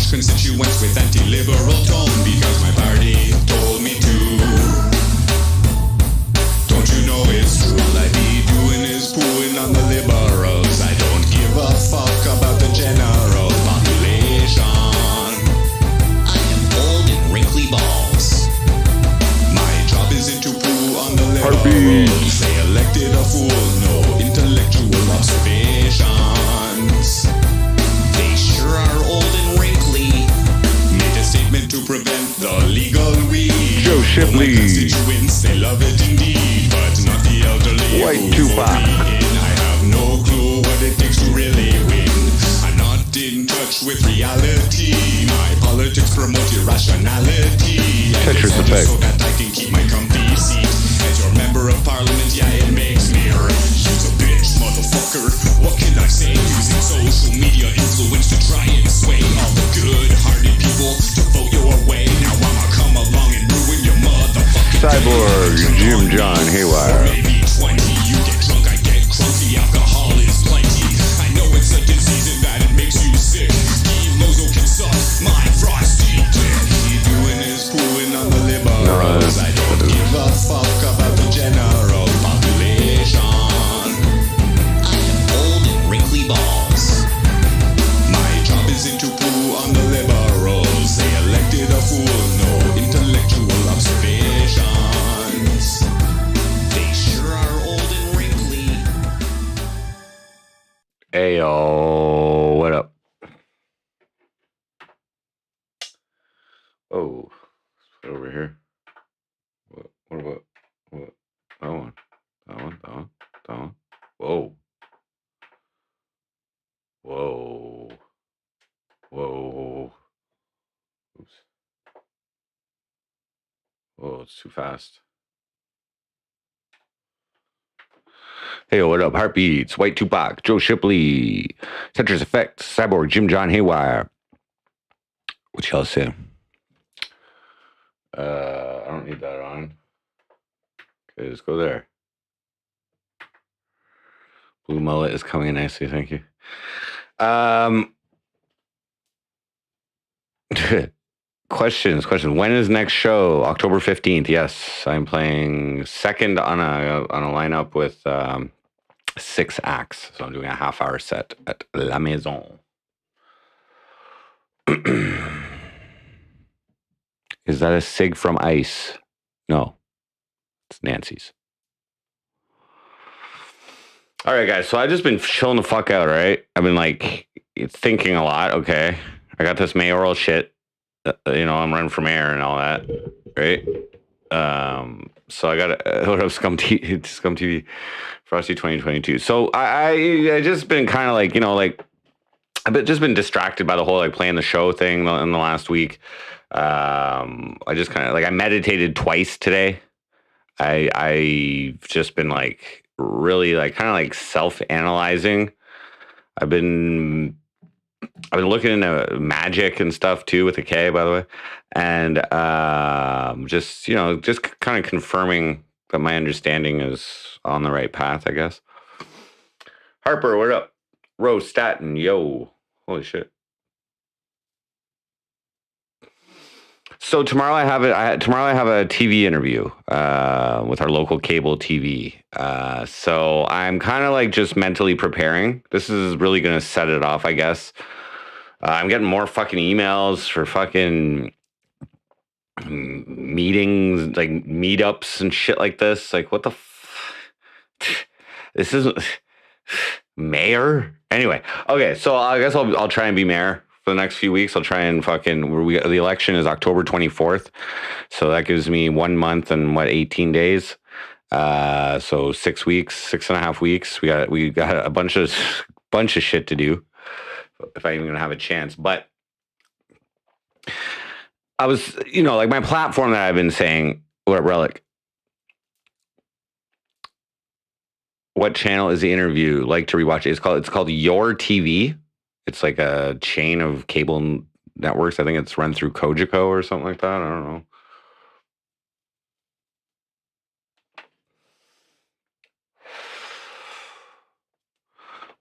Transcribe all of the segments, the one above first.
trash constituents with anti-liberal tone because my party told me to. Don't you know it's true? All I be doing is pooing on the liberals. I don't give a fuck about the general population. I have old and wrinkly balls. My job isn't to poo on the liberals. They elected a fool, no intellectual observations. They sure are old and wrinkly. Made a statement to prevent the legal weed. Joe Shipley. Constituents, they love it indeed, but not the elderly. White Tupac. I have no clue what it takes to really win. I'm not in touch with reality. My politics promote irrationality. Tetris effect. So that I can keep my comfy seat. As your member of parliament, yeah, it makes me use a bitch, motherfucker. What can I say? Using social media influence to try and sway all the good-hearted people to vote your way. Now I'ma come along and ruin your motherfucking Cyborg, Jim John Haywire. Maybe 20, you get drunk, I get crumpy. Alcohol is plenty. I know it's a disease and that it makes you sick. Lozo can suck my Frosty dick. He doing his pooing on the liberals. I don't give a fuck about the general population. I have old and wrinkly balls. My job isn't to poo on the liberals. They elected a fool, no intellectual observations. They sure are old and wrinkly. Ayo, what up? Oh, over here. What about what? That one. Whoa. Oops. Oh, it's too fast. Hey, what up? Heartbeats, White Tupac, Joe Shipley, Tetris Effect, Cyborg, Jim John Haywire. What y'all say? I don't need that on. Okay, just go there. Blue mullet is coming in nicely, thank you. Questions. When is next show? October 15th. Yes, I'm playing second on a lineup with 6 acts. So I'm doing a half-hour set at La Maison. Is that a cig from Ice? No, it's Nancy's. All right, guys. So I've just been chilling the fuck out, right? I've been like thinking a lot. Okay, I got this mayoral shit. I'm running for mayor and all that, right? So I got what up, Scum TV, Frosty 2022. So I just been kind of like, I've just been distracted by the whole like playing the show thing in the last week. I just kind of like I meditated twice today. I've just been like really like kind of like self-analyzing. I've been looking into magic and stuff too with a K, by the way, and just kind of confirming that my understanding is on the right path, I guess. Harper, what up? Rose Staten, yo, holy shit. So tomorrow I have a TV interview with our local cable TV. So I'm kind of like just mentally preparing. This is really going to set it off, I guess. I'm getting more fucking emails for fucking meetings, like meetups and shit like this. Like, what the this is mayor? Anyway, okay, so I guess I'll try and be mayor for the next few weeks. I'll try and the election is October 24th. So that gives me 1 month and 18 days. So 6 weeks, 6.5 weeks. We got a bunch of shit to do if I'm even gonna have a chance. But I was, like my platform that I've been saying, what Relic? What channel is the interview like to rewatch? It's called Your TV. It's like a chain of cable networks. I think it's run through Cogeco or something like that. I don't know.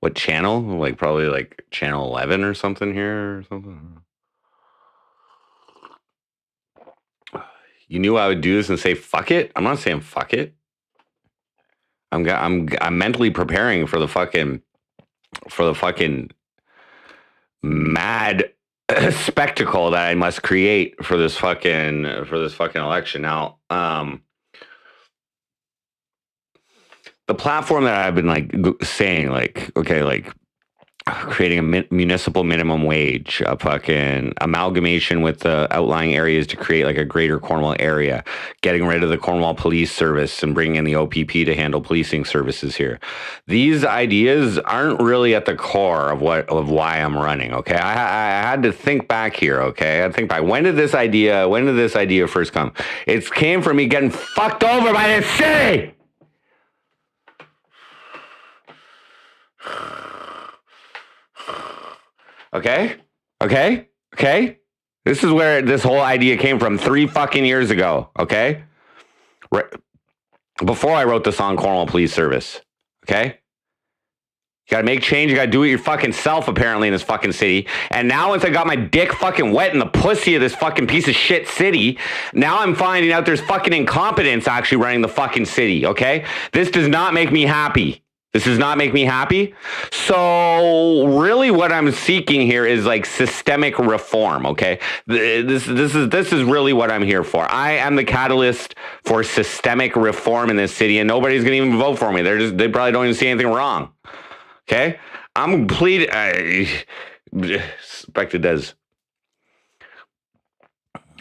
What channel? Like probably like channel 11 or something here or something. You knew I would do this and say fuck it. I'm not saying fuck it. I'm mentally preparing for the fucking mad spectacle that I must create for this fucking election. Now, the platform that I've been like saying, like, okay, like creating a municipal minimum wage, a fucking amalgamation with the outlying areas to create like a greater Cornwall area, getting rid of the Cornwall Police Service and bringing in the OPP to handle policing services here. These ideas aren't really at the core of why I'm running. Okay, I had to think back here. Okay, I had to think back. When did this idea first come? It came from me getting fucked over by this city. Okay. This is where this whole idea came from 3 fucking years ago. Okay. Before I wrote the song Cornwall Police Service. Okay. You gotta make change. You gotta do it your fucking self, apparently, in this fucking city. And now, once I got my dick fucking wet in the pussy of this fucking piece of shit city, now I'm finding out there's fucking incompetence actually running the fucking city. Okay. This does not make me happy. So really what I'm seeking here is like systemic reform, okay? This is really what I'm here for. I am the catalyst for systemic reform in this city, and nobody's going to even vote for me. They probably don't even see anything wrong. Okay? I'm complete suspected as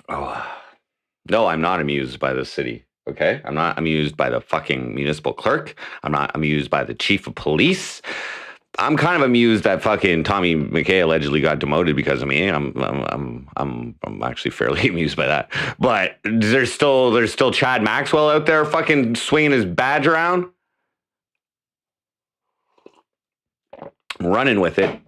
no, I'm not amused by this city. Okay, I'm not amused by the fucking municipal clerk. I'm not amused by the chief of police. I'm kind of amused that fucking Tommy McKay allegedly got demoted because of me. I'm actually fairly amused by that. But there's still Chad Maxwell out there fucking swinging his badge around. I'm running with it.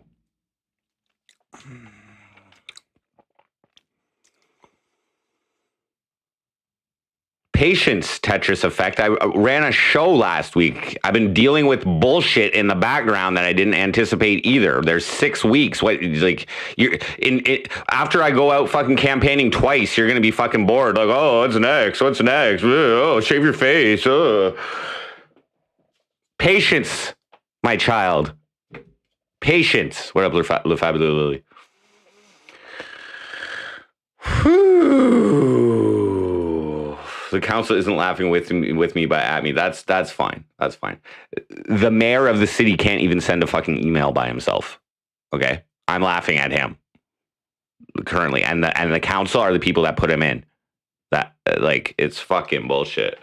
Patience, Tetris Effect. I ran a show last week. I've been dealing with bullshit in the background that I didn't anticipate either. There's 6 weeks. What, like, you're in it after I go out fucking campaigning twice, you're gonna be fucking bored. Like, oh, what's next? What's next? Oh, shave your face. Patience, my child. Patience. What up, LeFabulous Lily? The council isn't laughing with me, but at me. That's fine. That's fine. The mayor of the city can't even send a fucking email by himself. Okay, I'm laughing at him currently, and the council are the people that put him in. That like it's fucking bullshit.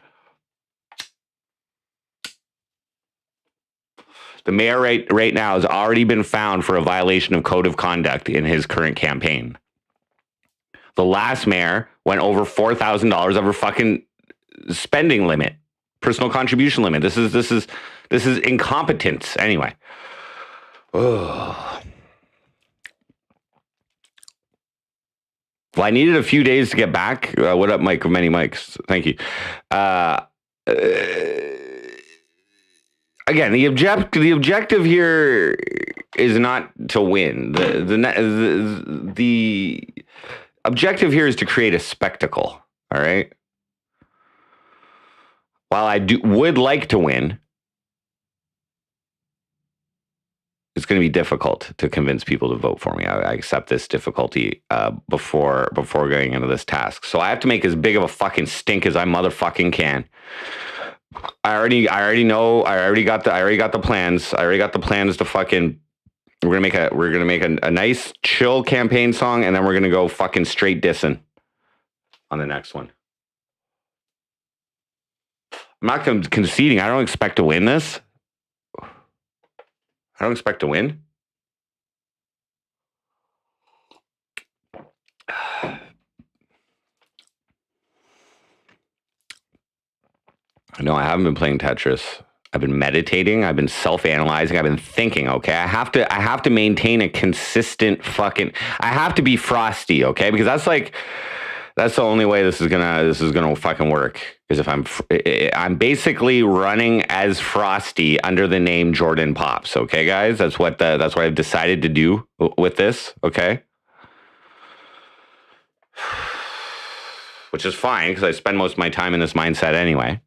The mayor right now has already been found for a violation of code of conduct in his current campaign. The last mayor went over $4,000 over fucking spending limit, personal contribution limit. This is incompetence. Anyway. Ugh. Well, I needed a few days to get back. What up, Mike? Many mics. Thank you. Again, the objective here is not to win. The objective here is to create a spectacle. All right. While I would like to win, it's going to be difficult to convince people to vote for me. I accept this difficulty before going into this task. So I have to make as big of a fucking stink as I motherfucking can. I already got the plans. I already got the plans to fucking. We're gonna make a nice chill campaign song, and then we're gonna go fucking straight dissing on the next one. I'm not conceding. I don't expect to win this. I don't expect to win. No, I haven't been playing Tetris. I've been meditating. I've been self-analyzing. I've been thinking. Okay, I have to maintain a consistent fucking. I have to be Frosty. Okay, because that's the only way this is gonna fucking work. Because if I'm basically running as Frosty under the name Jordan Pops. Okay, guys, that's what I've decided to do with this. Okay. which is fine because I spend most of my time in this mindset anyway.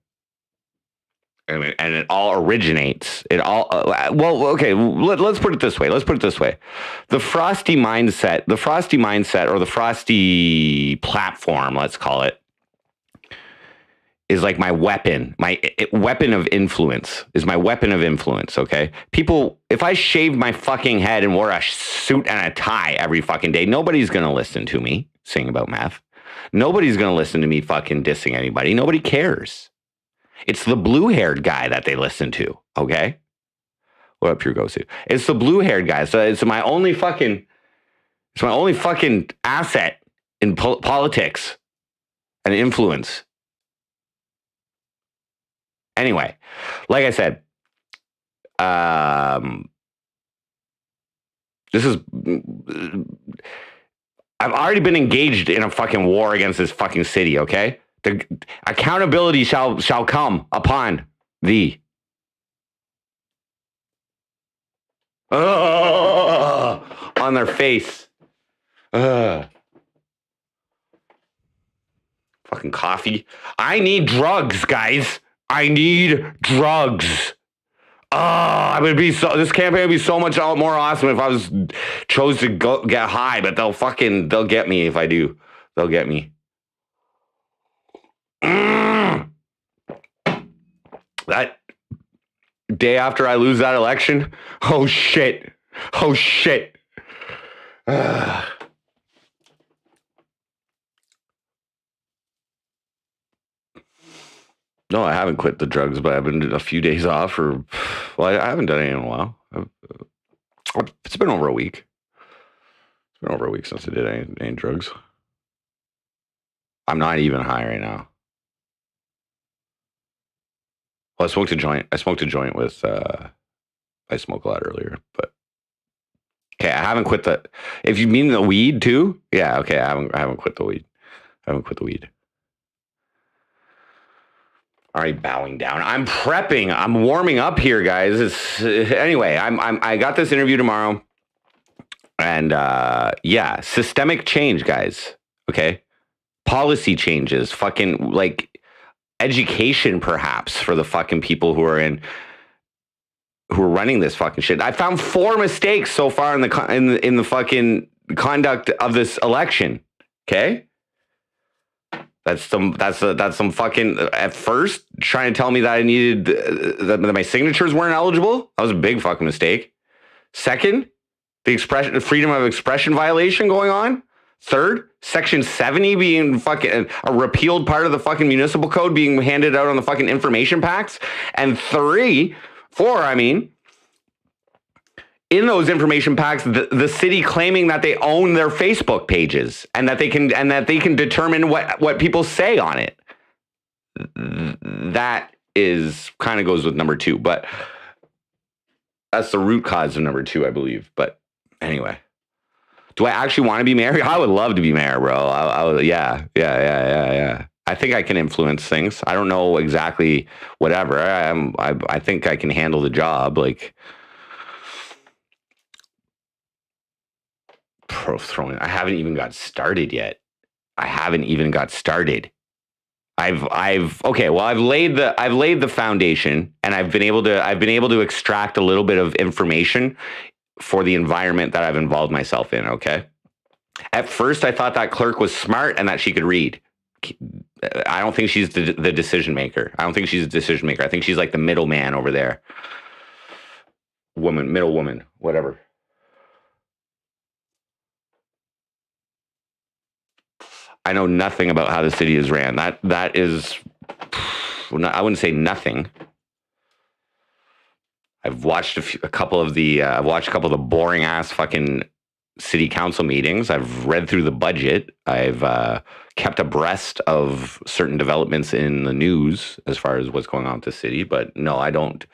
And it all originates. It all well, okay. Let's put it this way. The Frosty mindset, or the Frosty platform, let's call it, is like my weapon. My weapon of influence is my weapon of influence. Okay, people. If I shaved my fucking head and wore a suit and a tie every fucking day, nobody's gonna listen to me sing about meth. Nobody's gonna listen to me fucking dissing anybody. Nobody cares. It's the blue-haired guy that they listen to, okay? What up, Pure Go-To? It's the blue-haired guy. So it's my only fucking asset in politics and influence. Anyway, like I said, I've already been engaged in a fucking war against this fucking city, okay? The accountability shall come upon thee. On their face. Fucking coffee. I need drugs, guys. I need drugs. This campaign would be so much more awesome if I was chose to go get high, but they'll get me if I do. They'll get me. That day after I lose that election, oh shit. No, I haven't quit the drugs, but I've been a few days off, I haven't done it in a while. It's been over a week. It's been over a week since I did any drugs. I'm not even high right now. Well, I smoked a joint. With, I smoked a lot earlier, but okay, I haven't quit if you mean the weed too, yeah, okay, I haven't quit the weed. All right, bowing down. I'm prepping. I'm warming up here, guys. Anyway, I got this interview tomorrow, and yeah, systemic change, guys. Okay, policy changes, fucking like education, perhaps, for the fucking people who are running this fucking shit. I found 4 mistakes so far in the fucking conduct of this election. Okay. That's some fucking, at first, trying to tell me that I needed, that my signatures weren't eligible. That was a big fucking mistake. Second, the freedom of expression violation going on. Third, Section 70 being fucking a repealed part of the fucking municipal code being handed out on the fucking information packs. And 4, I mean, in those information packs, the city claiming that they own their Facebook pages and that they can determine what people say on it. That is kind of goes with number 2, but that's the root cause of number 2, I believe. But anyway, do I actually want to be mayor? I would love to be mayor, bro. I would, yeah. I think I can influence things. I don't know exactly whatever. I think I can handle the job. Like, I haven't even got started yet. I've laid the foundation, and I've been able to extract a little bit of information for the environment that I've involved myself in. Okay. At first, I thought that clerk was smart and that she could read. I don't think she's the decision maker. I think she's like the middleman over there. Middle woman, whatever. I know nothing about how the city is ran. That is, I wouldn't say nothing. I've watched a couple of the boring ass fucking city council meetings. I've read through the budget. I've kept abreast of certain developments in the news as far as what's going on with the city. But no, I don't.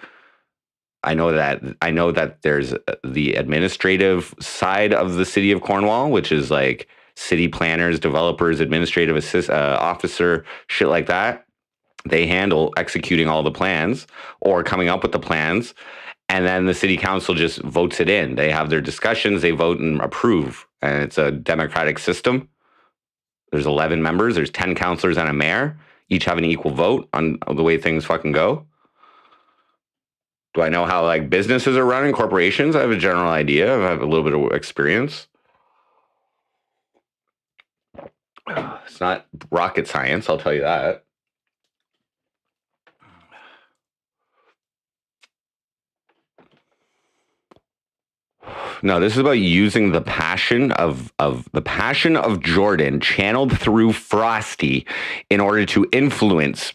I know that there's the administrative side of the city of Cornwall, which is like city planners, developers, administrative officer, shit like that. They handle executing all the plans or coming up with the plans. And then the city council just votes it in. They have their discussions, they vote and approve. And it's a democratic system. There's 11 members. There's 10 councillors and a mayor. Each have an equal vote on the way things fucking go. Do I know how like businesses are run and corporations? I have a general idea. I have a little bit of experience. It's not rocket science, I'll tell you that. No, this is about using the passion of Jordan channeled through Frosty in order to influence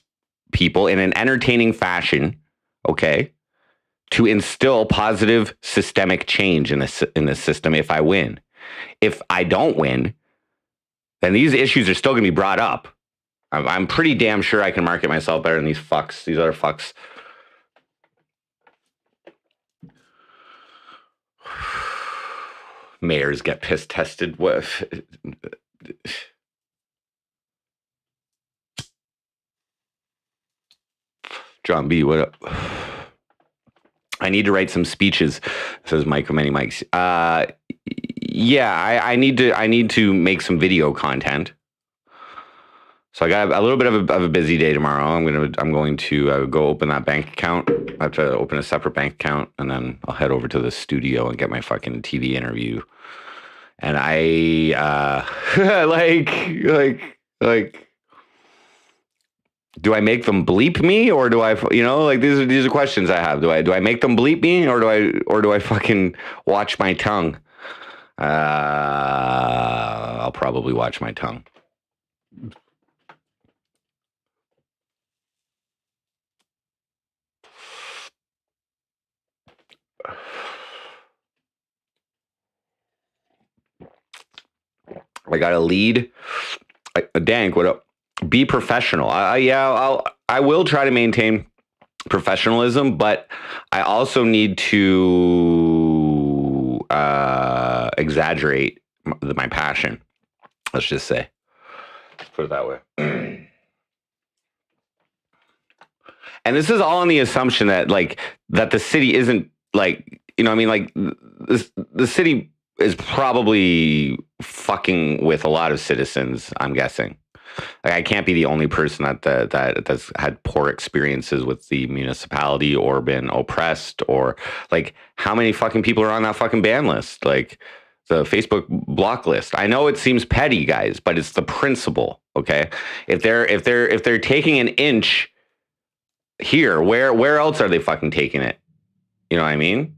people in an entertaining fashion, okay? To instill positive systemic change in the system if I win. If I don't win, then these issues are still going to be brought up. I'm pretty damn sure I can market myself better than these fucks, these other fucks. Mayors get piss tested. What? John B, what up? I need to write some speeches, says Mike from Many Mikes. Yeah, I need to make some video content. So I got a little bit of a busy day tomorrow. I'm going to go open that bank account. I have to open a separate bank account, and then I'll head over to the studio and get my fucking TV interview. And I like. Do I make them bleep me, or do I, like these are questions I have. Do I make them bleep me, or do I fucking watch my tongue? I'll probably watch my tongue. I got a lead. Dank, what up? Be professional. I will try to maintain professionalism, but I also need to exaggerate my passion. Let's just say. Let's put it that way. And this is all on the assumption that the city isn't the city is probably fucking with a lot of citizens, I'm guessing. Like, I can't be the only person that's had poor experiences with the municipality or been oppressed, or like how many fucking people are on that fucking ban list, like the Facebook block list. I know it seems petty, guys, but it's the principle. Okay, if they're taking an inch here, where else are they fucking taking it? You know what I mean?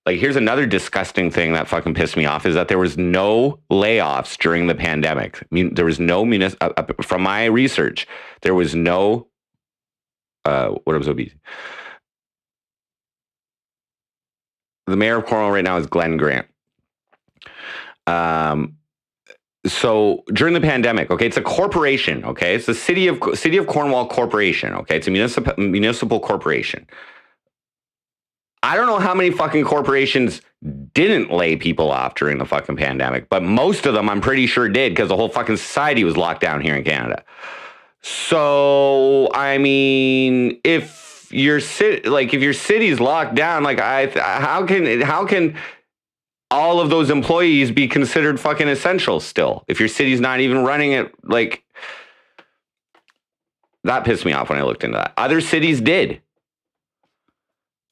Like, here's another disgusting thing that fucking pissed me off is that there was no layoffs during the pandemic. I mean, there was no from my research, there was no what was obese. The mayor of Cornwall right now is Glenn Grant. So during the pandemic, okay, it's a corporation, okay, it's the city of Cornwall Corporation, okay, it's a municipal corporation. I don't know how many fucking corporations didn't lay people off during the fucking pandemic, but most of them I'm pretty sure did, because the whole fucking society was locked down here in Canada. So, I mean, if your city's locked down, how can all of those employees be considered fucking essential still if your city's not even running it? Like, that pissed me off when I looked into that. Other cities did.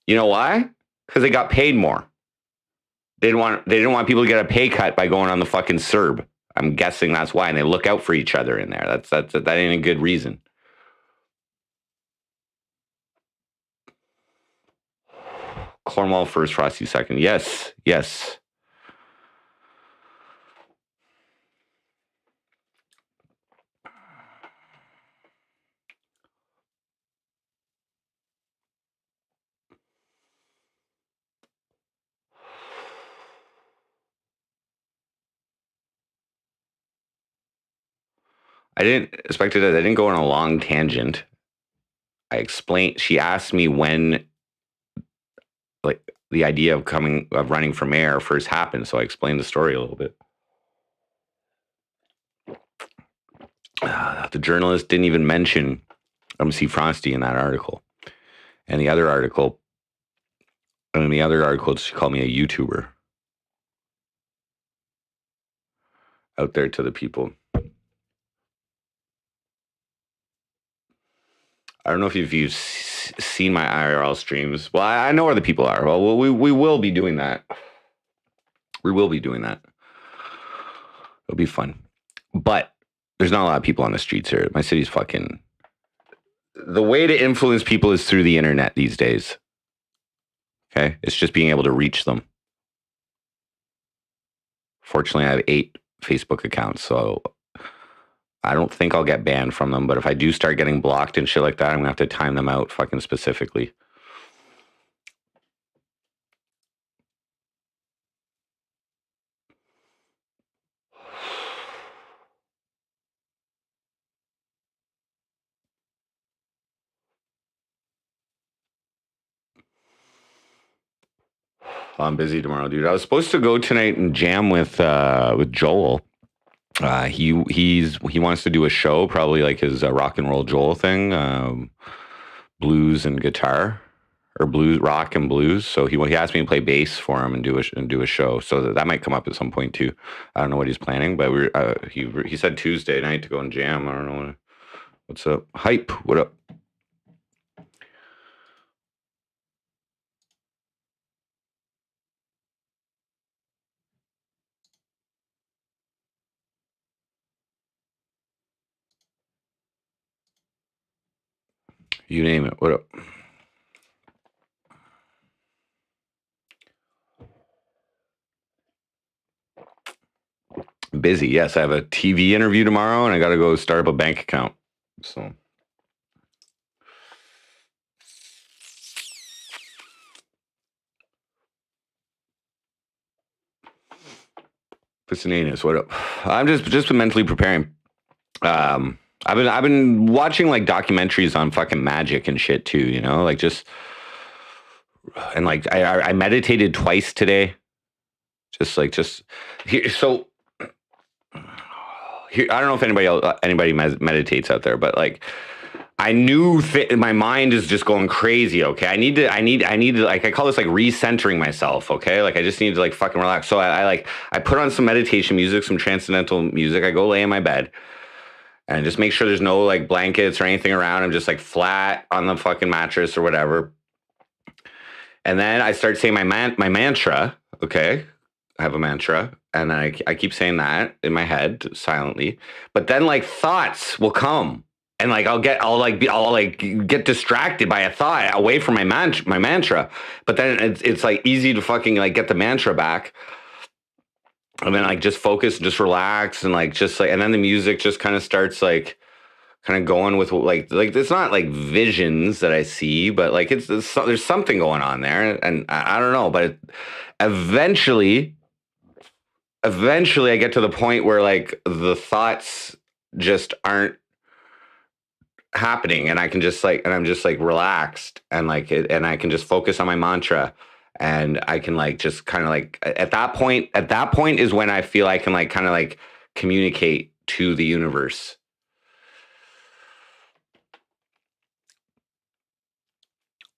You know why? Because they got paid more. They didn't want people to get a pay cut by going on the fucking CERB. I'm guessing that's why, and they look out for each other in there. That ain't a good reason. Cornwall first, Frosty second. Yes. I didn't expect it. I didn't go on a long tangent. I explained. She asked me when, like, the idea of running for mayor first happened. So I explained the story a little bit. The journalist didn't even mention MC Frosty in that article, and the other article, she called me a YouTuber. out there to the people. I don't know if you've seen my IRL streams. Well, I know where the people are. Well, we will be doing that. We will be doing that. It'll be fun. But there's not a lot of people on the streets here. My city's fucking... The way to influence people is through the internet these days. Okay? It's just being able to reach them. Fortunately, I have 8 Facebook accounts, so I don't think I'll get banned from them. But if I do start getting blocked and shit like that, I'm gonna have to time them out fucking specifically. I'm busy tomorrow, dude. I was supposed to go tonight and jam with Joel. He wants to do a show, probably like his rock and roll Joel thing, blues and guitar, or blues, rock and blues. So he asked me to play bass for him and do a show. So that might come up at some point too. I don't know what he's planning, but he said Tuesday night to go and jam. I don't know what's up. Hype, what up? You name it. What up? Busy. Yes, I have a TV interview tomorrow, and I got to go start up a bank account. So. Piscinatus, what up? I'm just been mentally preparing. I've been watching like documentaries on fucking magic and shit too, you know, like just, and like I meditated twice today. Just here. So here, I don't know if anybody meditates out there, but like I knew my mind is just going crazy. Okay. I need to like, I call this like recentering myself. Okay. Like I just need to like fucking relax. So I put on some meditation music, some transcendental music. I go lay in my bed and just make sure there's no like blankets or anything around. I'm just like flat on the fucking mattress or whatever. And then I start saying my mantra. Okay. I have a mantra, and I keep saying that in my head silently, but then like thoughts will come. And like I'll get distracted by a thought away from my mantra. But then it's like easy to fucking like get the mantra back. And then like just focus, just relax, and like just like, and then the music just kind of starts like kind of going with like it's not like visions that I see, but like there's something going on there, and I don't know, but eventually I get to the point where like the thoughts just aren't happening, and I can just like, and I'm just like relaxed, and like and I can just focus on my mantra, and I can like just kind of like at that point is when I feel I can like kind of like communicate to the universe.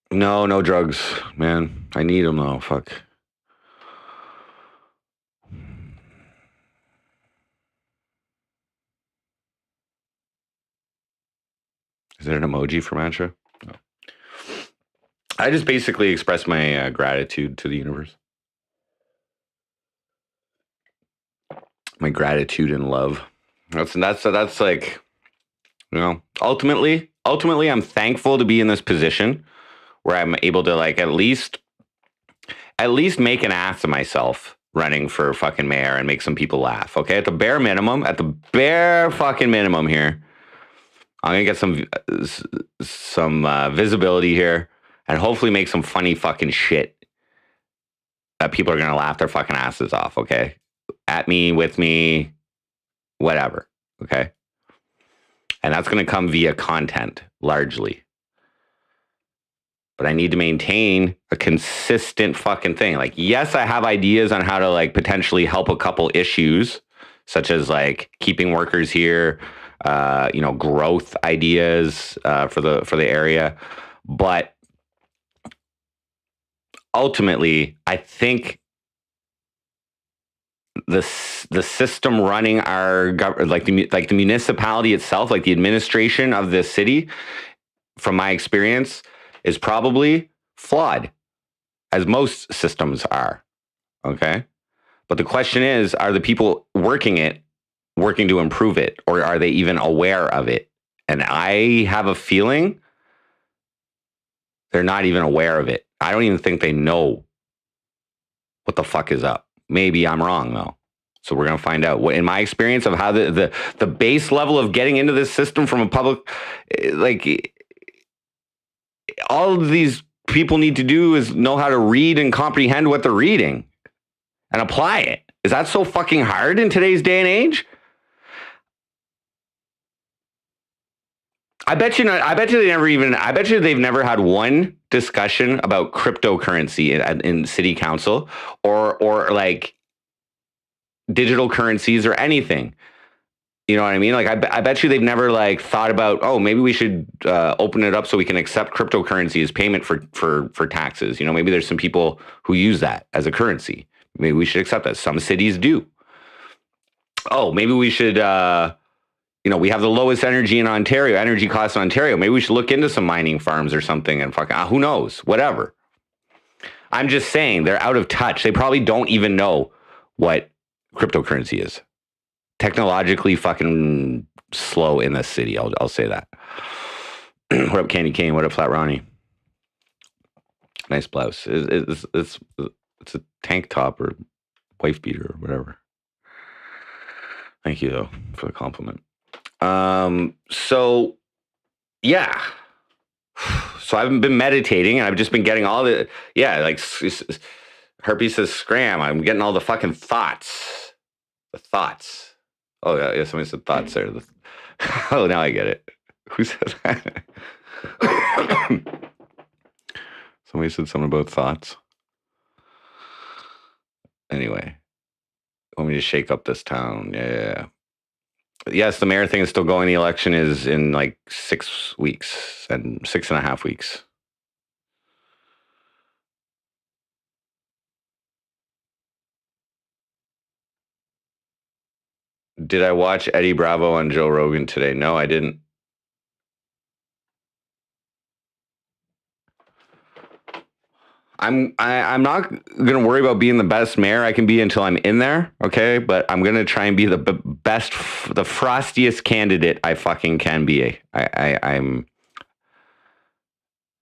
No drugs, man. I need them though. Fuck. Is there an emoji for mantra? No. I just basically express my gratitude to the universe. My gratitude and love. That's like, you know, ultimately, I'm thankful to be in this position where I'm able to like at least make an ass of myself running for fucking mayor and make some people laugh. Okay, at the bare fucking minimum here, I'm gonna get some visibility here, and hopefully make some funny fucking shit that people are gonna laugh their fucking asses off. Okay, at me, with me, whatever. Okay, and that's gonna come via content largely. But I need to maintain a consistent fucking thing. Like, yes, I have ideas on how to like potentially help a couple issues, such as like keeping workers here, you know, growth ideas for the area. But ultimately, I think the system running our like the municipality itself, like the administration of the city, from my experience, is probably flawed, as most systems are. Okay, but the question is, are the people working to improve it, or are they even aware of it? And I have a feeling they're not even aware of it. I don't even think they know what the fuck is up. Maybe I'm wrong though. So we're gonna find out. In my experience of how the base level of getting into this system from a public, like, all of these people need to do is know how to read and comprehend what they're reading and apply it. Is that so fucking hard in today's day and age? I bet you they've never had one discussion about cryptocurrency in city council or like digital currencies or anything. You know what I mean? Like, I bet you they've never like thought about, oh, maybe we should open it up so we can accept cryptocurrency as payment for taxes. You know, maybe there's some people who use that as a currency. Maybe we should accept that. Some cities do. Oh, maybe we should, we have the lowest energy costs in Ontario. Maybe we should look into some mining farms or something and fucking, who knows, whatever. I'm just saying they're out of touch. They probably don't even know what cryptocurrency is. Technologically fucking slow in this city. I'll say that. What up, Candy Cane? What up, Flat Ronnie? Nice blouse. It's a tank top or wife beater or whatever. Thank you though for the compliment. So yeah. So I've been meditating and I've just been getting all the, like Herpes says scram. I'm getting all the fucking thoughts. The thoughts. Oh yeah, somebody said thoughts there. Oh, now I get it. Who said that? Somebody said something about thoughts. Anyway, want me to shake up this town? Yeah. Yes, the mayor thing is still going. The election is in like 6 weeks and 6.5 weeks. Did I watch Eddie Bravo on Joe Rogan today? No, I didn't. I'm not gonna worry about being the best mayor I can be until I'm in there, okay? But I'm gonna try and be the best, the frostiest candidate I fucking can be. I'm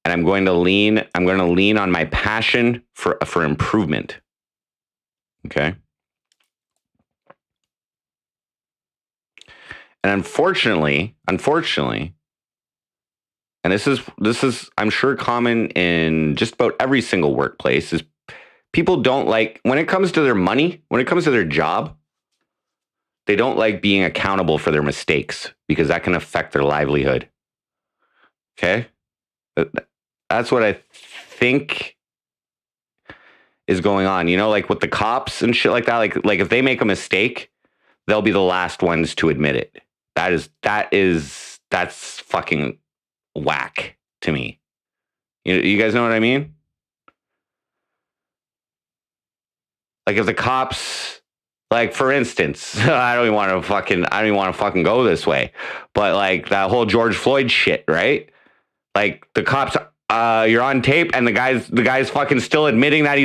going to lean on my passion for improvement. Okay. And unfortunately, and this is I'm sure common in just about every single workplace, is people don't like, when it comes to their money, when it comes to their job, they don't like being accountable for their mistakes because that can affect their livelihood. Okay? That's what I think is going on. You know, like with the cops and shit like that, like if they make a mistake, they'll be the last ones to admit it. That's fucking whack to me. You guys know what I mean? Like if the cops, like for instance, I don't even want to fucking go this way, but like that whole George Floyd shit, right? Like the cops, you're on tape, and the guy's fucking still admitting that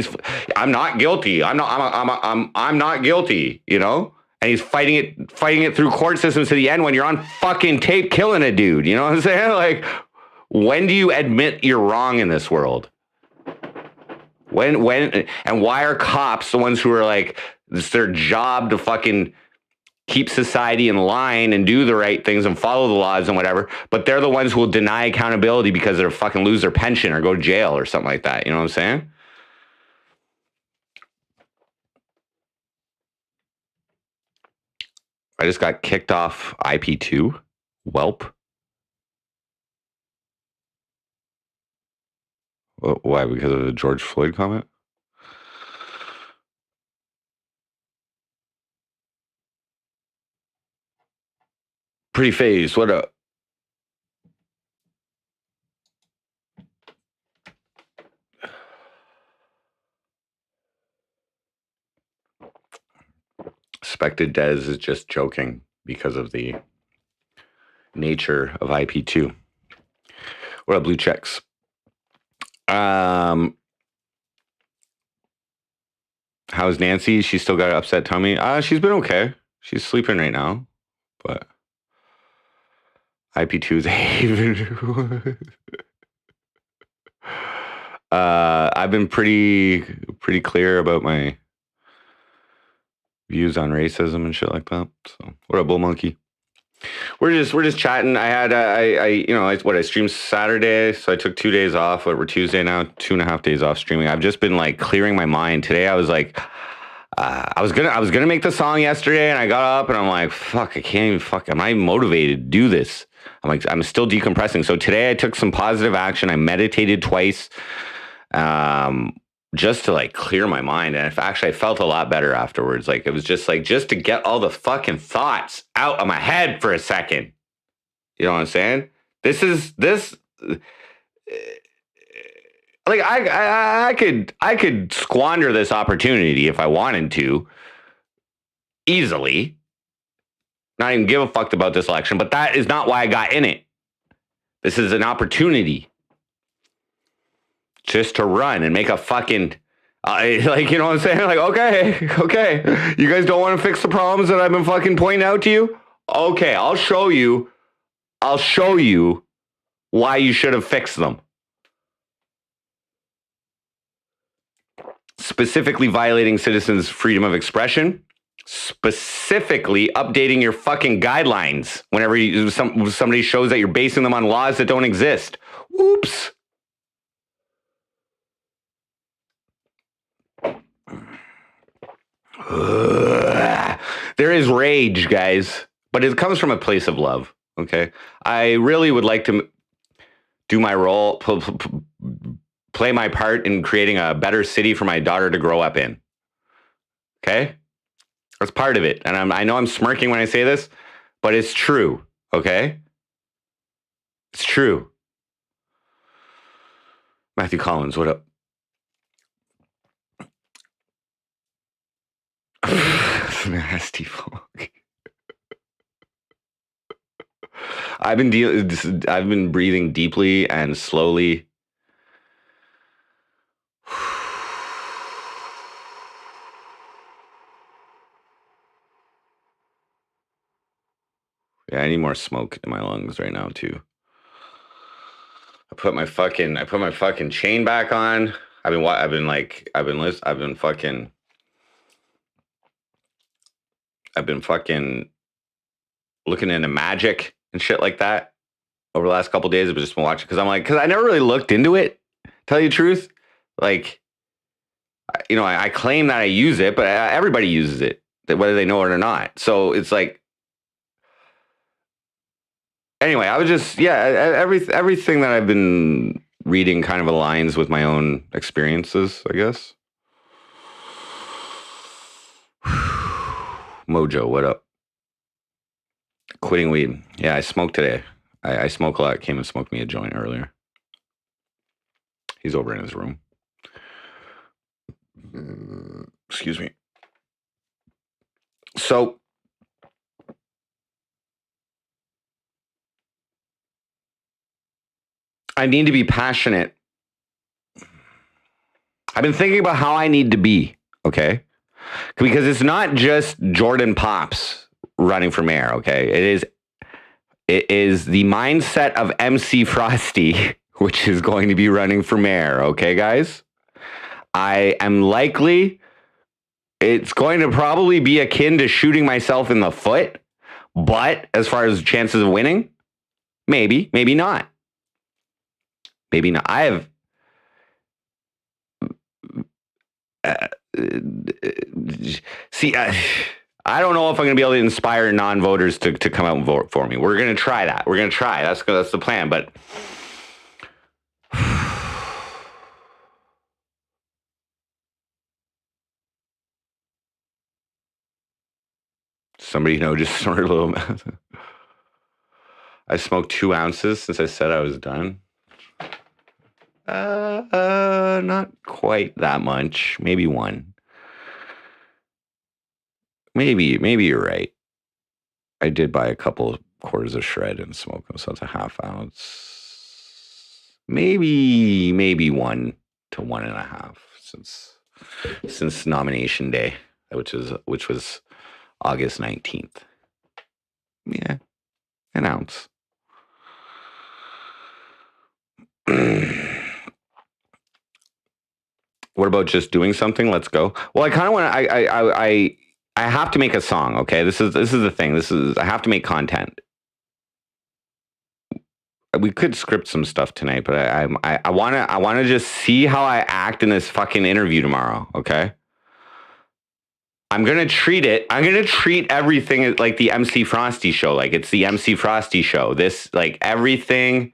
I'm not guilty. I'm not guilty. You know, and he's fighting it through court systems to the end when you're on fucking tape killing a dude. You know what I'm saying? Like, when do you admit you're wrong in this world? When and why are cops the ones who are like, it's their job to fucking keep society in line and do the right things and follow the laws and whatever, but they're the ones who will deny accountability because they'll fucking lose their pension or go to jail or something like that. You know what I'm saying? I just got kicked off IP2. Welp. Why? Because of the George Floyd comment? Pretty phased. What up? suspected Des is just joking because of the nature of IP2. What up, blue checks? How's Nancy? She still got an upset tummy? She's been okay. She's sleeping right now, but IP2 is a haven. I've been pretty clear about my views on racism and shit like that. So, what up, Bull Monkey? We're just chatting. I had I streamed Saturday, so I took 2 days off. We're Tuesday now, 2.5 days off streaming. I've just been like clearing my mind. Today I was like, I was gonna make the song yesterday, and I got up and I'm like, fuck, I can't even I'm not even motivated to do this. I'm still decompressing. So today I took some positive action. I meditated twice. Just to like clear my mind. And I felt a lot better afterwards. Like it was just to get all the fucking thoughts out of my head for a second. You know what I'm saying? Like I could squander this opportunity if I wanted to easily. Not even give a fuck about this election, but that is not why I got in it. This is an opportunity. Just to run and make a fucking, like, you know what I'm saying? Like, okay. You guys don't want to fix the problems that I've been fucking pointing out to you? Okay, I'll show you why you should have fixed them. Specifically violating citizens' freedom of expression. Specifically updating your fucking guidelines whenever somebody shows that you're basing them on laws that don't exist. Oops. There is rage, guys, but it comes from a place of love. Okay, I really would like to do my role, play my part in creating a better city for my daughter to grow up in. Okay, that's part of it, and I know I'm smirking when I say this, but it's true. Okay, it's true. Matthew Collins, what up? Nasty fuck. I've been breathing deeply and slowly. Yeah, I need more smoke in my lungs right now too. I put my fucking chain back on. I've been fucking looking into magic and shit like that over the last couple of days. I've just been watching because I never really looked into it. Tell you the truth, like, you know, I claim that I use it, but everybody uses it, whether they know it or not. So it's like, anyway, I was just everything that I've been reading kind of aligns with my own experiences, I guess. Mojo, what up? Quitting weed. Yeah, I smoked today. I smoke a lot. Came and smoked me a joint earlier. He's over in his room. Excuse me. So, I need to be passionate. I've been thinking about how I need to be, okay? Because it's not just Jordan Pops running for mayor, okay? It is the mindset of MC Frosty, which is going to be running for mayor, okay, guys? I am likely, it's going to probably be akin to shooting myself in the foot, but as far as chances of winning, maybe not. Maybe not. I have I don't know if I'm going to be able to inspire non-voters to come out and vote for me. We're going to try that. We're going to try. That's the plan. But somebody, just snorted a little. I smoked 2 ounces since I said I was done. Not quite that much. Maybe 1. maybe you're right. I did buy a couple of quarters of shred and smoke them, so it's a half ounce. Maybe 1 to 1.5 since nomination day, which was August 19th. Yeah, an ounce. What about just doing something? Let's go. Well, I kind of want to. I have to make a song. Okay, this is the thing. I have to make content. We could script some stuff tonight, but I want to just see how I act in this fucking interview tomorrow. Okay. I'm gonna treat everything like the MC Frosty show. Like it's the MC Frosty show. This like everything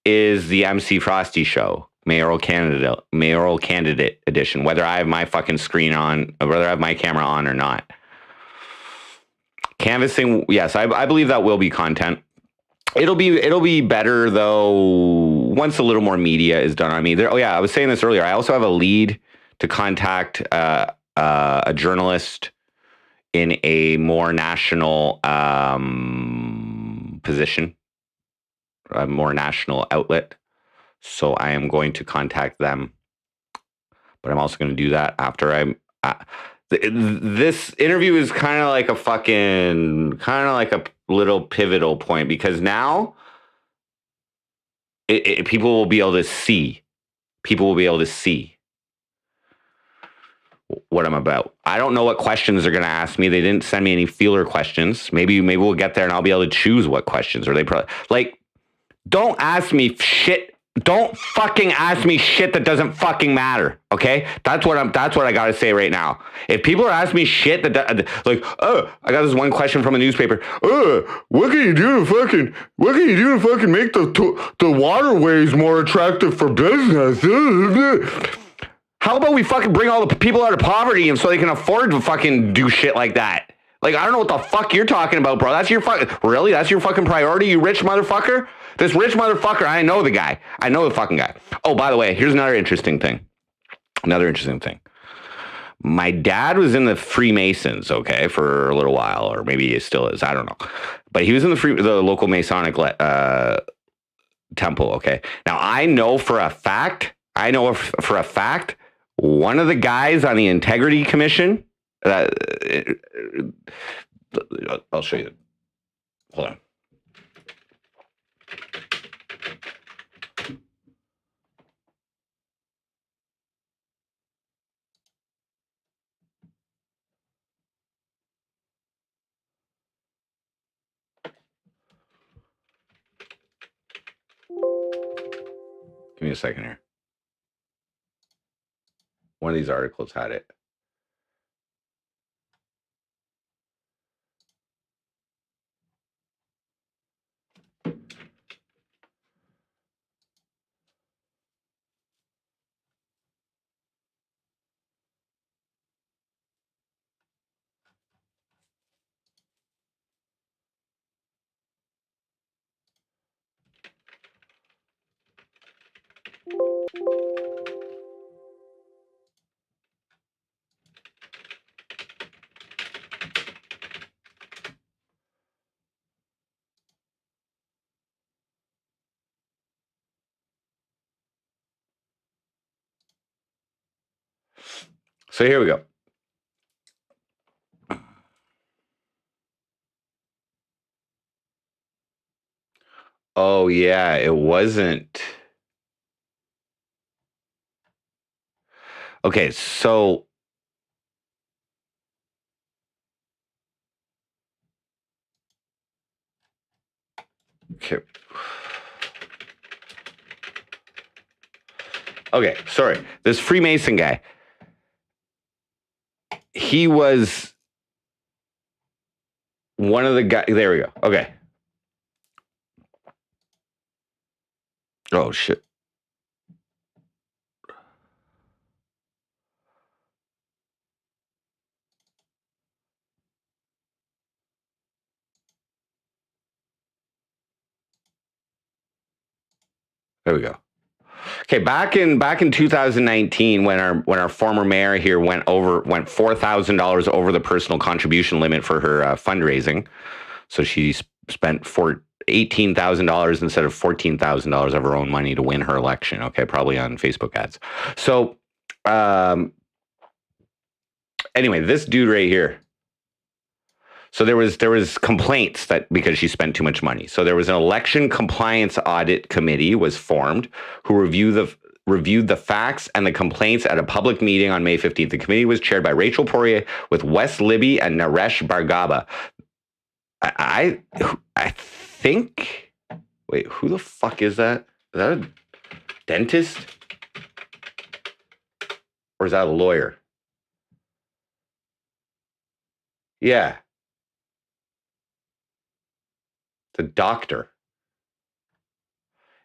is the MC Frosty show. Mayoral candidate edition. Whether I have my fucking screen on, or whether I have my camera on or not. Canvassing, yes, I believe that will be content. It'll be better though once a little more media is done on me. I was saying this earlier. I also have a lead to contact a journalist in a more national position, a more national outlet. So I am going to contact them, but I'm also going to do that after this interview is kind of like a little pivotal point, because now people will be able to see what I'm about. I don't know what questions they're going to ask me. They didn't send me any feeler questions. Maybe we'll get there and I'll be able to choose what questions, or they probably like, don't ask me shit. Don't fucking ask me shit that doesn't fucking matter. Okay, that's what I gotta say right now. If people are asking me shit that like, oh, I got this one question from a newspaper. What can you do to fucking make the waterways more attractive for business? How about we fucking bring all the people out of poverty and so they can afford to fucking do shit like that? Like, I don't know what the fuck you're talking about, bro. That's your fucking priority, you rich motherfucker? This rich motherfucker, I know the guy. I know the fucking guy. Oh, by the way, here's another interesting thing. My dad was in the Freemasons, okay, for a little while, or maybe he still is. I don't know. But he was in the local Masonic temple, okay? Now, I know for a fact, one of the guys on the Integrity Commission, I'll show you. Hold on. Give me a second here. One of these articles had it. So here we go. Oh, yeah, it wasn't. Okay, so okay, sorry. This Freemason guy, he was one of the guys. There we go. Okay. Oh, shit. There we go. Okay, back in 2019, when our former mayor here went $4,000 over the personal contribution limit for her fundraising, so she spent $18,000 instead of $14,000 of her own money to win her election. Okay, probably on Facebook ads. So, anyway, this dude right here. So there was complaints that because she spent too much money. So there was an election compliance audit committee was formed who reviewed the facts and the complaints at a public meeting on May 15th. The committee was chaired by Rachel Poirier with Wes Libby and Naresh Bhargava. I think. Wait, who the fuck is that? Is that a dentist? Or is that a lawyer? Yeah. The doctor.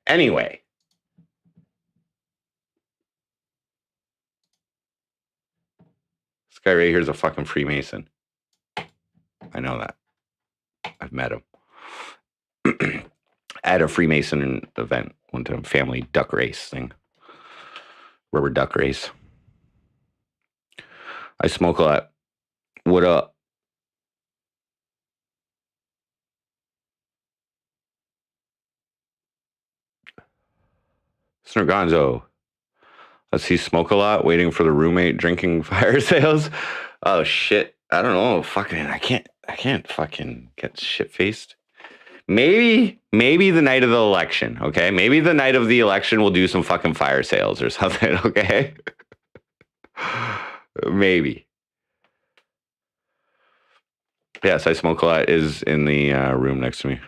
Anyway. This guy right here is a fucking Freemason. I know that. I've met him. At a Freemason event, went to a family duck race thing. Rubber duck race. I smoke a lot. What up? Gonzo. Let's see, smoke a lot, waiting for the roommate, drinking fire sales. Oh shit. I don't know. Fucking I can't fucking get shit faced. Maybe the night of the election, okay? Maybe the night of the election we'll do some fucking fire sales or something, okay? Maybe. Yes, I smoke a lot is in the room next to me.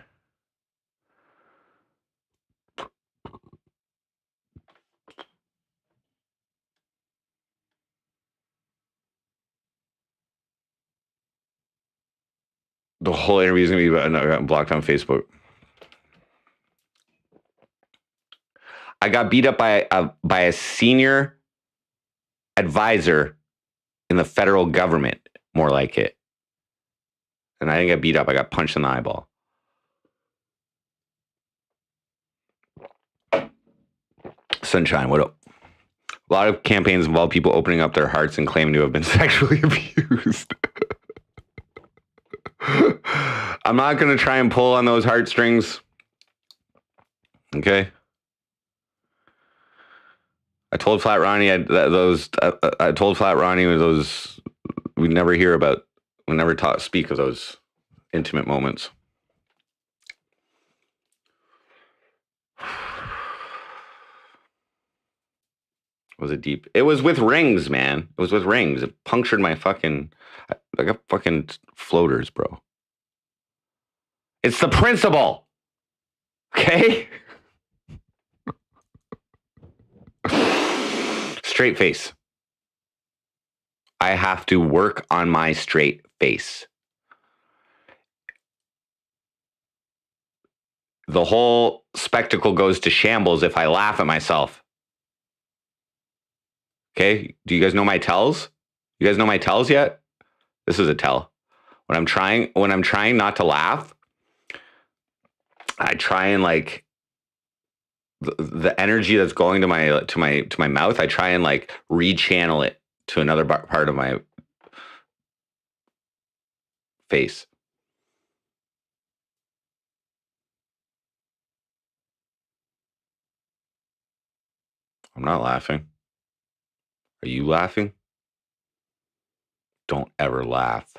The whole interview is going to be about I got blocked on Facebook. I got beat up by a senior advisor in the federal government, more like it. And I didn't get beat up. I got punched in the eyeball. Sunshine, what up? A lot of campaigns involve people opening up their hearts and claiming to have been sexually abused. I'm not going to try and pull on those heartstrings. Okay. I told Flat Ronnie I told Flat Ronnie those we never hear about. We never speak of those intimate moments. Was it deep? It was with rings, man. It was with rings. It punctured my fucking. I got fucking floaters, bro. It's the principle. Okay? Straight face. I have to work on my straight face. The whole spectacle goes to shambles if I laugh at myself. Okay? Do you guys know my tells? You guys know my tells yet? This is a tell. When I'm trying not to laugh, I try and like the energy that's going to my mouth, I try and like rechannel it to another part of my face. I'm not laughing. Are you laughing? Don't ever laugh.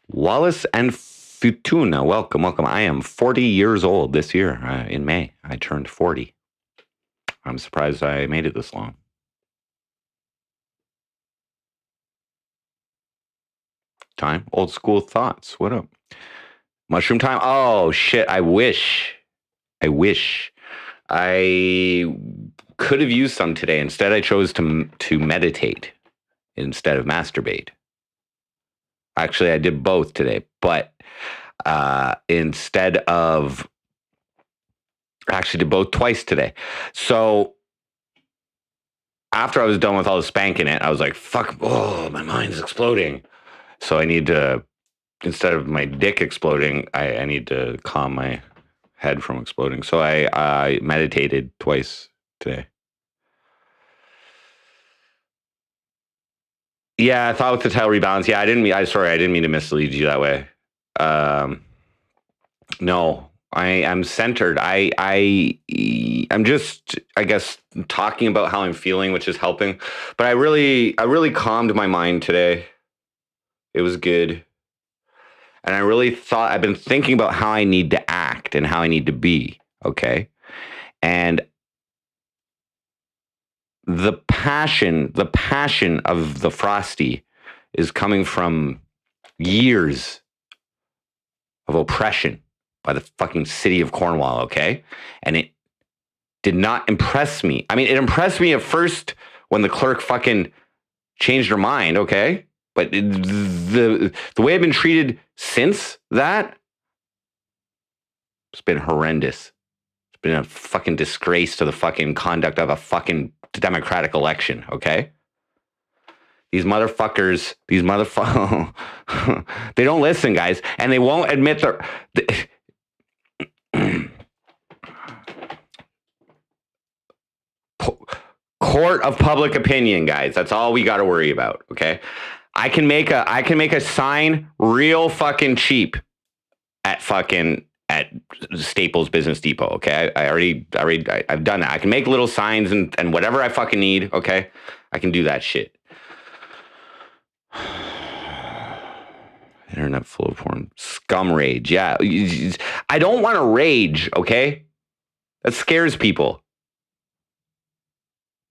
Wallace and Futuna, welcome. I am 40 years old this year. In May, I turned 40. I'm surprised I made it this long. Time, old school thoughts. What up? Mushroom time. Oh shit! I wish I could have used some today. Instead, I chose to meditate instead of masturbate. Actually, I did both today, but instead of actually did both twice today. So after I was done with all the spanking it, I was like, fuck, oh, my mind's exploding. So I need to, instead of my dick exploding, I need to calm my head from exploding. So I meditated twice today. Yeah, I thought with the title rebalance. Yeah, I didn't mean to mislead you that way. No, I am centered. I'm just, I guess, talking about how I'm feeling, which is helping. But I really calmed my mind today. It was good. And I really thought, I've been thinking about how I need to act and how I need to be. Okay. And the passion of the Frosty is coming from years of oppression by the fucking city of Cornwall, okay? And it did not impress me. I mean, it impressed me at first when the clerk fucking changed her mind, okay? But the way I've been treated since that, it's been horrendous. It's been a fucking disgrace to the fucking conduct of a fucking democratic election, okay? These motherfuckers, they don't listen, guys, and they won't admit court of public opinion, guys. That's all we got to worry about, okay? I can make a sign real fucking cheap at Staples Business Depot, okay? I've done that. I can make little signs and whatever I fucking need, okay? I can do that shit. Internet full of porn. Scum rage. Yeah. I don't want to rage, okay? That scares people.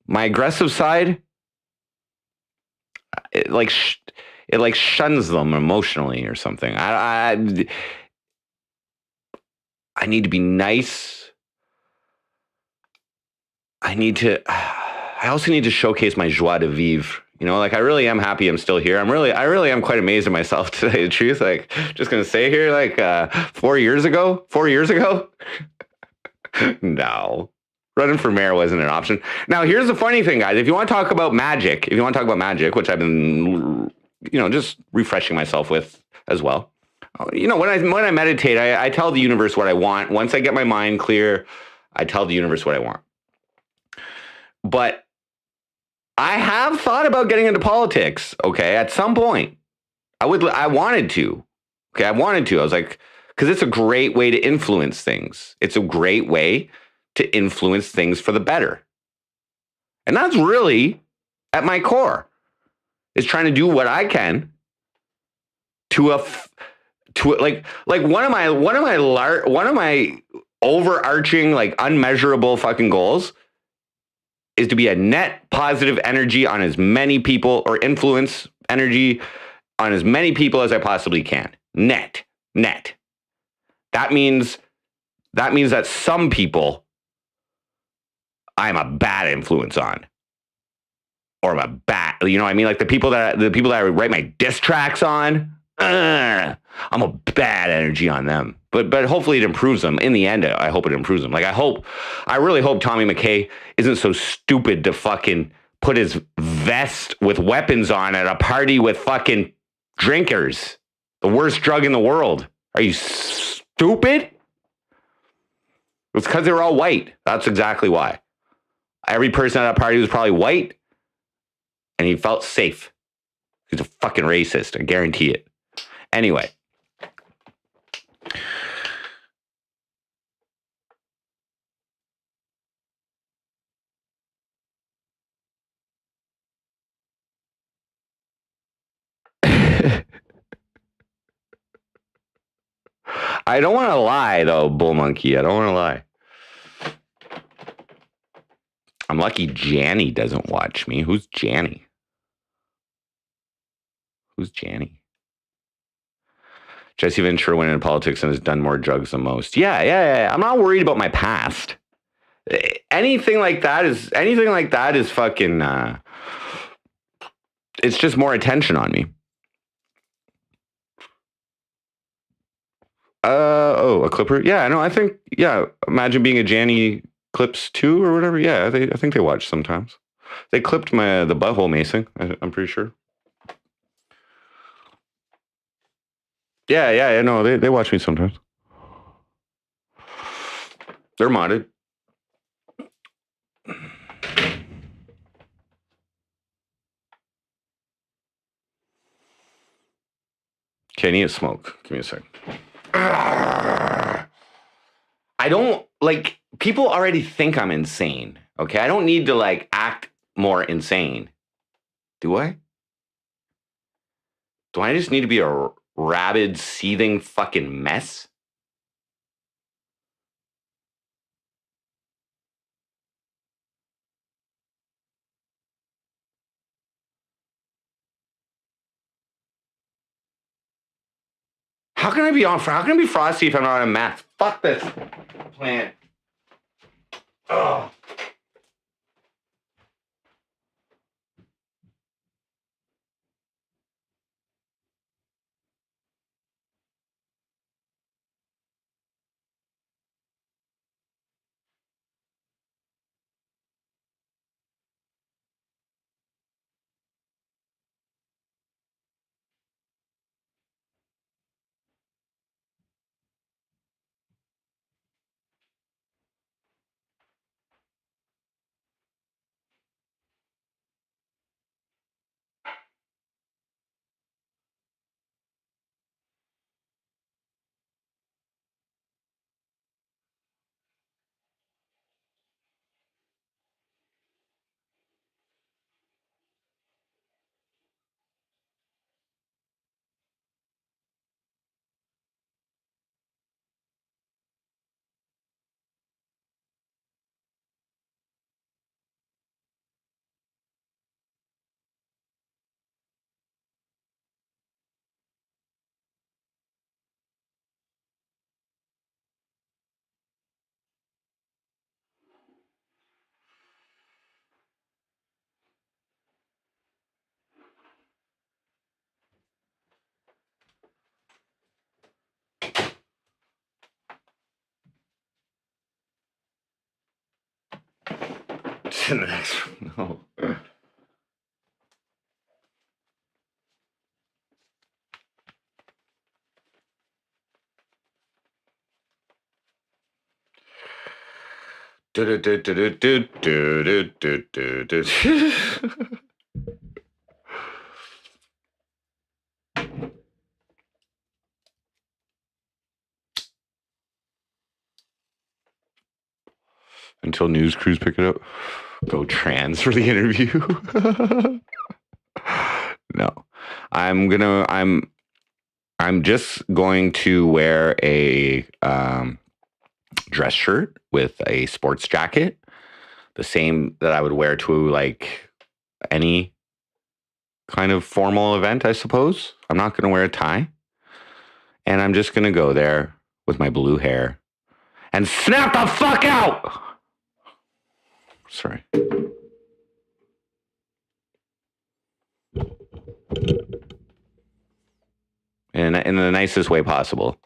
My aggressive side, it shuns them emotionally or something. I need to be nice. I also need to showcase my joie de vivre. You know, like I really am happy I'm still here. I really am quite amazed at myself, to tell you the truth. Like, just gonna say here, like 4 years ago, no, running for mayor wasn't an option. Now, here's the funny thing, guys. If you want to talk about magic, which I've been, just refreshing myself with as well. You know, when I meditate, I tell the universe what I want. Once I get my mind clear, I tell the universe what I want. But I have thought about getting into politics, okay, at some point. I wanted to. Okay, I wanted to. I was like, because it's a great way to influence things. It's a great way to influence things for the better. And that's really at my core, is trying to do what I can to one of my overarching, like, unmeasurable fucking goals is to be a net positive energy on as many people, or influence energy on as many people as I possibly can. Net. That means that some people I'm a bad influence on. Or I'm a bad, you know what I mean? Like the people that I write my diss tracks on, I'm a bad energy on them. But hopefully it improves them. In the end, I hope it improves them. Like I really hope Tommy McKay isn't so stupid to fucking put his vest with weapons on at a party with fucking drinkers. The worst drug in the world. Are you stupid? It's because they were all white. That's exactly why. Every person at that party was probably white, and he felt safe. He's a fucking racist. I guarantee it. Anyway. I don't want to lie, though, Bull Monkey. I don't want to lie. I'm lucky Janny doesn't watch me. Who's Janny? Jesse Ventura went into politics and has done more drugs than most. Yeah. I'm not worried about my past. Anything like that is fucking. It's just more attention on me. A clipper. Yeah, no, I think, imagine being a Janny Clips 2 or whatever. Yeah, I think they watch sometimes. They clipped the butthole macing, I'm pretty sure. Yeah, no, they watch me sometimes. They're modded. Okay, I need a smoke. Give me a sec. I don't, like, people already think I'm insane, okay? I don't need to, like, act more insane. Do I? Do I just need to be a rabid, seething fucking mess? How can I be Frosty if I'm not a mess? Fuck this plant. Ugh. To the next one. No. Until news crews pick it up. Go trans for the interview. No. I'm just going to wear a dress shirt with a sports jacket, the same that I would wear to like any kind of formal event, I suppose. I'm not going to wear a tie. And I'm just going to go there with my blue hair and snap the fuck out. Sorry. In the nicest way possible.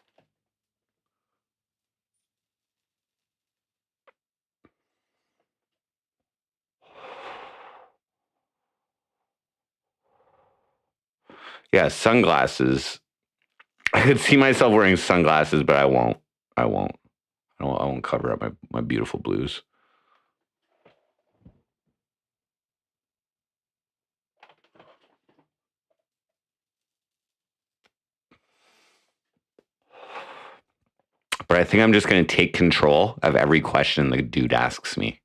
Yeah, sunglasses. I could see myself wearing sunglasses, but I won't. I won't cover up my beautiful blues. But I think I'm just going to take control of every question the dude asks me.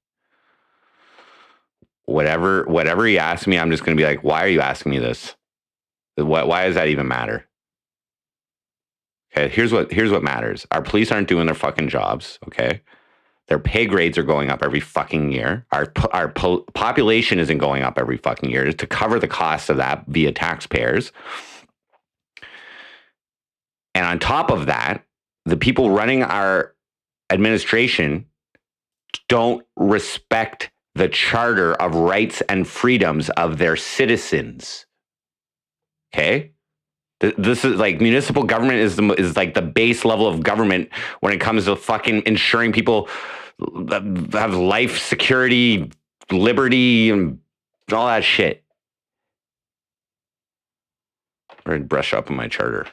Whatever he asks me, I'm just going to be like, why are you asking me this? Why does that even matter? Okay, here's what matters. Our police aren't doing their fucking jobs, okay? Their pay grades are going up every fucking year. Our population isn't going up every fucking year to cover the cost of that via taxpayers. And on top of that, the people running our administration don't respect the charter of rights and freedoms of their citizens. Okay? This is like municipal government is like the base level of government when it comes to fucking ensuring people have life, security, liberty, and all that shit. I'm gonna brush up on my charter.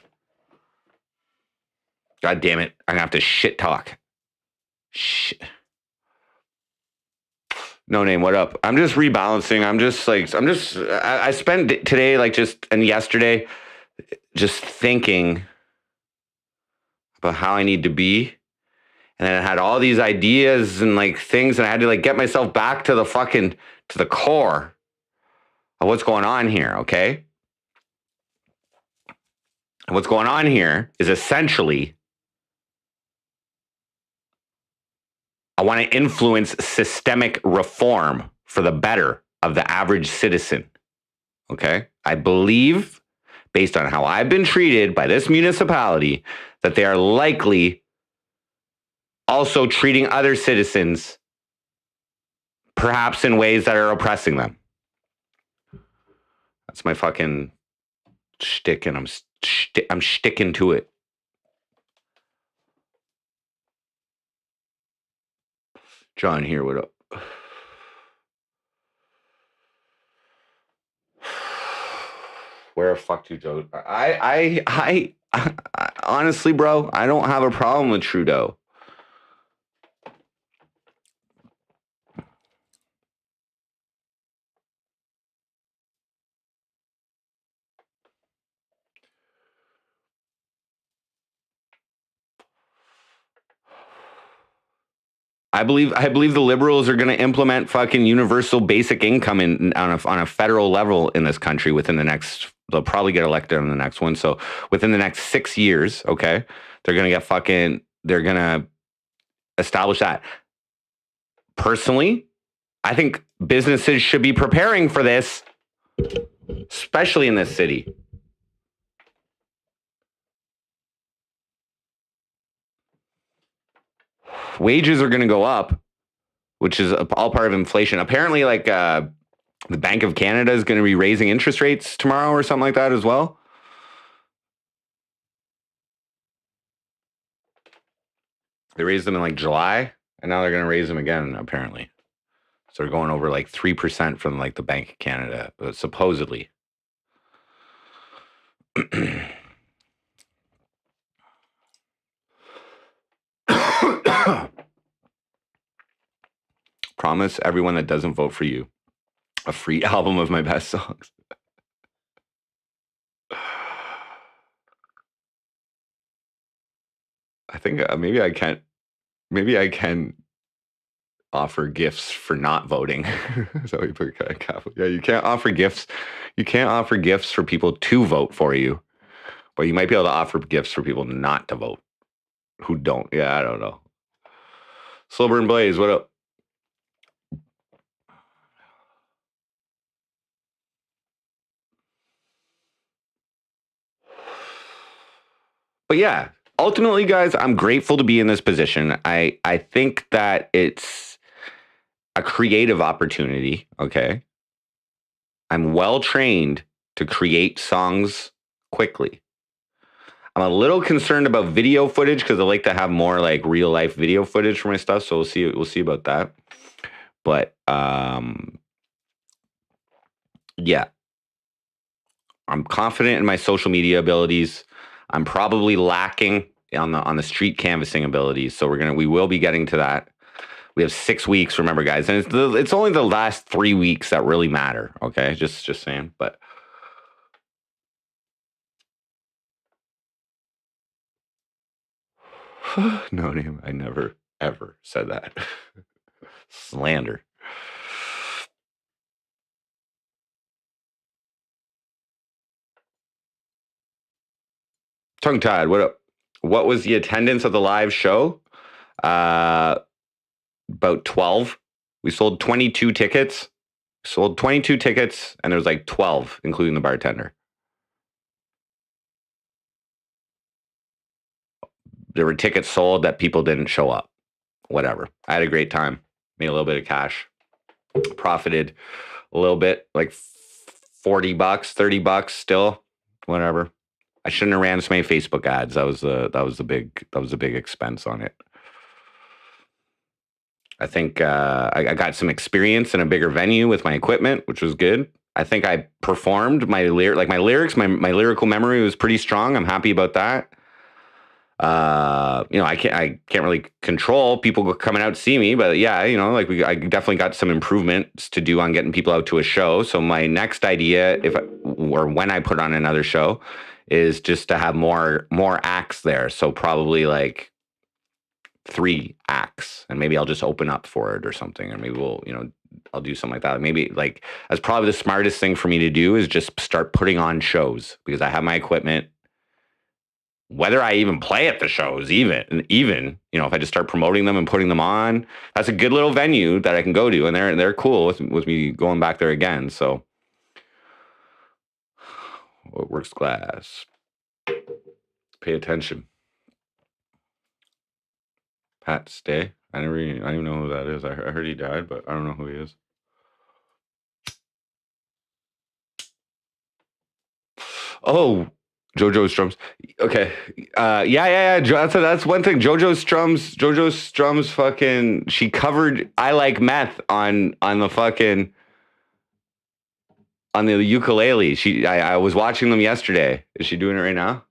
God damn it! I'm gonna have to shit talk. Shit. No name. What up? I'm just rebalancing. I spent today and yesterday just thinking about how I need to be. And then I had all these ideas and like things, and I had to like get myself back to the core of what's going on here, okay? And what's going on here is essentially I want to influence systemic reform for the better of the average citizen, okay? I believe, based on how I've been treated by this municipality, that they are likely also treating other citizens perhaps in ways that are oppressing them. That's my fucking shtick, and I'm sticking to it. John here, what up? Where the fuck to Joe? I honestly, bro, I don't have a problem with Trudeau. I believe the Liberals are going to implement fucking universal basic income on a federal level in this country within the next. They'll probably get elected on the next one. So within the next 6 years, okay, they're going to establish that. Personally, I think businesses should be preparing for this, especially in this city. Wages are going to go up, which is all part of inflation. Apparently, like the Bank of Canada is going to be raising interest rates tomorrow or something like that as well. They raised them in like July, and now they're going to raise them again, apparently. So they're going over like 3% from like the Bank of Canada, supposedly. Promise everyone that doesn't vote for you a free album of my best songs. I think maybe I can offer gifts for not voting. So we put yeah, you can't offer gifts. You can't offer gifts for people to vote for you, but you might be able to offer gifts for people not to vote who don't. Yeah, I don't know. Slowburn Blaze, what up? But yeah, ultimately, guys, I'm grateful to be in this position. I think that it's a creative opportunity, okay? I'm well trained to create songs quickly. I'm a little concerned about video footage because I like to have more like real life video footage for my stuff. So we'll see about that. But yeah, I'm confident in my social media abilities. I'm probably lacking on the street canvassing abilities. So we will be getting to that. We have 6 weeks, remember, guys, and it's only the last 3 weeks that really matter. Okay, just saying. But no name. I never ever said that. Slander. Tongue tied. What up? What was the attendance of the live show? About 12. We sold 22 tickets. And there was like 12, including the bartender. There were tickets sold that people didn't show up. Whatever. I had a great time. Made a little bit of cash. Profited a little bit, like $40, $30 still. Whatever. I shouldn't have ran so many Facebook ads. That was the big expense on it. I think I got some experience in a bigger venue with my equipment, which was good. I think I performed my lyrics, my lyrical memory was pretty strong. I'm happy about that. I can't really control people coming out to see me, but yeah, I definitely got some improvements to do on getting people out to a show. So my next idea, when I put on another show, is just to have more acts there. So probably like 3 acts, and maybe I'll just open up for it or something, or maybe I'll do something like that. Maybe like that's probably the smartest thing for me to do is just start putting on shows because I have my equipment. Whether I even play at the shows, even if I just start promoting them and putting them on, that's a good little venue that I can go to, and they're cool with me going back there again. So, what works glass? Pay attention. Pat Stay. I don't even know who that is. I heard he died, but I don't know who he is. Oh, JoJo Strums. Okay. Yeah. That's one thing. JoJo Strums fucking she covered I Like Meth on the fucking on the ukulele. I was watching them yesterday. Is she doing it right now?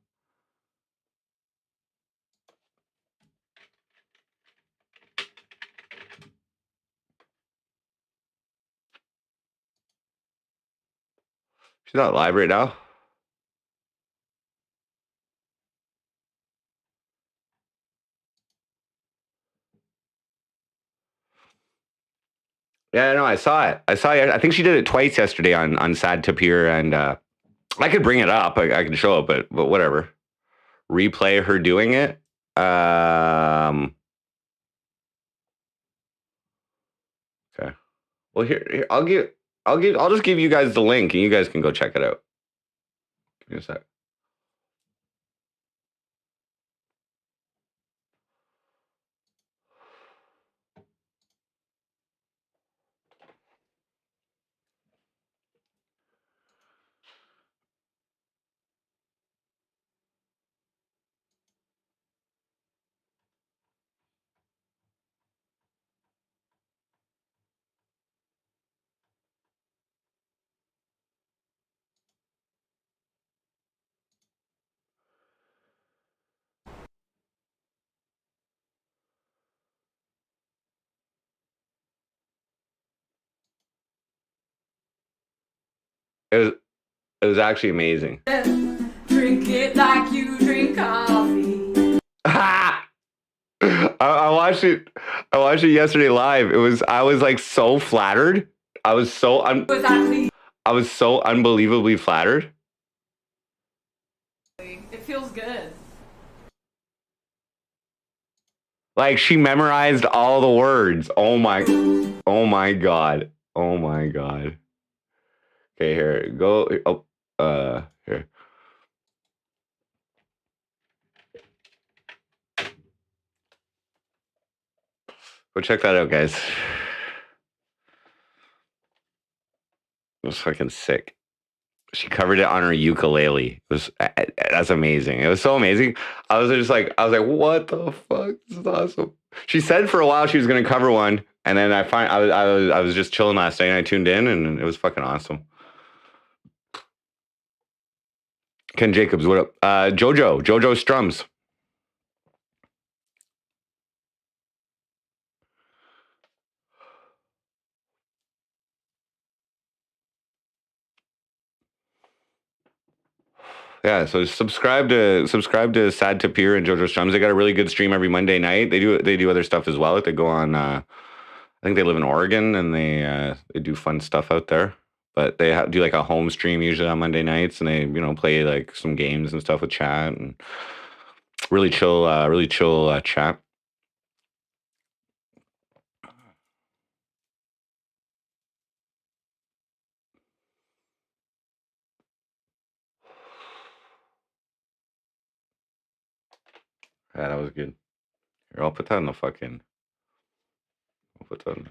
She's not live right now. Yeah, no, I saw it. I think she did it twice yesterday on Sad Tapir, and I could bring it up. I can show it, but whatever. Replay her doing it. Okay. Well, here I'll just give you guys the link, and you guys can go check it out. Give me a sec. It was actually amazing. Drink it like you drink coffee. I watched it. I watched it yesterday live. I was like so flattered. I was so unbelievably flattered. It feels good. Like she memorized all the words. Oh my god. Oh my god. Okay, here. Go. Oh, here. Go check that out, guys. It was fucking sick. She covered it on her ukulele. That's amazing. It was so amazing. I was like, what the fuck? This is awesome. She said for a while she was gonna cover one, and then I was just chilling last night and I tuned in and it was fucking awesome. Ken Jacobs, what up? Jojo Strums. Yeah, so subscribe to Sad Tapir and JoJo Strums. They got a really good stream every Monday night. They do other stuff as well. They go on. I think they live in Oregon and they do fun stuff out there. But they do like a home stream usually on Monday nights, and they play like some games and stuff with chat and really chill chat. Yeah, that was good. Here, I'll put that in the fucking. I'll put that in the.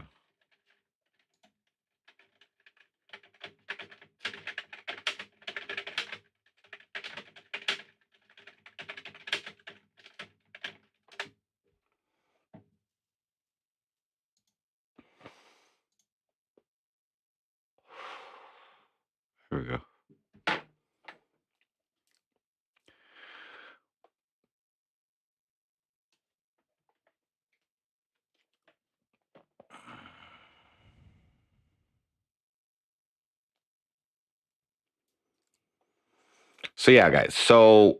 we go. So yeah, guys. So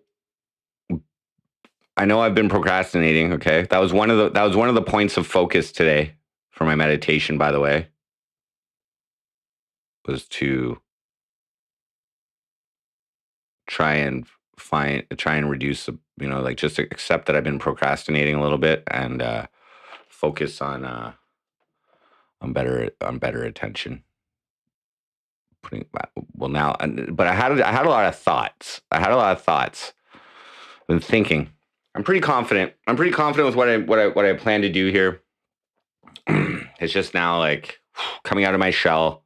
I know I've been procrastinating. Okay, that was one of the points of focus today for my meditation. By the way, was to try and reduce, like just accept that I've been procrastinating a little bit and focus on better attention. But I had a lot of thoughts. I've been thinking. I'm pretty confident with what I plan to do here. It's just now like coming out of my shell.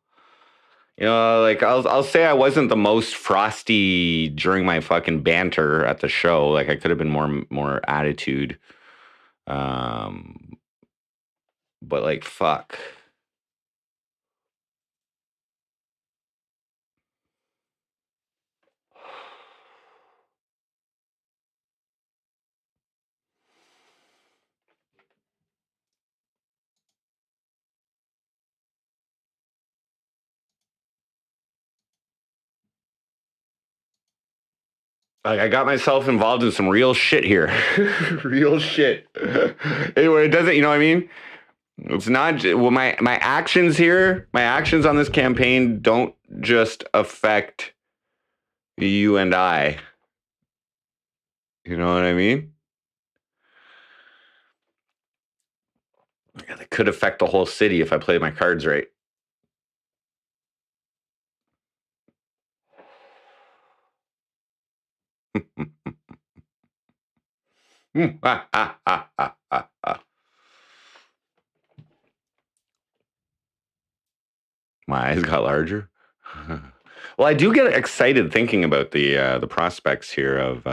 Like I'll say I wasn't the most frosty during my fucking banter at the show. Like I could have been more attitude. But like fuck. Like I got myself involved in some real shit here. Real shit. Anyway, it doesn't, you know what I mean? It's not my actions here, my actions on this campaign don't just affect you and I. You know what I mean? Yeah, that could affect the whole city if I play my cards right. My eyes got larger. Well, I do get excited thinking about the prospects here of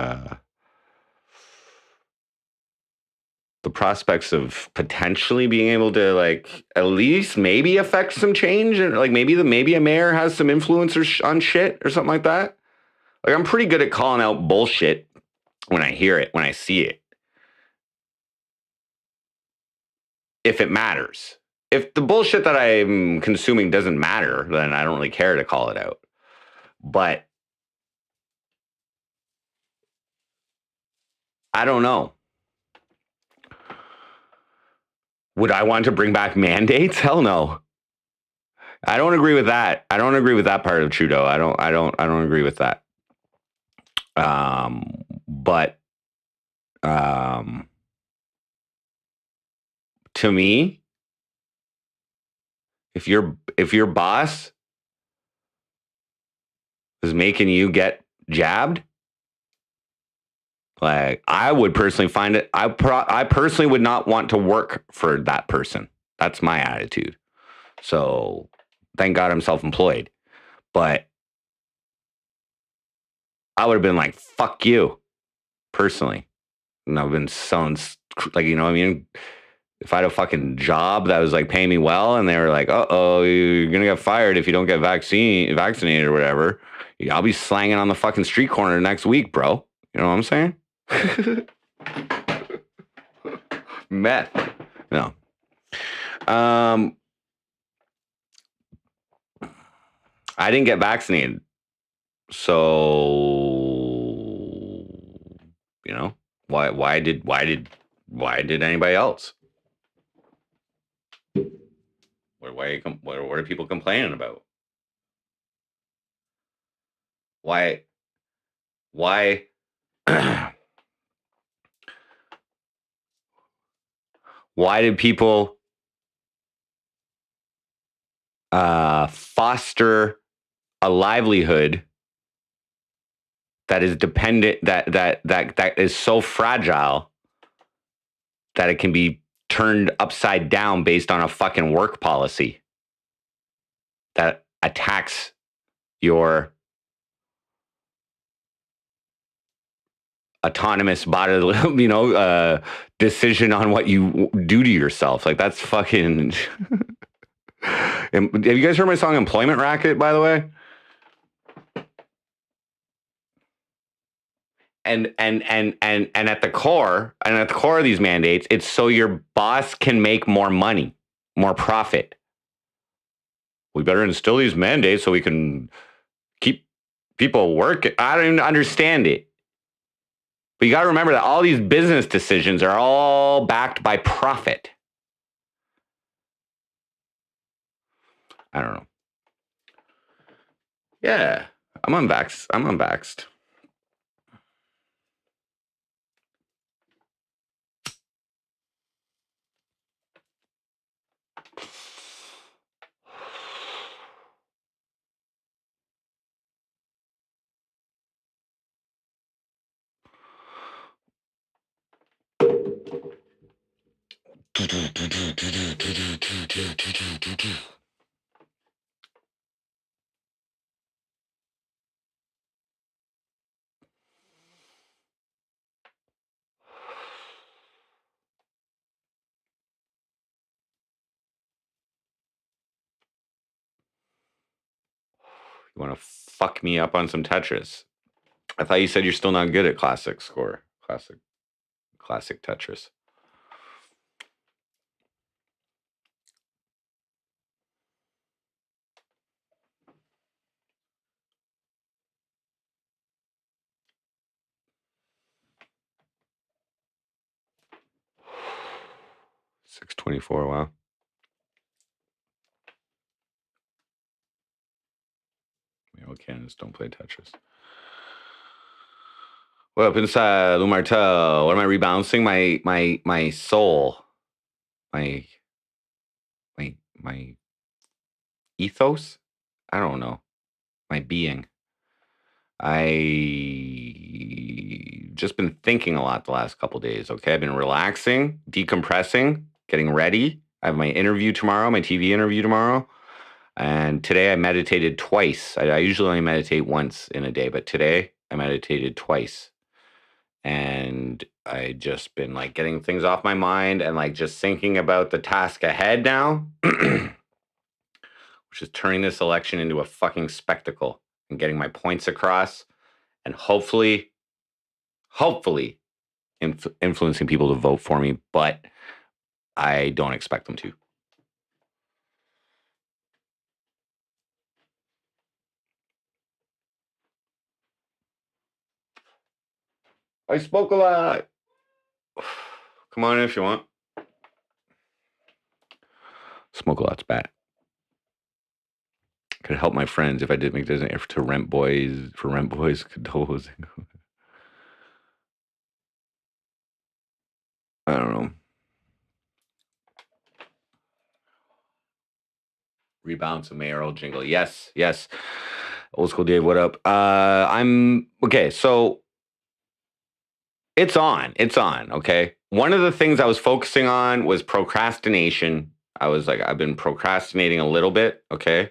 the prospects of potentially being able to like at least maybe affect some change, and like maybe a mayor has some influence on shit or something like that. Like I'm pretty good at calling out bullshit when I hear it, when I see it. If it matters. If the bullshit that I'm consuming doesn't matter, then I don't really care to call it out. But I don't know. Would I want to bring back mandates? Hell no. I don't agree with that. I don't agree with that part of Trudeau. I don't agree with that. But to me, if your boss is making you get jabbed, like I would personally find it, I personally would not want to work for that person. That's my attitude. So thank God I'm self-employed. But I would have been like, fuck you, personally. And I've been selling, like, you know what I mean? If I had a fucking job that was like paying me well and they were like, uh-oh, you're going to get fired if you don't get vaccinated or whatever, I'll be slanging on the fucking street corner next week, bro. You know what I'm saying? Meth. No. I didn't get vaccinated. So, why did anybody else? What are people complaining about? Why why did people foster a livelihood that is dependent, that is so fragile that it can be turned upside down based on a fucking work policy that attacks your autonomous body, decision on what you do to yourself? Like that's fucking. Have you guys heard my song "Employment Racket"? By the way, at the core of these mandates, it's so your boss can make more money, more profit. We better instill these mandates so we can keep people working. I don't even understand it. But you got to remember that all these business decisions are all backed by profit. I don't know. Yeah, I'm unvaxxed. You want to fuck me up on some Tetris? I thought you said you're still not good at classic score. Classic Tetris. $6.24. Wow. Male cannons don't play Tetris. What up inside, Lou Martel? What am I rebalancing? My soul, my ethos. I don't know. My being. I just been thinking a lot the last couple days. Okay, I've been relaxing, decompressing, getting ready. I have my interview tomorrow, my TV interview tomorrow. And today I meditated twice. I usually only meditate once in a day, but today I meditated twice. And I just been like getting things off my mind and like just thinking about the task ahead now, which is turning this election into a fucking spectacle and getting my points across and hopefully influencing people to vote for me, but I don't expect them to. I spoke a lot. Come on in if you want. Smoke a lot's bad. Could help my friends if I did make this effort to rent boys condoling. I don't know. Rebalance a mayoral jingle. Yes. Old school Dave, what up? I'm okay. So it's on. Okay. One of the things I was focusing on was procrastination. I've been procrastinating a little bit. Okay.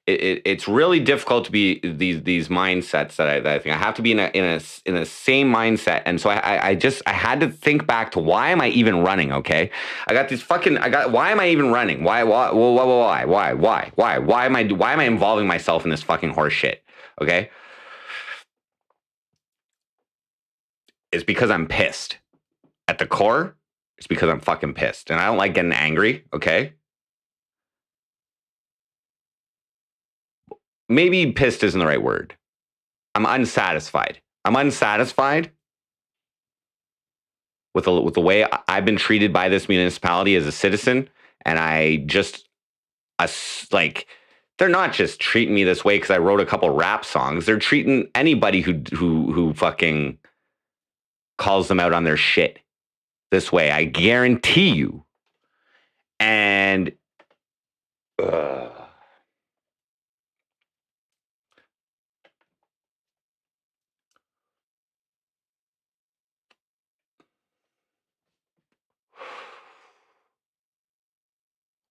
It's really difficult to be these mindsets that I think I have to be in a same mindset, and so I had to think back to why am I even running? Okay, why am I even running? Why am I involving myself in this fucking horse shit? Okay, it's because I'm pissed. At the core, it's because I'm fucking pissed, and I don't like getting angry. Okay. Maybe pissed isn't the right word. I'm unsatisfied. With the way I've been treated by this municipality as a citizen, and they're not just treating me this way because I wrote a couple rap songs. They're treating anybody who fucking calls them out on their shit this way. I guarantee you. And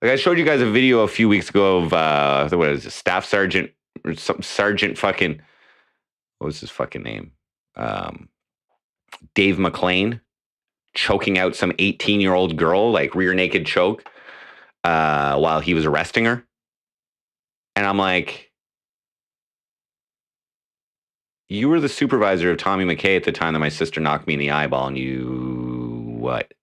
like I showed you guys a video a few weeks ago of what is it, Staff Sergeant or some Sergeant fucking, what was his fucking name? Dave McLean choking out some 18-year-old girl, like rear naked choke, while he was arresting her. And I'm like, You were the supervisor of Tommy McKay at the time that my sister knocked me in the eyeball, and you what?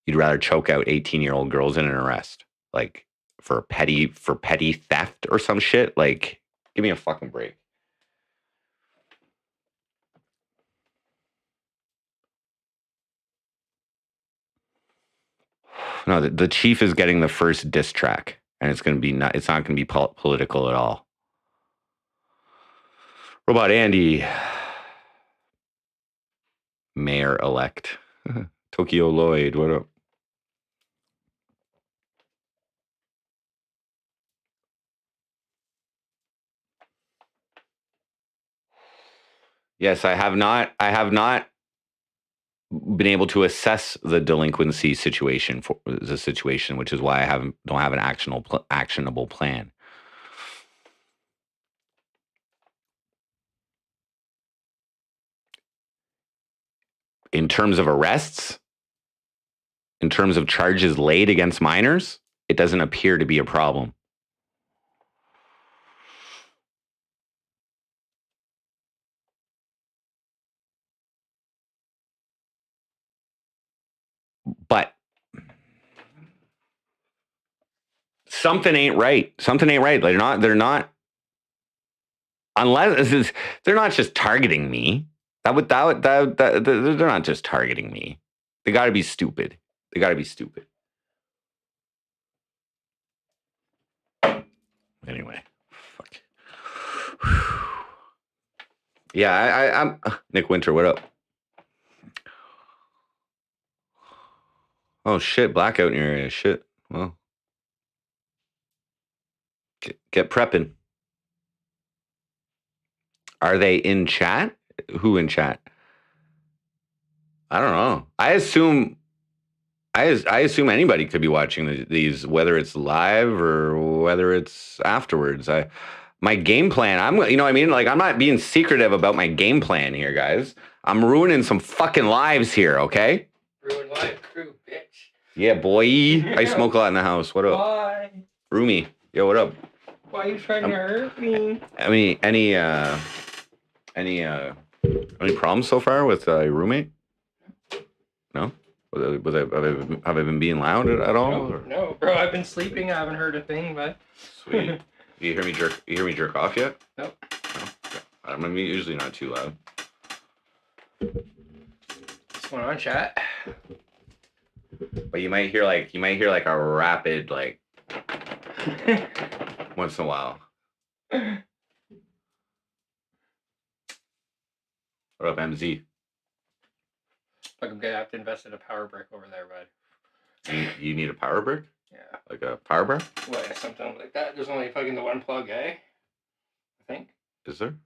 You'd rather choke out 18-year-old girls in an arrest, like for petty theft or some shit. Like, give me a fucking break. No, the chief is getting the first diss track, and it's not going to be political at all. Robot Andy, mayor-elect. Tokyo Lloyd, what up? Yes, I have not been able to assess the delinquency situation for the situation, which is why I don't have an actionable plan. In terms of arrests, in terms of charges laid against minors, it doesn't appear to be a problem. But something ain't right. Something ain't right. They're not unless they're not just targeting me. They're not just targeting me. They got to be stupid. They got to be stupid. Anyway, fuck. Yeah, I'm Nick Winter. What up? Oh shit, blackout in your area. Shit. Well, get prepping. Are they in chat? Who in chat? I don't know. I assume anybody could be watching these, whether it's live or whether it's afterwards. My game plan. You know what I mean? Like, I'm not being secretive about my game plan here, guys. I'm ruining some fucking lives here. Okay. Ruin live crew, bitch. Yeah, boy. I smoke a lot in the house. What up? Why? Roomy. Yo, what up? Why are you trying to hurt me? I mean, any problems so far with your roommate? No? Have I been being loud at all? No, bro. I've been sleeping. I haven't heard a thing, but. Sweet. You hear me jerk off yet? Nope. No? Okay. I'm usually not too loud. What's going on, chat? But you might hear like a rapid like once in a while. What up, MZ? Like, I'm gonna have to invest in a power brick over there, bud. You need a power brick? Yeah. Like a power bar? Well, yeah, something like that. There's only fucking the one plug, eh? I think. Is there?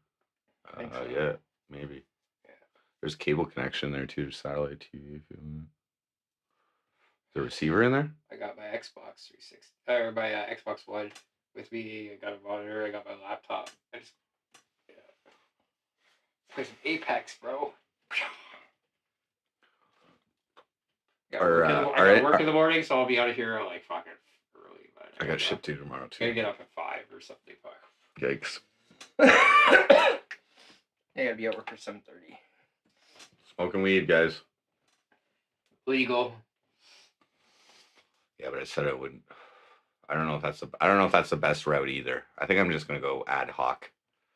I think so. Yeah, maybe. Yeah. There's cable connection there too, satellite TV. If you want. The receiver in there? I got my Xbox 360 or my Xbox One with me. I got a monitor. I got my laptop. I just play some Apex, bro. I got work in the morning, so I'll be out of here like fucking early. But I got shit due tomorrow too. I gotta get up at 5 or something. Fuck. Yikes. I gotta be at work for 7:30. Smoking weed, guys. Legal. Yeah, but I said I wouldn't. I don't know if that's the best route either. I think I'm just gonna go ad hoc.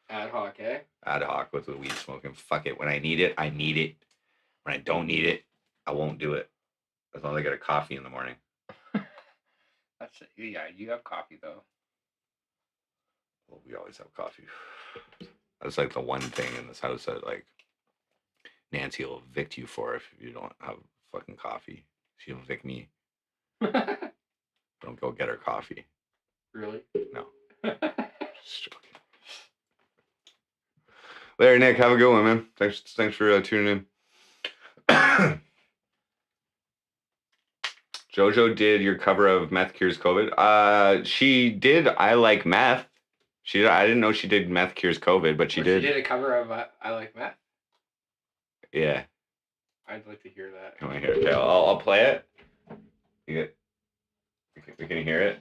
Ad hoc, eh? Ad hoc with the weed smoking. Fuck it. When I need it, I need it. When I don't need it, I won't do it. As long as I get a coffee in the morning. That's it. Yeah, you have coffee though. Well, we always have coffee. That's like the one thing in this house that like Nancy will evict you for if you don't have fucking coffee. She'll evict me. Don't go get her coffee. Really? No. Just joking. Larry, Nick, have a good one, man. Thanks for tuning in. Jojo did your cover of Meth Cures COVID. She did I Like Meth. I didn't know she did Meth Cures COVID, but she did. She did a cover of I Like Meth? Yeah. I'd like to hear that. Come on here. Okay, I'll play it. We can hear it.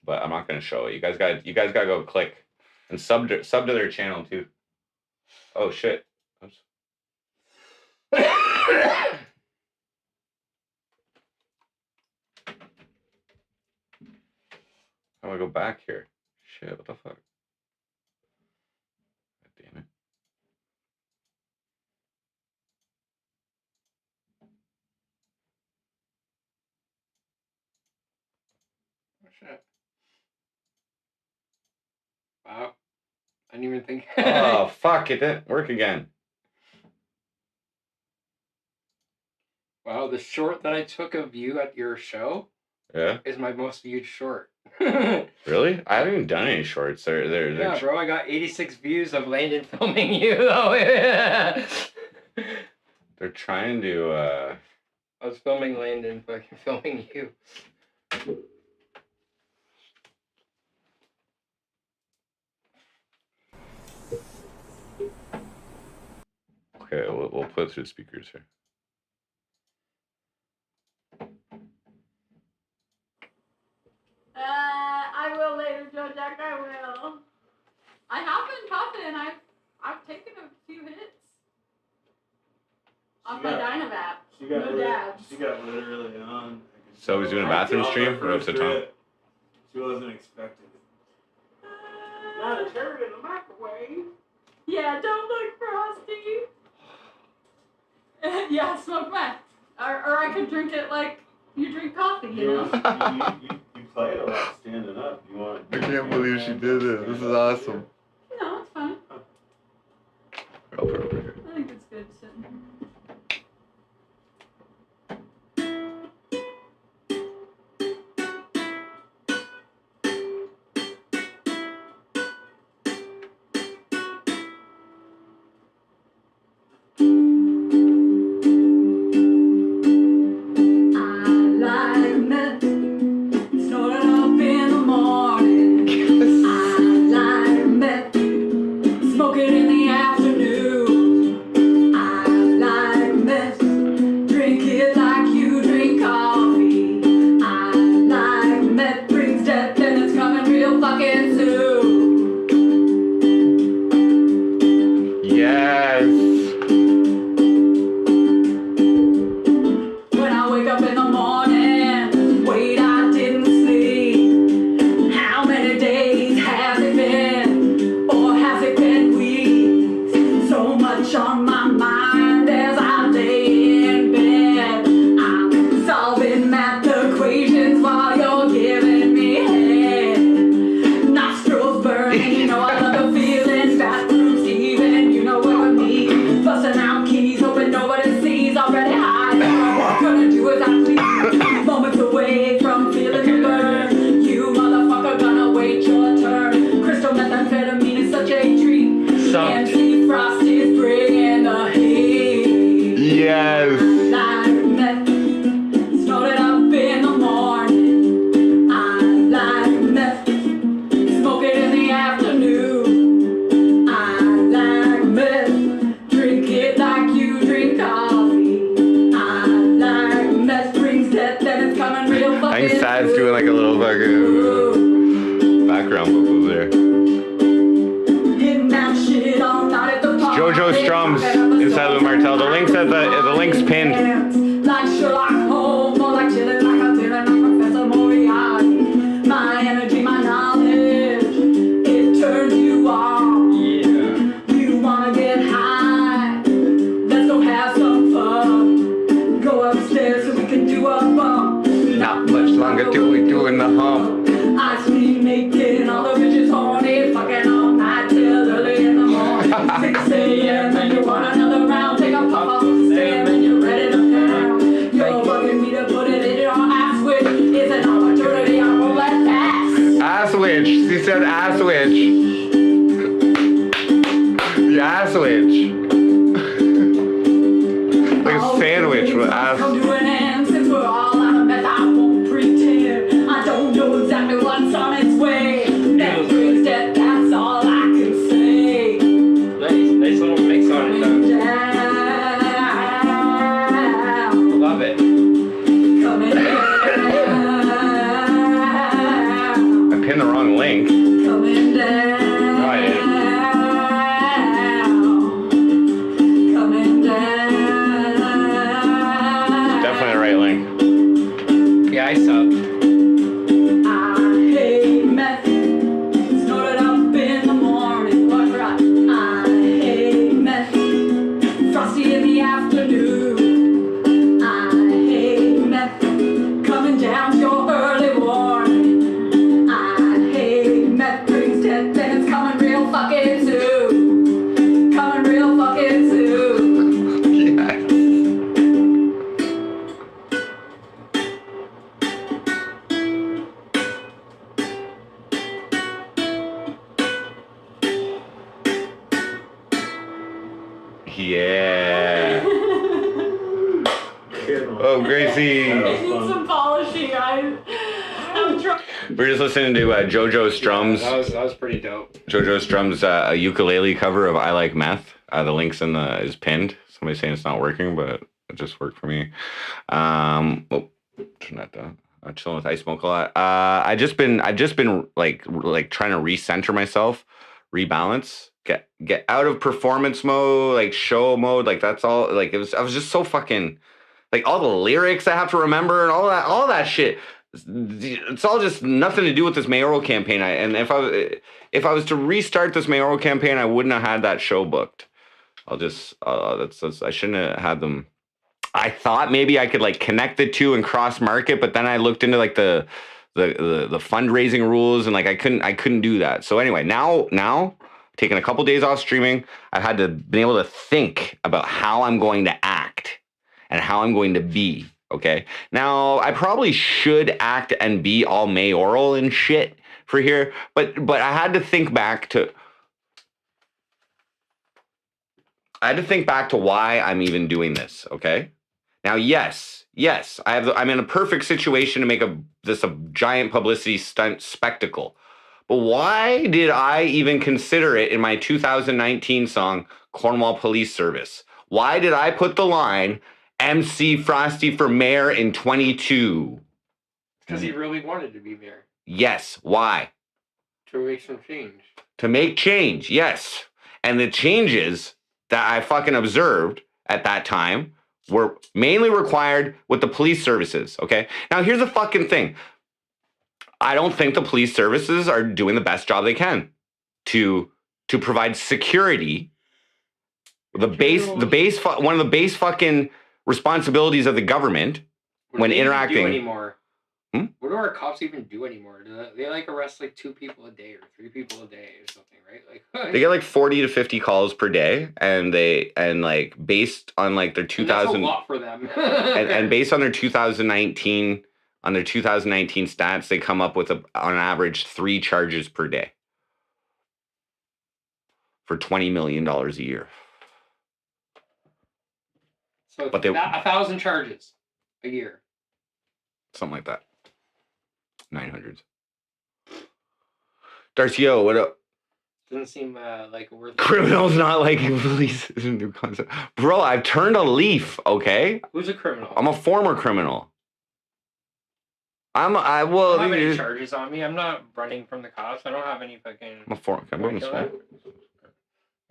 but I'm not gonna show it. You guys got to go click and sub to their channel too. Oh shit. Oops. How do I go back here? Shit, what the fuck? God damn it. Oh shit. Wow. I didn't even think. Oh fuck! It didn't work again. Wow, the short that I took of you at your show Yeah. is my most viewed short. Really? I haven't even done any shorts. Yeah, bro, I got 86 views of Landon filming you though. They're trying to. I was filming Landon, fucking filming you. Okay, we'll put it through the speakers here. I will later, Joe Jack. I will. I have been puffing. I've taken a few hits off my Dynavap. No dabs. She got lit early on. So he's doing a bathroom stream or what's the time? She wasn't expecting it. Not a turd in the microwave. Yeah, don't look Frosty. Yeah, smoke meth. Or I could drink it like you drink coffee, you know? You play it a lot standing up. You want? I can't believe she did it. This is awesome. No, it's fine. I'll put it over here. I think it's good sitting. I sub. I hate meth. Snorted up in the morning. What right? I hate meth. Frosty in the afternoon. I hate meth. Coming down to your early warning. I hate meth. Brings death and it's coming real fucking soon. Coming real fucking soon. Yeah. Yeah. Oh, Gracie. It needs some polishing. I'm trying. We're just listening to JoJo Strum's. Yeah, that was pretty dope. JoJo Strum's ukulele cover of "I Like Meth." The link's is pinned. Somebody's saying it's not working, but it just worked for me. Turn that down. I'm chilling with I Smoke a lot. I've just been like trying to recenter myself, rebalance, get out of performance mode, like show mode. Like that's all. Like I was just so fucking like all the lyrics I have to remember and all that shit. It's all just nothing to do with this mayoral campaign. And if I was to restart this mayoral campaign, I wouldn't have had that show booked. That's I shouldn't have had them. I thought maybe I could like connect the two and cross market, but then I looked into like the fundraising rules and like I couldn't do that. So anyway, now taking a couple days off streaming, I've had to be able to think about how I'm going to act and how I'm going to be. Okay. Now I probably should act and be all mayoral and shit for here, but I had to think back to why I'm even doing this. Okay. Now, yes, I'm in a perfect situation to make this a giant publicity stunt spectacle. But why did I even consider it in my 2019 song, Cornwall Police Service? Why did I put the line, MC Frosty for mayor in 22? Because he really wanted to be mayor. Yes. Why? To make some change. To make change, yes. And the changes that I fucking observed at that time were mainly required with the police services, okay? Now, here's the fucking thing. I don't think the police services are doing the best job they can to provide security. One of the base fucking responsibilities of the government when interacting. Do anymore? What do our cops even do anymore? Do they like arrest like 2 people a day or 3 people a day or something, right? Like they get like 40 to 50 calls per day, and like based on like their 2000. That's a lot for them. and based on their 2019 stats, they come up with on average 3 charges per day for $20 million a year. So but 1,000 charges a year, something like that. 900s. Darcio, what up? Doesn't seem like worth. Criminals not liking police is a new concept, bro. I've turned a leaf. Okay. Who's a criminal? I'm a former criminal. I don't have any charges on me. I'm not running from the cops. I don't have any fucking. I'm a former. Yeah,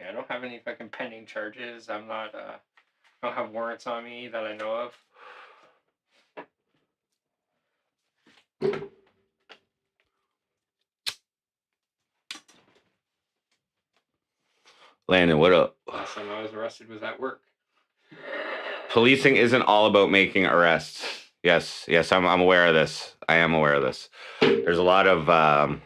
I don't have any fucking pending charges. I'm not. I don't have warrants on me that I know of. Landon, what up? Last time I was arrested was at work. Policing isn't all about making arrests. Yes, I'm aware of this. I am aware of this. There's a lot of,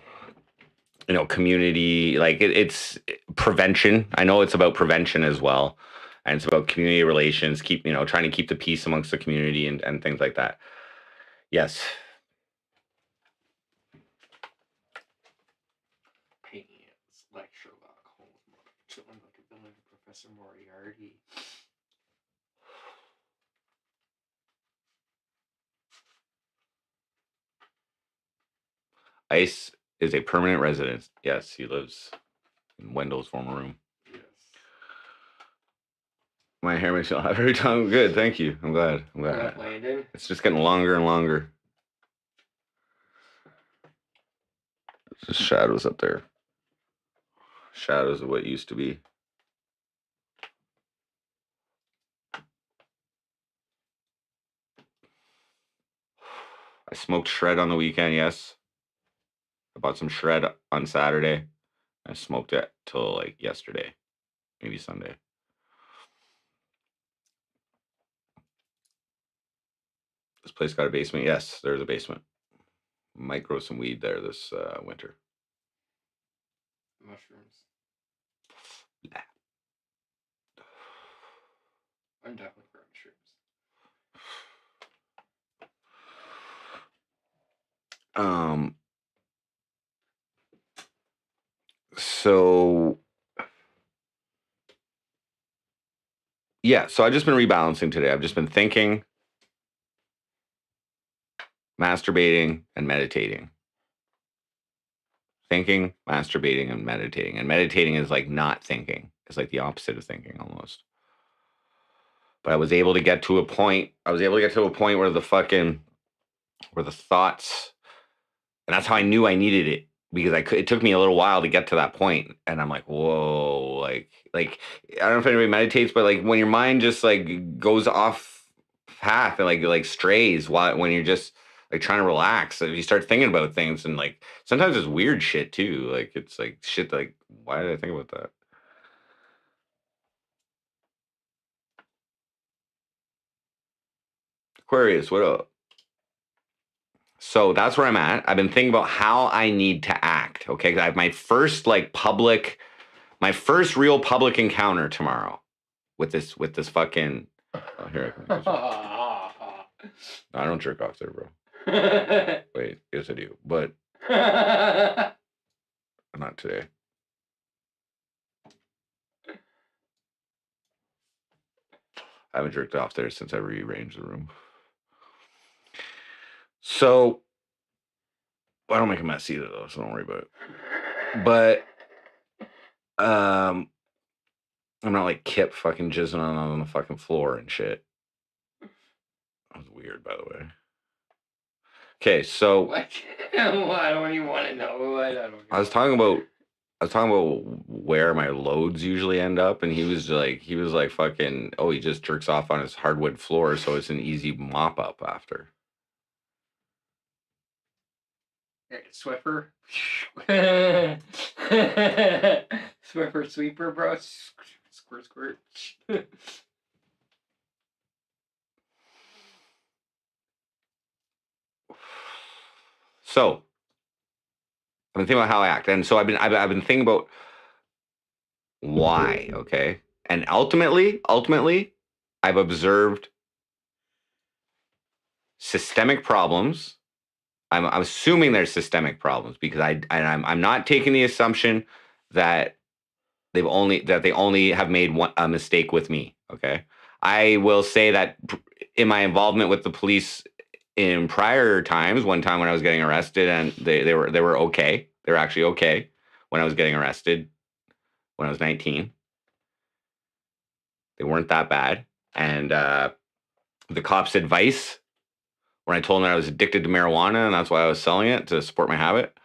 community, like it's prevention. I know it's about prevention as well. And it's about community relations, trying to keep the peace amongst the community and things like that. Yes. Like Sherlock Holmes, chilling like a villain, Professor Moriarty. Ice is a permanent resident. Yes, he lives in Wendell's former room. Yes. My hair makes me laugh every time. Good, thank you. I'm glad. Landon. It's just getting longer and longer. There's just shadows up there. Shadows of what used to be. I smoked shred on the weekend, yes. I bought some shred on Saturday. I smoked it till like yesterday, maybe Sunday. This place got a basement. Yes, there's a basement. Might grow some weed there this winter. Mushrooms. Nah. I'm definitely growing mushrooms. So yeah, so I've just been rebalancing today. I've just been thinking, masturbating, and meditating. Thinking, masturbating, and meditating. And meditating is like not thinking. It's like the opposite of thinking almost. But I was able to get to a point. Where the thoughts, and that's how I knew I needed it, because it took me a little while to get to that point, and I'm like, whoa, like I don't know if anybody meditates, but like when your mind just like goes off path and like strays when you're just like trying to relax, if you start thinking about things, and like sometimes it's weird shit too, like it's like shit like, why did I think about that? Aquarius, what up? So that's where I'm at. I've been thinking about how I need to act. Okay, 'cause I have my first real public encounter tomorrow with this fucking. Oh, here I can. I don't jerk off there, bro. Wait, yes I do, but not today. I haven't jerked off there since I rearranged the room. So I don't make a mess either, though, so don't worry about it. But I'm not like Kip fucking jizzing on the fucking floor and shit. That was weird, by the way. Okay, so What? I don't even want to know. I was talking about where my loads usually end up, and he was like fucking, oh, he just jerks off on his hardwood floor, so it's an easy mop up after. Swiffer. Swiffer sweeper, bro. Squirt, squirt. So I've been thinking about how I act, and so I've been thinking about why, okay, and ultimately, I've observed systemic problems. I'm assuming there's systemic problems because I'm not taking the assumption that they only have made a mistake with me. Okay, I will say that in my involvement with the police in prior times, one time when I was getting arrested, and they were okay. They were actually okay when I was getting arrested when I was 19. They weren't that bad, and the cops' advice when I told him that I was addicted to marijuana and that's why I was selling it to support my habit,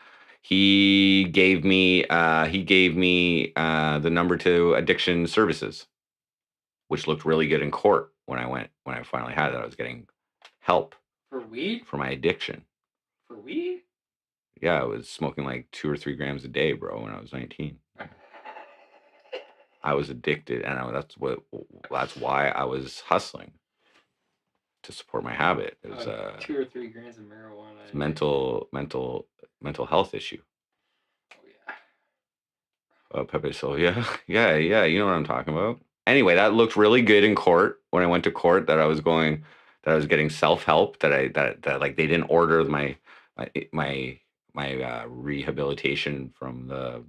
he gave me the number to addiction services, which looked really good in court when I finally had it. I was getting help For weed? for my addiction. For weed? Yeah, I was smoking like 2 or 3 grams a day, bro, when I was 19. I was addicted, and that's why I was hustling to support my habit. It was 2 or 3 grams of marijuana. it's mental health issue. Oh yeah. Pepe So yeah, you know what I'm talking about. Anyway, that looked really good in court when I went to court, that I was getting self-help, that like they didn't order my rehabilitation from the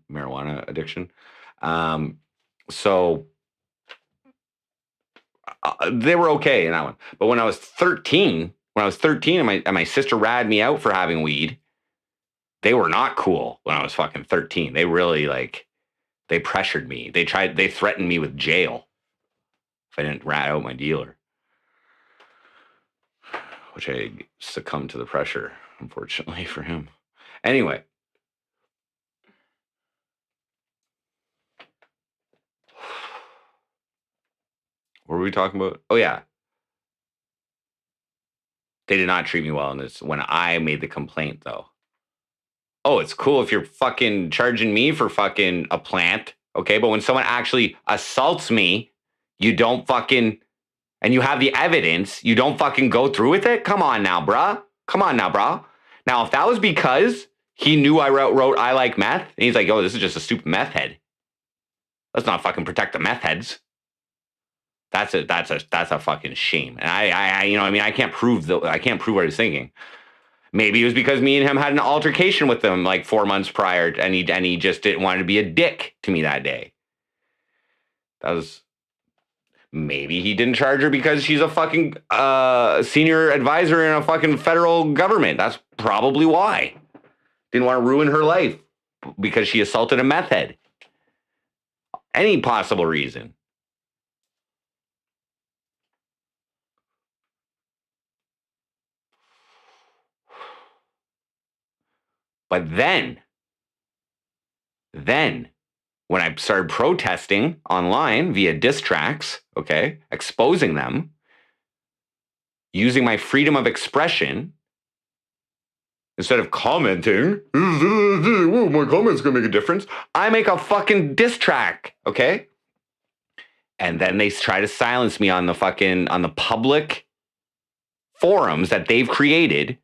marijuana addiction. So they were okay in that one. But when I was 13, and my sister ratted me out for having weed, they were not cool when I was fucking 13. They really they pressured me. They threatened me with jail if I didn't rat out my dealer, which I succumbed to the pressure, unfortunately for him. Anyway. What were we talking about? Oh yeah. They did not treat me well in this when I made the complaint, though. Oh, it's cool if you're fucking charging me for fucking a plant, okay? But when someone actually assaults me, you don't fucking, and you have the evidence, you don't fucking go through with it? Come on now, bruh. Come on now, bro. Now, if that was because he knew I wrote I like meth, and he's like, oh, this is just a stupid meth head. Let's not fucking protect the meth heads. That's a fucking shame. And I you know, I mean, I can't prove what I was thinking. Maybe it was because me and him had an altercation with him like 4 months prior, and he just didn't want to be a dick to me that day. That was maybe he didn't charge her because she's a fucking senior advisor in a fucking federal government. That's probably why. Didn't want to ruin her life because she assaulted a meth head. Any possible reason. But then, when I started protesting online via diss tracks, okay, exposing them, using my freedom of expression, instead of commenting, oh, my comment's gonna make a difference, I make a fucking diss track, okay? And then they try to silence me on the public forums that they've created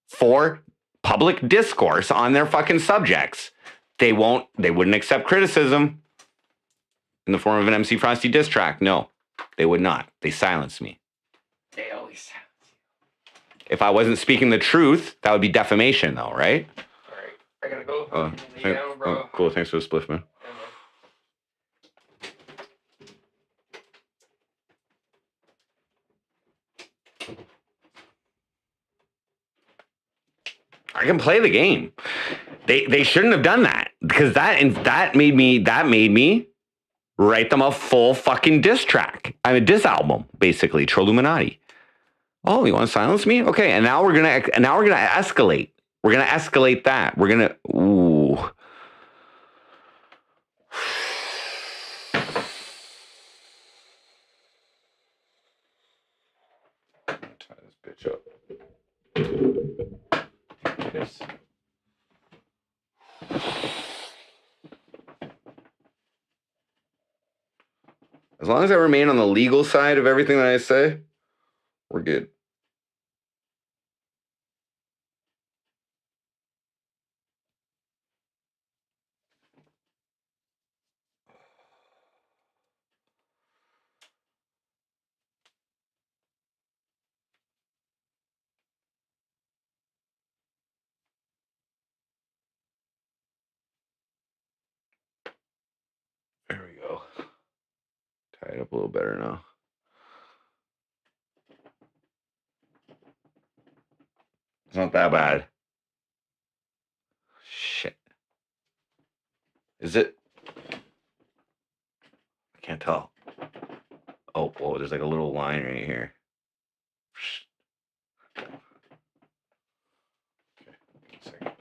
for public discourse on their fucking subjects. They wouldn't accept criticism in the form of an MC Frosty diss track. No, they would not. They silenced me. They always silence you. If I wasn't speaking the truth, that would be defamation, though, right? All right, I gotta go. Oh, Bro. cool. Thanks for the spliff, man. Yeah, man. I can play the game. They shouldn't have done that because that made me write them a full fucking diss track. I mean, diss album, basically. Trolluminati. Oh, you want to silence me? Okay, and now we're gonna escalate. We're gonna escalate that. We're gonna tie this bitch up. Yes. As long as I remain on the legal side of everything that I say, we're good. There we go. Tie it up a little better now. It's not that bad. Shit. Is it? I can't tell. Oh, whoa, there's like a little line right here. Okay, 1 second.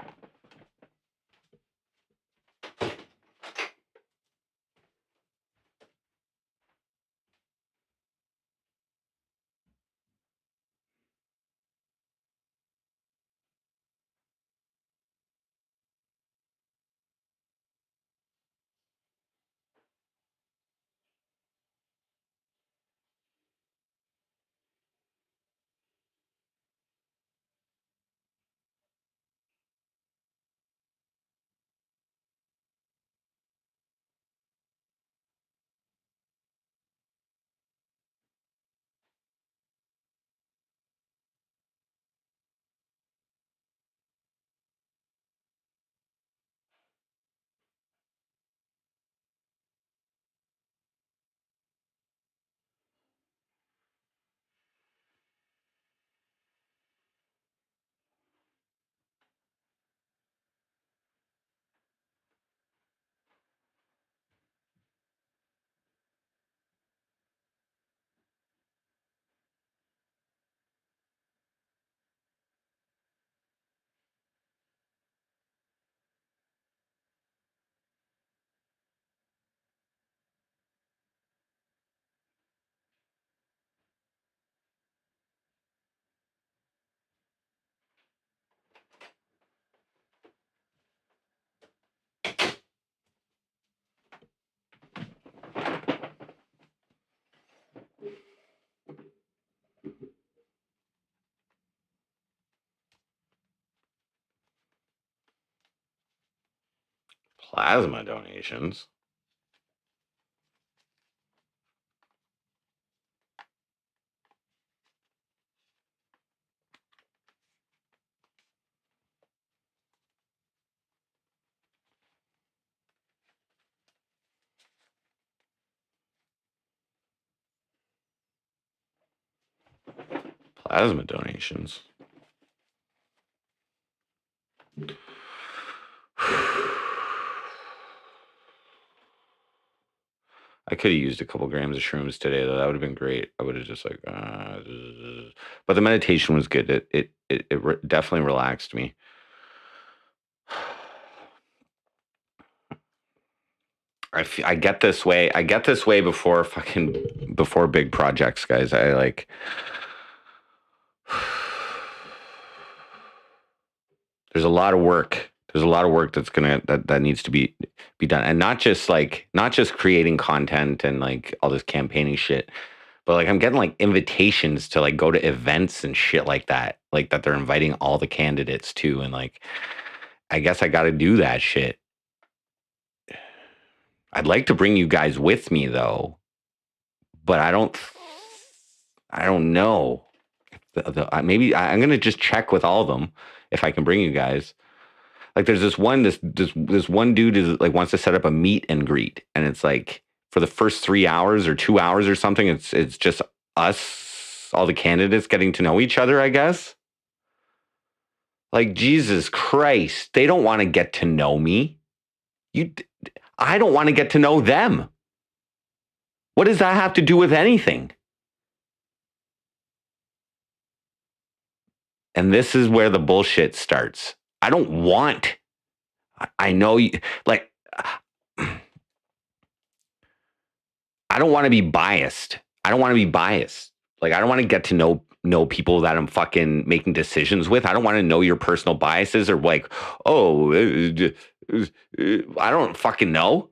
Plasma donations. Plasma donations. I could have used a couple grams of shrooms today, though. That would have been great. I would have just like, but the meditation was good. It definitely relaxed me. I get this way. I get this way before big projects, guys. I like. There's a lot of work. There's a lot of work that needs to be done, and not just creating content and like all this campaigning shit, but like I'm getting like invitations to like go to events and shit like that they're inviting all the candidates to, and like I guess I got to do that shit. I'd like to bring you guys with me though, but I don't know. Maybe I'm gonna just check with all of them if I can bring you guys. Like there's this one dude is like wants to set up a meet and greet, and it's like for the first 3 hours or 2 hours or something, it's just us, all the candidates getting to know each other, I guess. Like Jesus Christ, they don't want to get to know me. I don't want to get to know them. What does that have to do with anything? And this is where the bullshit starts. I don't want. I know you like. I don't want to be biased. Like I don't want to get to know people that I'm fucking making decisions with. I don't want to know your personal biases or like, I don't fucking know.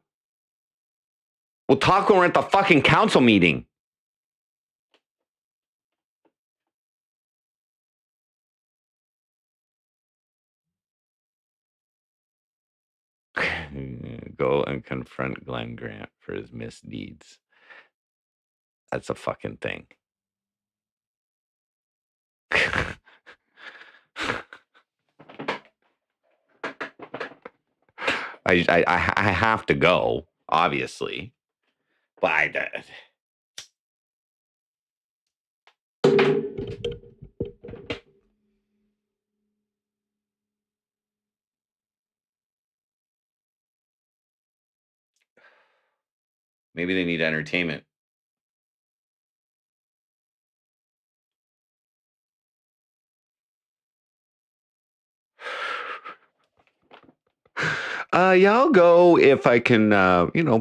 We'll talk when we're at the fucking council meeting. Go and confront Glenn Grant for his misdeeds. That's a fucking thing. I have to go, obviously, but maybe they need entertainment. Yeah, I'll go if I can,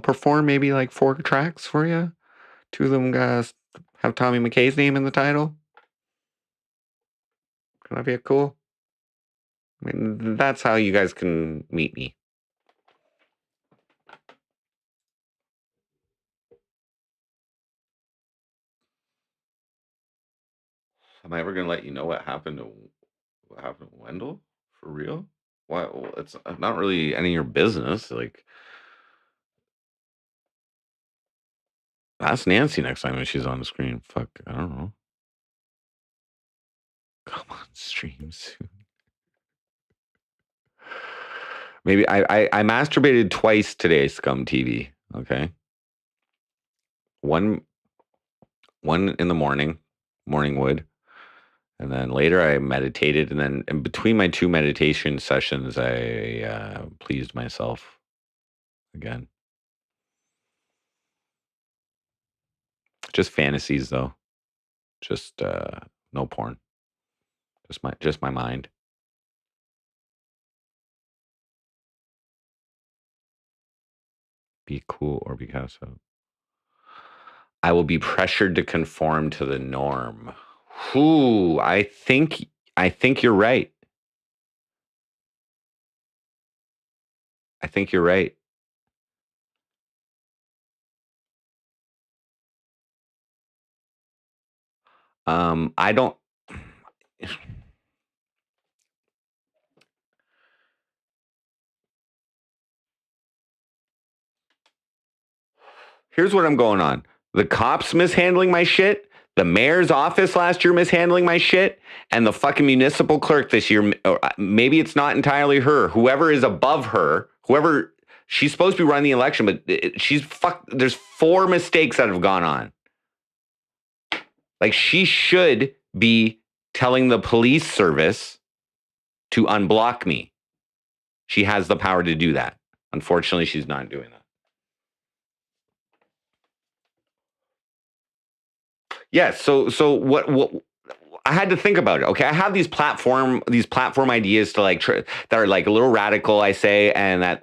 perform maybe like 4 tracks for you. 2 of them guys have Tommy McKay's name in the title. Can that be cool? I mean, that's how you guys can meet me. Am I ever gonna let you know what happened to Wendell? For real? Why? Well, it's not really any of your business. Like, ask Nancy next time when she's on the screen. Fuck, I don't know. Come on, stream soon. Maybe I masturbated twice today, Scum TV. Okay. One in the morning wood. And then later I meditated. And then in between my 2 meditation sessions, I pleased myself again. Just fantasies though. Just no porn. Just my mind. Be cool or be Picasso. I will be pressured to conform to the norm. Ooh, I think you're right. I think you're right. I don't. here's what I'm going on. The cops mishandling my shit, the mayor's office last year mishandling my shit, and the fucking municipal clerk this year, or maybe it's not entirely her, whoever is above her, whoever, she's supposed to be running the election, but there's 4 mistakes that have gone on. Like, she should be telling the police service to unblock me. She has the power to do that. Unfortunately, she's not doing that. Yeah, so what I had to think about it. Okay, I have these platform ideas to like that are like a little radical, I say, and that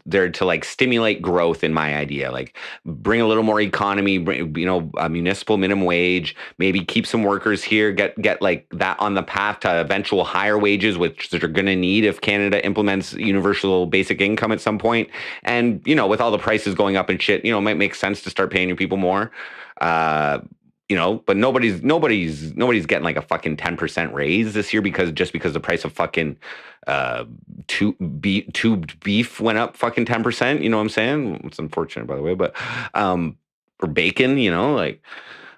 they're to like stimulate growth in my idea, like bring a little more economy, bring, a municipal minimum wage, maybe keep some workers here, get like that on the path to eventual higher wages, which they're going to need if Canada implements universal basic income at some point. And with all the prices going up and shit, it might make sense to start paying your people more. But nobody's getting like a fucking 10% raise this year because the price of fucking tubed beef went up fucking 10%. You know what I'm saying? It's unfortunate, by the way, but or bacon,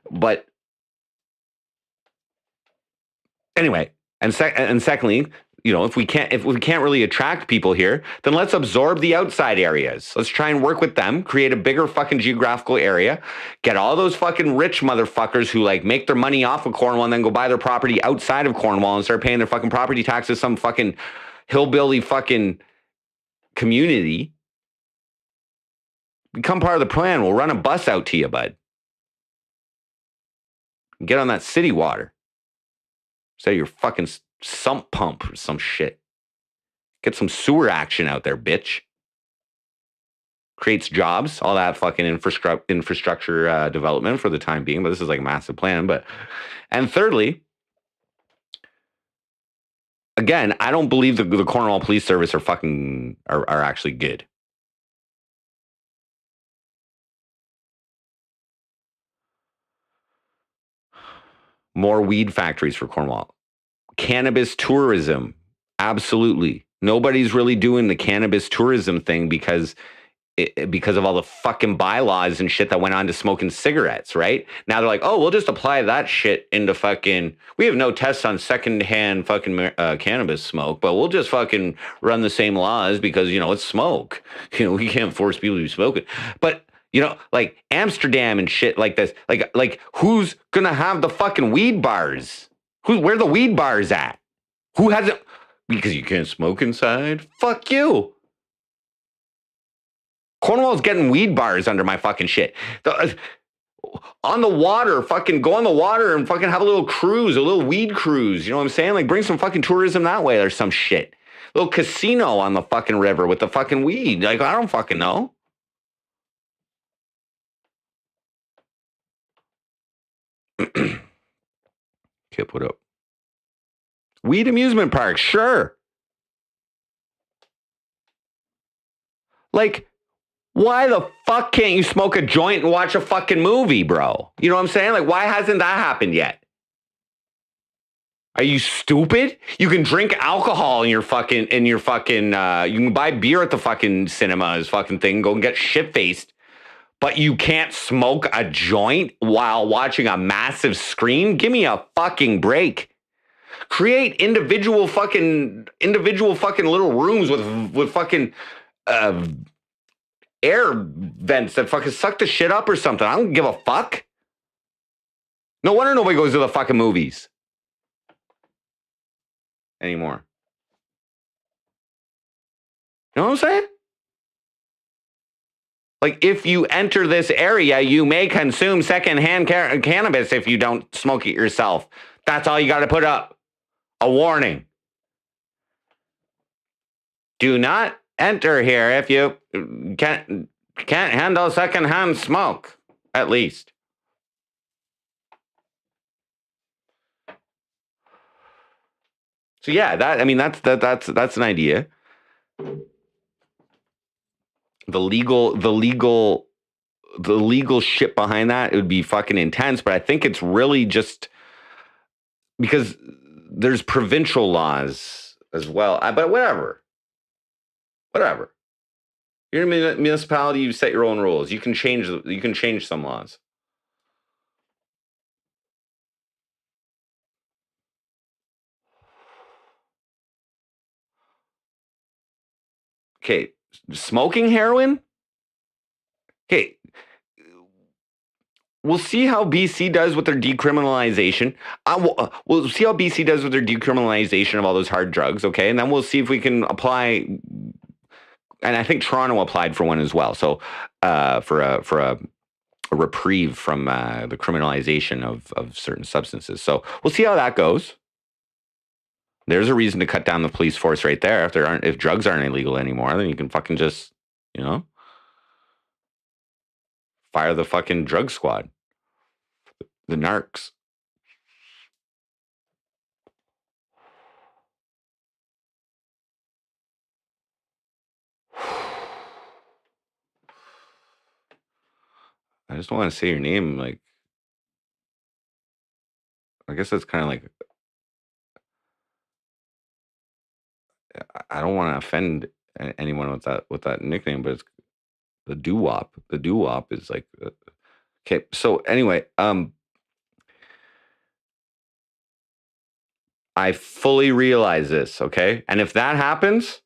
but anyway. And secondly, if we can't really attract people here, then let's absorb the outside areas. Let's try and work with them, create a bigger fucking geographical area, get all those fucking rich motherfuckers who like make their money off of Cornwall and then go buy their property outside of Cornwall and start paying their fucking property taxes, some fucking hillbilly fucking community. Become part of the plan. We'll run a bus out to you, bud. Get on that city water. Instead of your fucking sump pump or some shit. Get some sewer action out there, bitch. Creates jobs, all that fucking infrastructure development for the time being, but this is like a massive plan. And thirdly, again, I don't believe the Cornwall Police Service are actually good. More weed factories for Cornwall. Cannabis tourism, absolutely. Nobody's really doing the cannabis tourism thing because of all the fucking bylaws and shit that went on to smoking cigarettes, right? Now they're like, oh, we'll just apply that shit into fucking, we have no tests on secondhand fucking cannabis smoke, but we'll just fucking run the same laws because, it's smoke. We can't force people to smoke it. But, like Amsterdam and shit like this, like who's gonna have the fucking weed bars? Where the weed bars at? Who has it? Because you can't smoke inside? Fuck you. Cornwall's getting weed bars under my fucking shit. On the water, fucking go on the water and fucking have a little cruise, a little weed cruise. You know what I'm saying? Like bring some fucking tourism that way or some shit. A little casino on the fucking river with the fucking weed. Like, I don't fucking know. Kip, what up? Weed amusement park, sure. Like, why the fuck can't you smoke a joint and watch a fucking movie, bro? You know what I'm saying? Like, why hasn't that happened yet? Are you stupid? You can drink alcohol in your fucking, you can buy beer at the fucking cinema's fucking thing, go and get shit-faced, but you can't smoke a joint while watching a massive screen? Give me a fucking break. Create individual fucking little rooms with fucking air vents that fucking suck the shit up or something. I don't give a fuck. No wonder nobody goes to the fucking movies anymore. You know what I'm saying? Like, if you enter this area, you may consume secondhand cannabis if you don't smoke it yourself. That's all you got to put up. A warning. Do not enter here if you can't handle secondhand smoke, at least. So yeah, that's an idea. The legal shit behind that, it would be fucking intense, but I think it's really just because there's provincial laws as well. But whatever. You're in a municipality. You set your own rules. You can change some laws. Okay, smoking heroin. Okay, we'll see how BC does with their decriminalization. We'll see how BC does with their decriminalization of all those hard drugs, okay? And then we'll see if we can apply. And I think Toronto applied for one as well. So for a reprieve from the criminalization of certain substances. So we'll see how that goes. There's a reason to cut down the police force right there. If drugs aren't illegal anymore, then you can fucking just, fire the fucking drug squad. The narcs. I just don't want to say your name. Like, I guess that's kind of like, I don't want to offend anyone with that nickname, but it's the doo-wop. The doo-wop is like, okay. So anyway, I fully realize this, okay? And if that happens,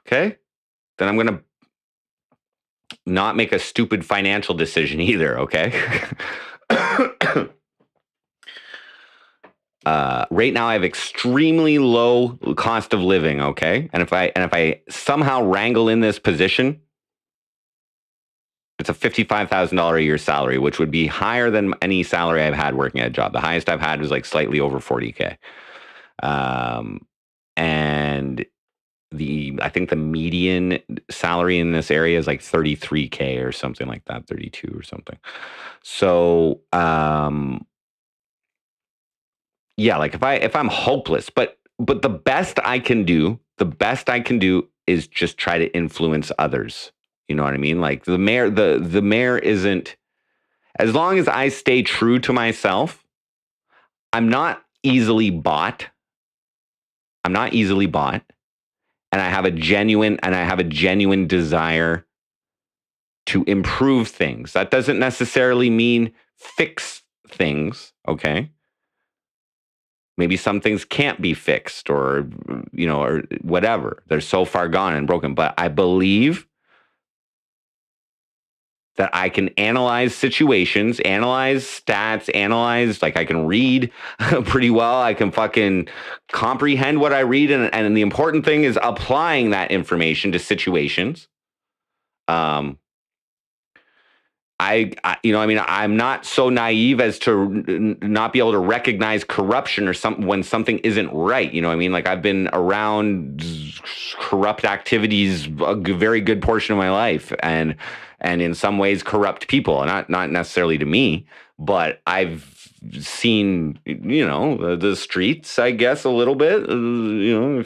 okay, then I'm gonna not make a stupid financial decision either, okay? Right now I have extremely low cost of living, okay? And if I somehow wrangle in this position, it's a $55,000 a year salary, which would be higher than any salary I've had working at a job. The highest I've had was like slightly over 40K. And I think the median salary in this area is like 33K or something like that, 32 or something. So, yeah, like if I'm hopeless, but the best I can do is just try to influence others. You know what I mean? Like the mayor isn't, as long as I stay true to myself, I'm not easily bought. And I have a genuine desire to improve things. That doesn't necessarily mean fix things, okay? Maybe some things can't be fixed or whatever. They're so far gone and broken. But I believe that I can analyze situations, analyze stats, like I can read pretty well. I can fucking comprehend what I read. And the important thing is applying that information to situations. I'm not so naive as to not be able to recognize corruption or when something isn't right. You know what I mean? Like I've been around corrupt activities a very good portion of my life, and in some ways corrupt people, not necessarily to me, but I've seen, the streets, I guess, a little bit, if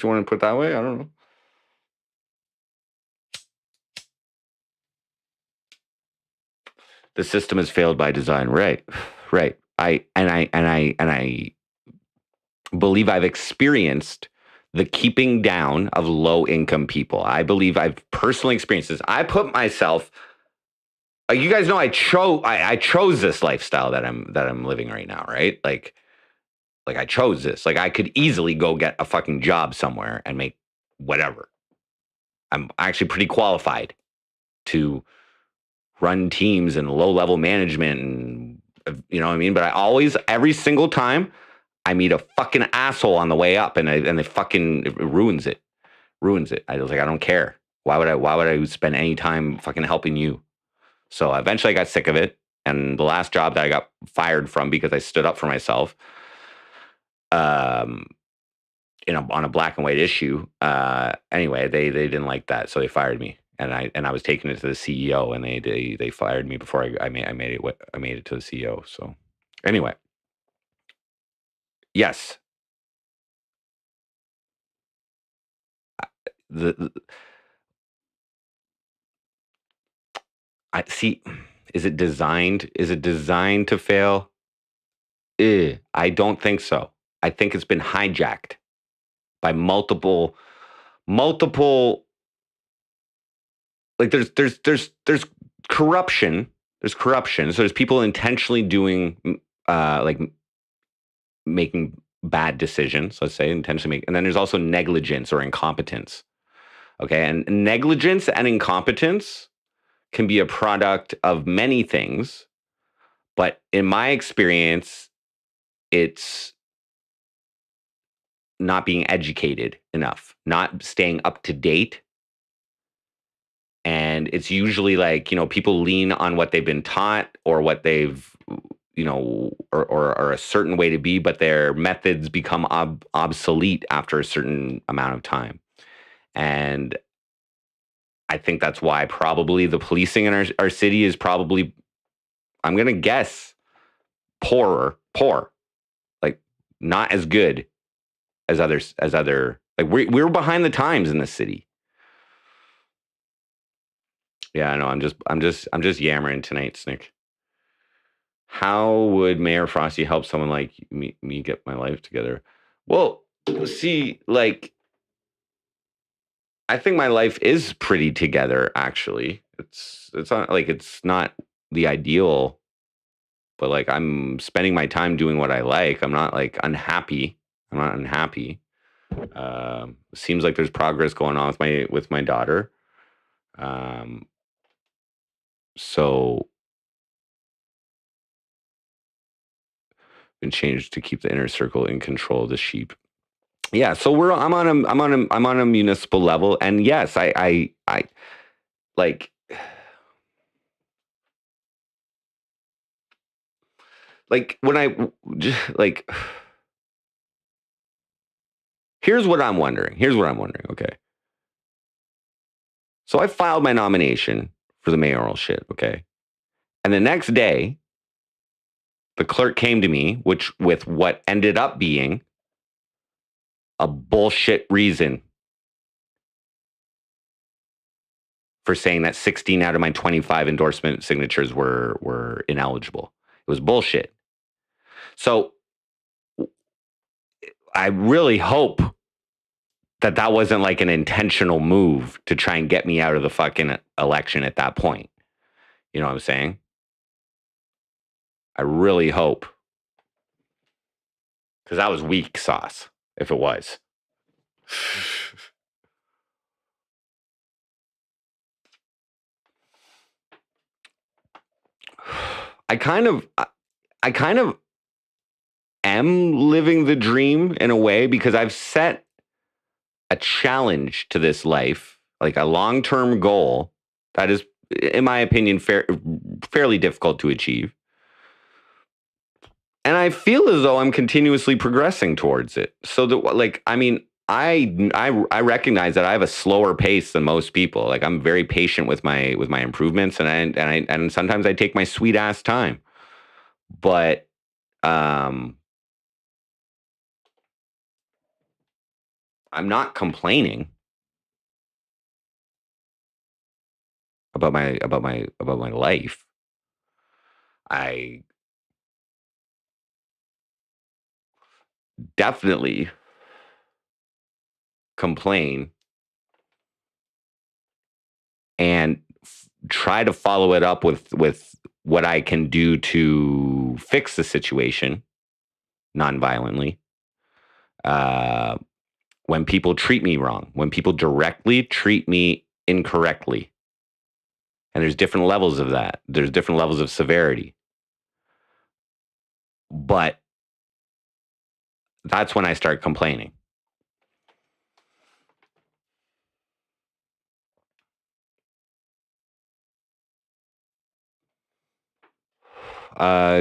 you want to put it that way. I don't know. The system has failed by design. Right. I believe I've experienced the keeping down of low income people. I believe I've personally experienced this. I put myself, you guys know, I chose this lifestyle that I'm living right now, right? Like I chose this. Like I could easily go get a fucking job somewhere and make whatever. I'm actually pretty qualified to run teams and low-level management, and you know what I mean? But every single time I meet a fucking asshole on the way up, and they fucking, it ruins it. I was like, I don't care. Why would I spend any time fucking helping you? So eventually I got sick of it. And the last job that I got fired from because I stood up for myself, on a black and white issue. Anyway, they didn't like that, so they fired me. And I was taking it to the CEO, and they fired me before I made it to the CEO. So anyway, yes, I see. Is it designed to fail? I don't think so. I think it's been hijacked by multiple multiple, like there's corruption. There's corruption. So there's people intentionally doing like making bad decisions, let's say, intentionally make, and then there's also negligence or incompetence. Okay, and negligence and incompetence can be a product of many things, but in my experience, it's not being educated enough, not staying up to date. And it's usually like, people lean on what they've been taught or what they've, or a certain way to be, but their methods become obsolete after a certain amount of time. And I think that's why probably the policing in our city is probably, I'm going to guess, poor, like not as good as other, like we're behind the times in the city. Yeah, I know. I'm just yammering tonight, Snick. How would Mayor Frosty help someone like me get my life together? Well, see, like, I think my life is pretty together, actually. It's not like it's not the ideal, but like I'm spending my time doing what I like. I'm not like unhappy. I'm not unhappy. Seems like there's progress going on with my daughter. So been changed to keep the inner circle in control of the sheep. Yeah, so I'm on a municipal level, and yes, I like when I like. Here's what I'm wondering. Okay, so I filed my nomination for the mayoral shit. Okay, and the next day, the clerk came to me, with what ended up being a bullshit reason for saying that 16 out of my 25 endorsement signatures were ineligible. It was bullshit. So I really hope that wasn't like an intentional move to try and get me out of the fucking election at that point. You know what I'm saying? I really hope. Because that was weak sauce, if it was. I kind of am living the dream in a way, because I've set a challenge to this life, like a long-term goal that is, in my opinion, fairly difficult to achieve. And I feel as though I'm continuously progressing towards it. So I recognize that I have a slower pace than most people. Like, I'm very patient with my improvements, and sometimes I take my sweet ass time. But I'm not complaining about my life. I definitely complain and try to follow it up with what I can do to fix the situation nonviolently. When people treat me wrong, when people directly treat me incorrectly, and there's different levels of that. There's different levels of severity. But that's when I start complaining.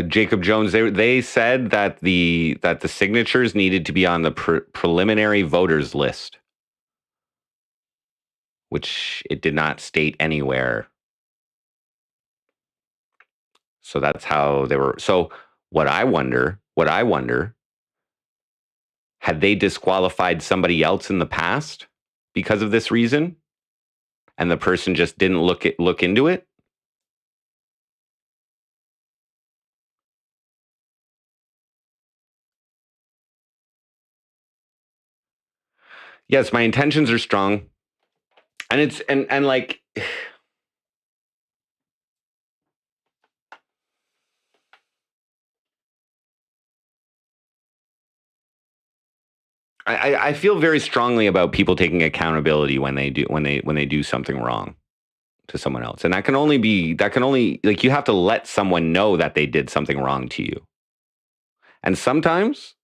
Jacob Jones, they said that the signatures needed to be on the preliminary voters list, which it did not state anywhere. So that's how they were. So what I wonder, had they disqualified somebody else in the past because of this reason, and the person just didn't look into it? yes, my intentions are strong, and it's and like. I feel very strongly about people taking accountability when they do something wrong to someone else, and that can only like you have to let someone know that they did something wrong to you, and sometimes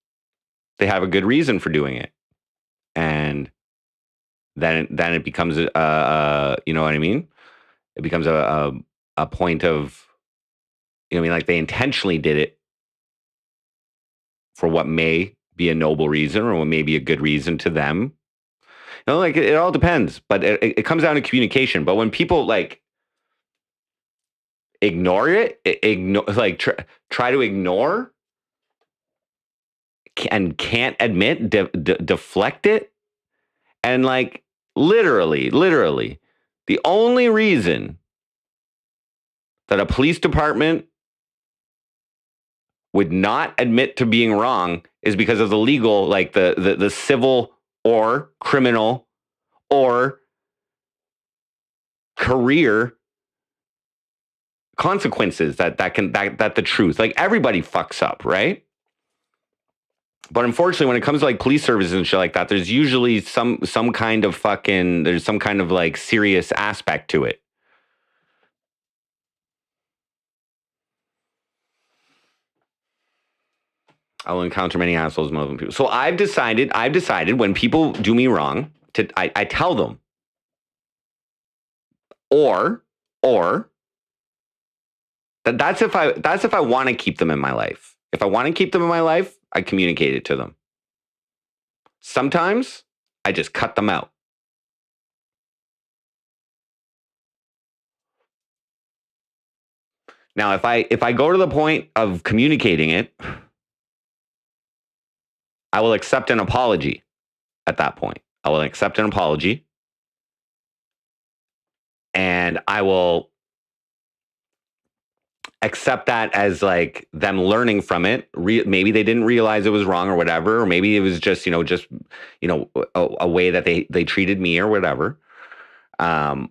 they have a good reason for doing it, and then it becomes you know what I mean? It becomes a point of, you know what I mean, like they intentionally did it for what may be a noble reason or what may be a good reason to them. You know, like it all depends, but it comes down to communication. But when people like ignore it, try to ignore and can't admit, deflect it, and like literally, the only reason that a police department would not admit to being wrong is because of the legal, like the civil or criminal or career consequences that the truth, like everybody fucks up, right? But unfortunately, when it comes to like police services and shit like that, there's usually some kind of there's some kind of like serious aspect to it. I will encounter many assholes more than people. So I've decided when people do me wrong, I tell them. Or that's if I want to keep them in my life. If I want to keep them in my life, I communicate it to them. Sometimes I just cut them out. Now, if I go to the point of communicating it, I will accept an apology at that point. I will accept an apology, and I will accept that as like them learning from it. Maybe they didn't realize it was wrong or whatever, or maybe it was just a way that they treated me or whatever. But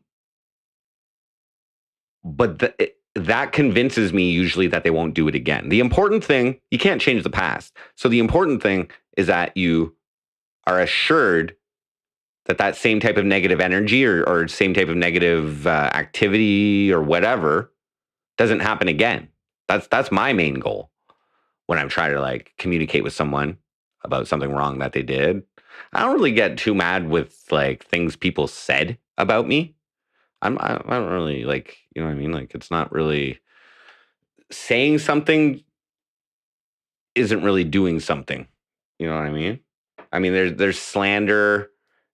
that convinces me usually that they won't do it again. The important thing, you can't change the past. So the important thing is that you are assured that same type of negative energy or same type of negative activity or whatever doesn't happen again. That's my main goal when I'm trying to like communicate with someone about something wrong that they did. I don't really get too mad with like things people said about me. I don't really like, you know what I mean? Like it's not really saying something isn't really doing something. You know what I mean? I mean, there's slander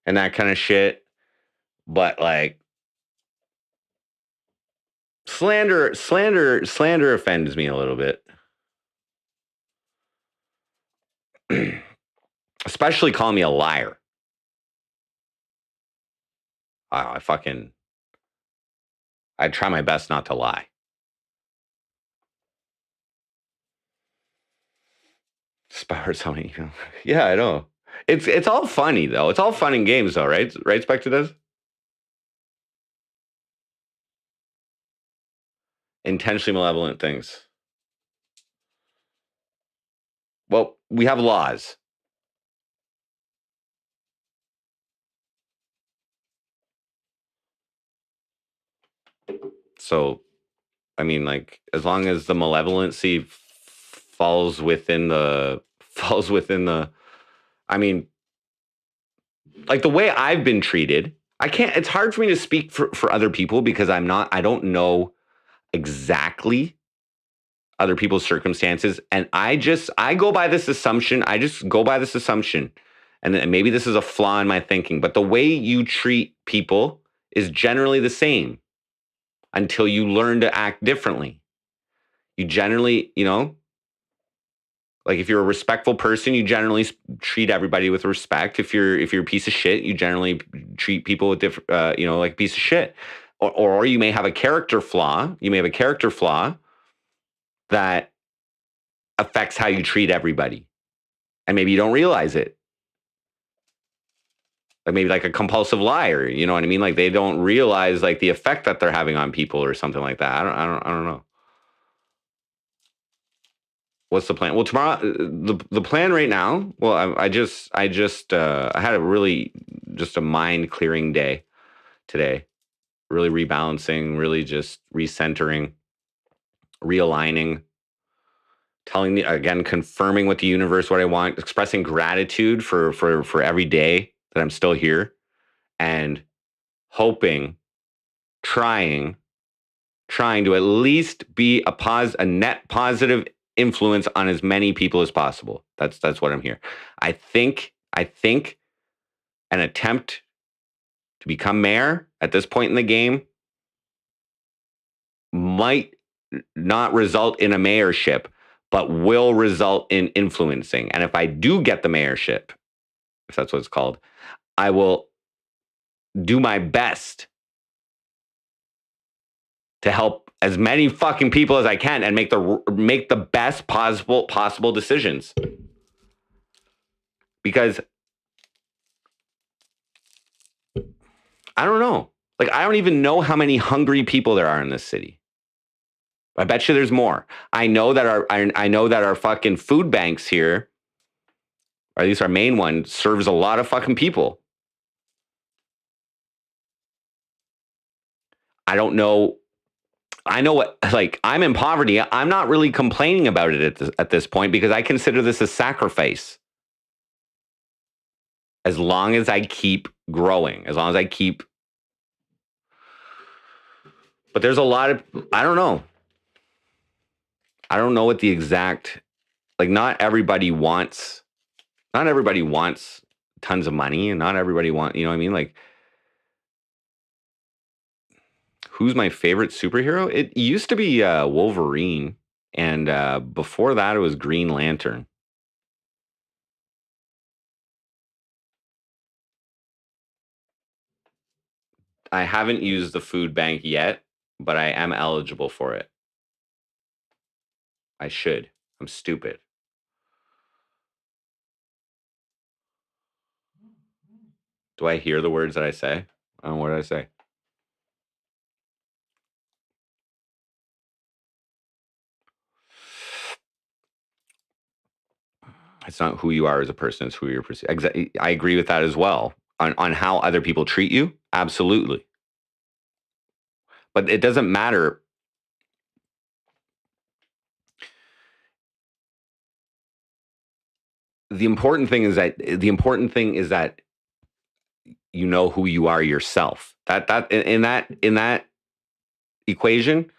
and that kind of shit, but like slander offends me a little bit. Especially calling me a liar. I try my best not to lie. Spowers, how many? Yeah, I know. It's all funny though. It's all fun and games though, right? Right, Spectre does. Intentionally malevolent things. Well, we have laws. So, I mean, like, as long as the malevolency falls within the, I mean, like the way I've been treated, it's hard for me to speak for other people because I don't know exactly other people's circumstances. And I go by this assumption. I just go by this assumption. And maybe this is a flaw in my thinking, but the way you treat people is generally the same until you learn to act differently. You generally, like if you're a respectful person, you generally treat everybody with respect. If you're a piece of shit, you generally treat people with different, like a piece of shit. Or you may have a character flaw. You may have a character flaw that affects how you treat everybody, and maybe you don't realize it. Like maybe like a compulsive liar, you know what I mean? Like they don't realize like the effect that they're having on people or something like that. I don't know. What's the plan? Well, tomorrow, the plan right now. Well, I had a really just a mind clearing day today. Really rebalancing, really just recentering, realigning, telling me again, confirming with the universe what I want, expressing gratitude for every day that I'm still here, and hoping, trying to at least be a net positive influence on as many people as possible. That's what I'm here. I think an attempt to become mayor at this point in the game might not result in a mayorship, but will result in influencing. And if I do get the mayorship, if that's what it's called, I will do my best to help as many fucking people as I can and make the best possible decisions. Because I don't know. Like I don't even know how many hungry people there are in this city. I bet you there's more. I know that our fucking food banks here, or at least our main one, serves a lot of fucking people. I don't know. I know what, like, I'm in poverty. I'm not really complaining about it at this point because I consider this a sacrifice. As long as I keep growing, as long as I keep. But there's a lot of, I don't know. I don't know what the exact, like, not everybody wants tons of money, and not everybody you know what I mean? Like, who's my favorite superhero? It used to be Wolverine, and before that, it was Green Lantern. I haven't used the food bank yet, but I am eligible for it. I should. I'm stupid. Do I hear the words that I say? I don't know, what did I say? It's not who you are as a person, it's who you're perceiving. Exactly. I agree with that as well. On how other people treat you, absolutely. But it doesn't matter. The important thing is that you know who you are yourself. That in that equation,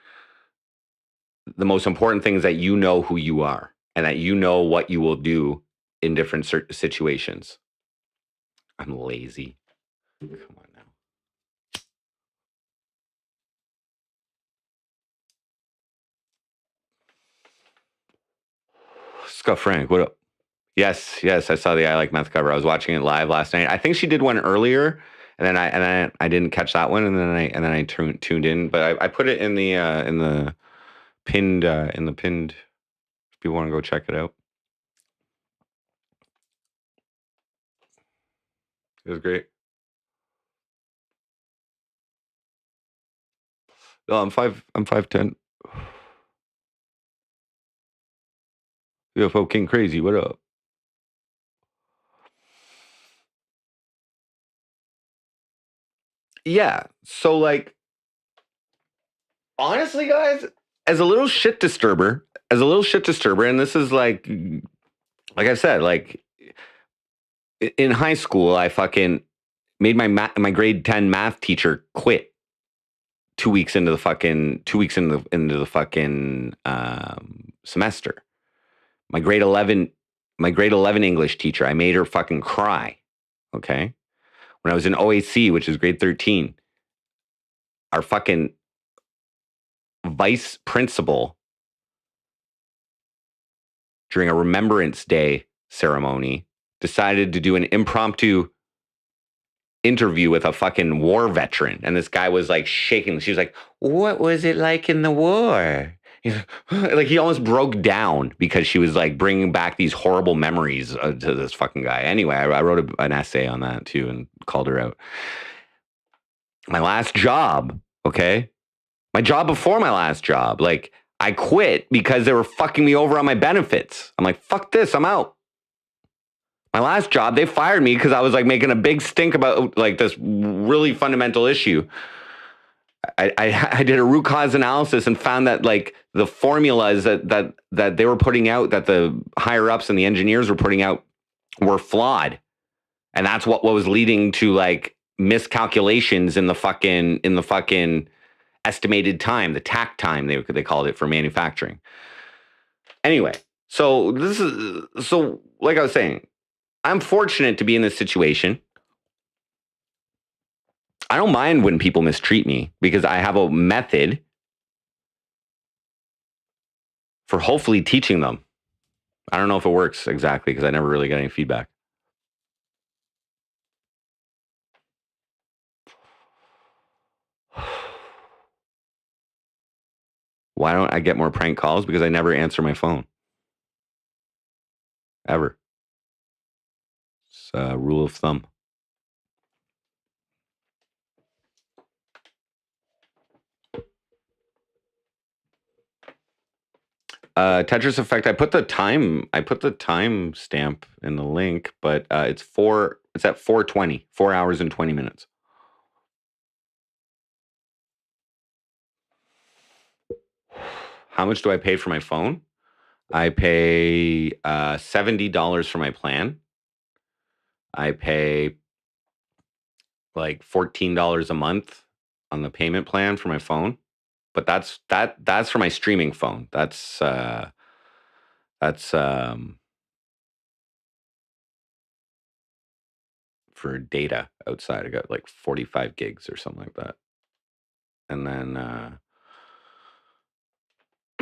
the most important thing is that you know who you are and that you know what you will do in different situations. I'm lazy. Come on now. Scott Frank, what up? Yes, I saw the I Like Meth cover. I was watching it live last night. I think she did one earlier, and then I didn't catch that one, and then I tuned in. But I put it in the pinned. If people want to go check it out, it was great. No, I'm 5'10". UFO King Crazy, what up? Yeah. So, like, honestly, guys, as a little shit disturber, and this is like I said, like in high school, I fucking made my grade 10 math teacher quit 2 weeks into the fucking semester. My grade 11 English teacher, I made her fucking cry. Okay. When I was in OAC, which is grade 13, our fucking vice principal, during a Remembrance Day ceremony, decided to do an impromptu interview with a fucking war veteran. And this guy was like shaking. She was like, "What was it like in the war? Like he almost broke down because she was like bringing back these horrible memories to this fucking guy. Anyway, I wrote an essay on that too and called her out. My last job, okay? My job before my last job, like I quit because they were fucking me over on my benefits. I'm like, fuck this, I'm out. My last job, they fired me because I was like making a big stink about like this really fundamental issue. I did a root cause analysis and found that like the formulas that they were putting out, that the higher ups and the engineers were putting out, were flawed, and that's what was leading to like miscalculations in the fucking estimated time, the tack time they called it for manufacturing. Anyway, so like I was saying, I'm fortunate to be in this situation. I don't mind when people mistreat me because I have a method for hopefully teaching them. I don't know if it works exactly because I never really got any feedback. Why don't I get more prank calls? Because I never answer my phone. Ever. It's a rule of thumb. Tetris Effect. I put the time stamp in the link, but it's at 4:20, 4 hours and 20 minutes. How much do I pay for my phone? I pay $70 for my plan. I pay like $14 a month on the payment plan for my phone, but that's for my streaming phone. That's for data outside. I got like 45 gigs or something like that. And then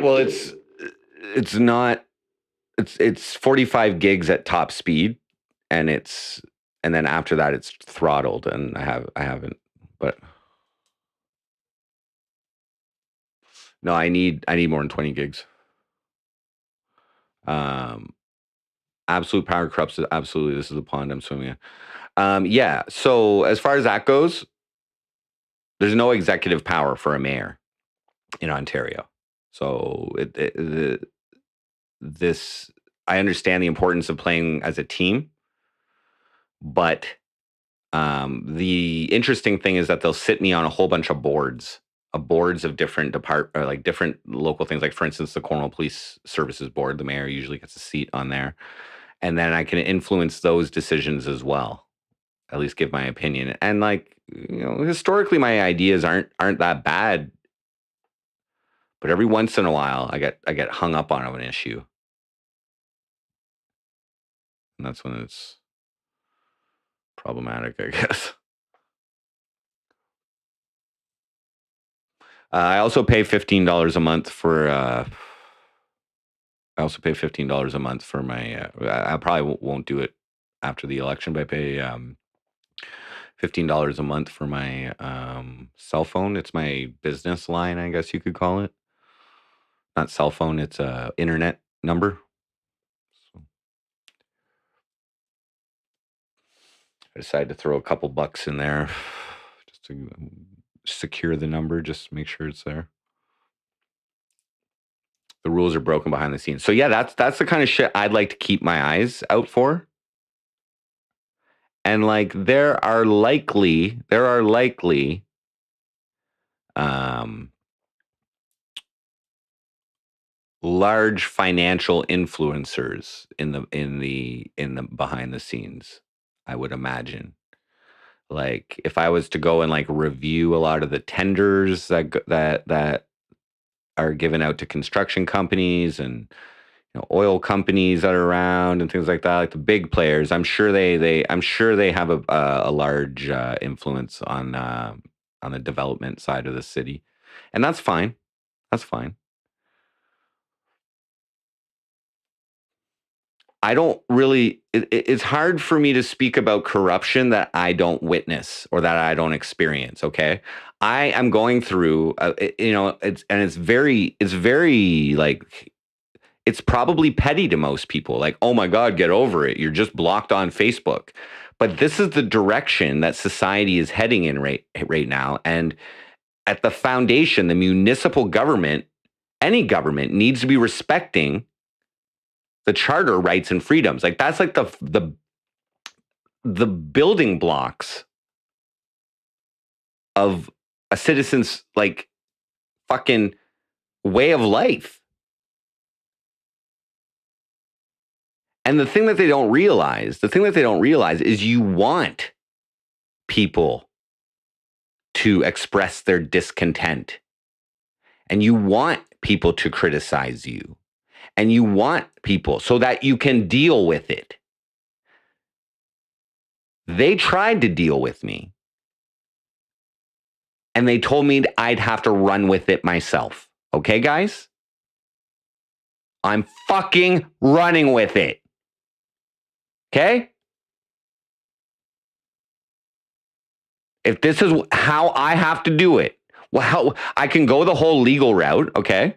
well, it's 45 gigs at top speed, and then after that it's throttled, and I haven't, but no, I need more than 20 gigs. Absolute power corrupts. Absolutely, this is the pond I'm swimming in. Yeah. So as far as that goes, there's no executive power for a mayor in Ontario. So I understand the importance of playing as a team, but the interesting thing is that they'll sit me on a whole bunch of boards of different like different local things. Like for instance, the Cornwall Police Services Board, the mayor usually gets a seat on there, and then I can influence those decisions as well. At least give my opinion. And like, historically my ideas aren't that bad, but every once in a while I get hung up on an issue, and that's when it's problematic, I guess. I also pay $15 a month for. I also pay $15 a month for my. I probably won't do it after the election, but I pay $15 a month for my cell phone. It's my business line, I guess you could call it. Not cell phone. It's a internet number. So I decided to throw a couple bucks in there just to secure the number, just make sure it's there. The rules are broken behind the scenes. So yeah, that's the kind of shit I'd like to keep my eyes out for. And like there are likely large financial influencers in the behind the scenes, I would imagine. Like if I was to go and like review a lot of the tenders that are given out to construction companies and oil companies that are around and things like that, like the big players, I'm sure they have a large influence on the development side of the city, and that's fine. That's fine. I don't really, it's hard for me to speak about corruption that I don't witness or that I don't experience. Okay. I am going through, it's very like, it's probably petty to most people. Like, oh my God, get over it. You're just blocked on Facebook. But this is the direction that society is heading in right now. And at the foundation, the municipal government, any government needs to be respecting the charter rights and freedoms. Like that's like the building blocks of a citizen's like fucking way of life. And the thing that they don't realize is you want people to express their discontent. And you want people to criticize you. And you want people so that you can deal with it. They tried to deal with me. And they told me I'd have to run with it myself. Okay, guys? I'm fucking running with it. Okay? If this is how I have to do it, well, I can go the whole legal route, okay?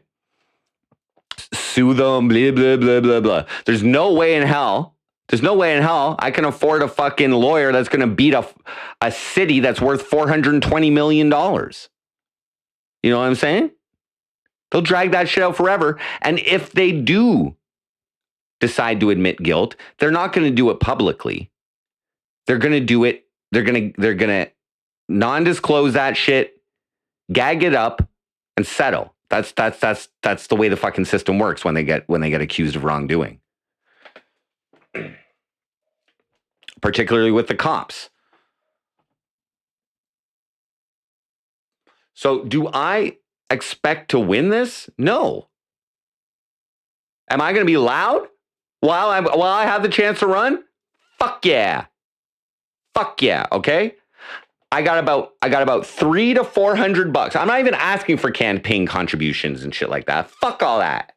Sue them, blah, blah, blah, blah, blah. There's no way in hell I can afford a fucking lawyer that's going to beat a city that's worth $420 million. You know what I'm saying? They'll drag that shit out forever. And if they do decide to admit guilt, they're not going to do it publicly. They're going to do it. They're going to non-disclose that shit, gag it up, and settle. That's the way the fucking system works when they get accused of wrongdoing. Particularly with the cops. So do I expect to win this? No. Am I going to be loud while I have the chance to run? Fuck yeah. Fuck yeah, okay? I got about $300 to $400. I'm not even asking for campaign contributions and shit like that. Fuck all that.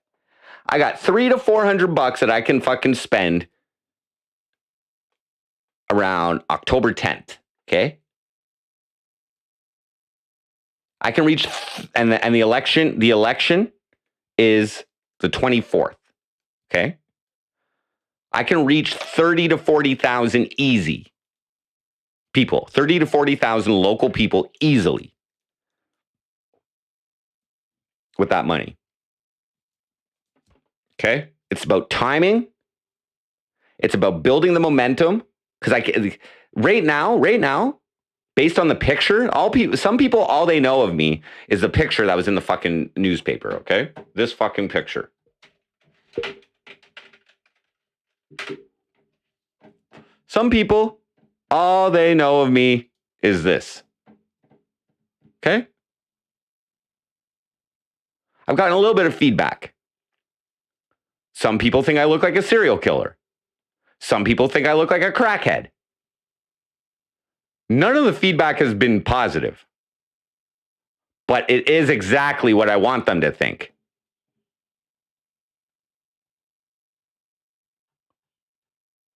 I got $300 to $400 that I can fucking spend around October 10th. Okay. I can reach, and the election is the 24th. Okay. I can reach 30 to 40,000 easy people, 30 to 40,000 local people easily with that money. Okay. It's about timing. It's about building the momentum. Because right now, based on the picture, some people, all they know of me is the picture that was in the fucking newspaper, okay? This fucking picture. Some people, all they know of me is this. Okay? I've gotten a little bit of feedback. Some people think I look like a serial killer. Some people think I look like a crackhead. None of the feedback has been positive. But it is exactly what I want them to think.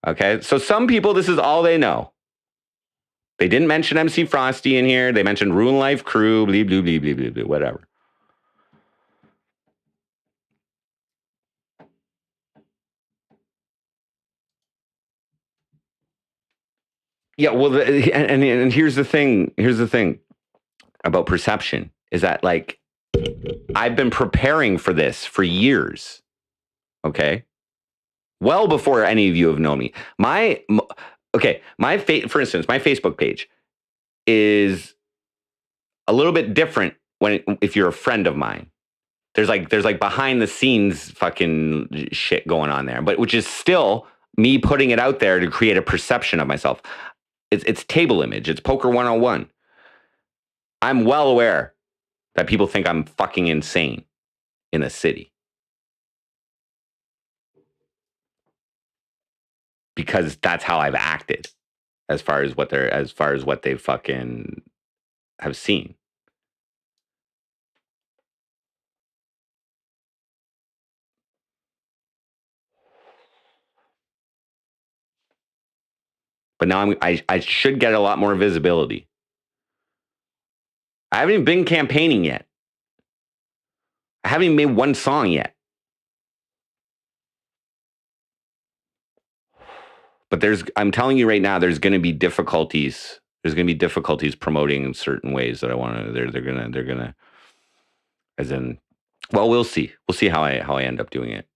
Okay, so some people, this is all they know. They didn't mention MC Frosty in here. They mentioned Ruin Life Crew, blah, blah, blah, blah, blah, blah, whatever. Yeah, well, and here's the thing. Here's the thing about perception is that, like, I've been preparing for this for years. Okay, well before any of you have known me. For instance, my Facebook page is a little bit different if you're a friend of mine. There's like behind the scenes fucking shit going on there, but which is still me putting it out there to create a perception of myself. It's table image. It's poker 101. I'm well aware that people think I'm fucking insane in the city. Because that's how I've acted as far as what they fucking have seen. But now I should get a lot more visibility. I haven't even been campaigning yet. I haven't even made one song yet. But I'm telling you right now, there's going to be difficulties. There's going to be difficulties promoting in certain ways that I want to. They're gonna, as in, well, we'll see. We'll see how I end up doing it.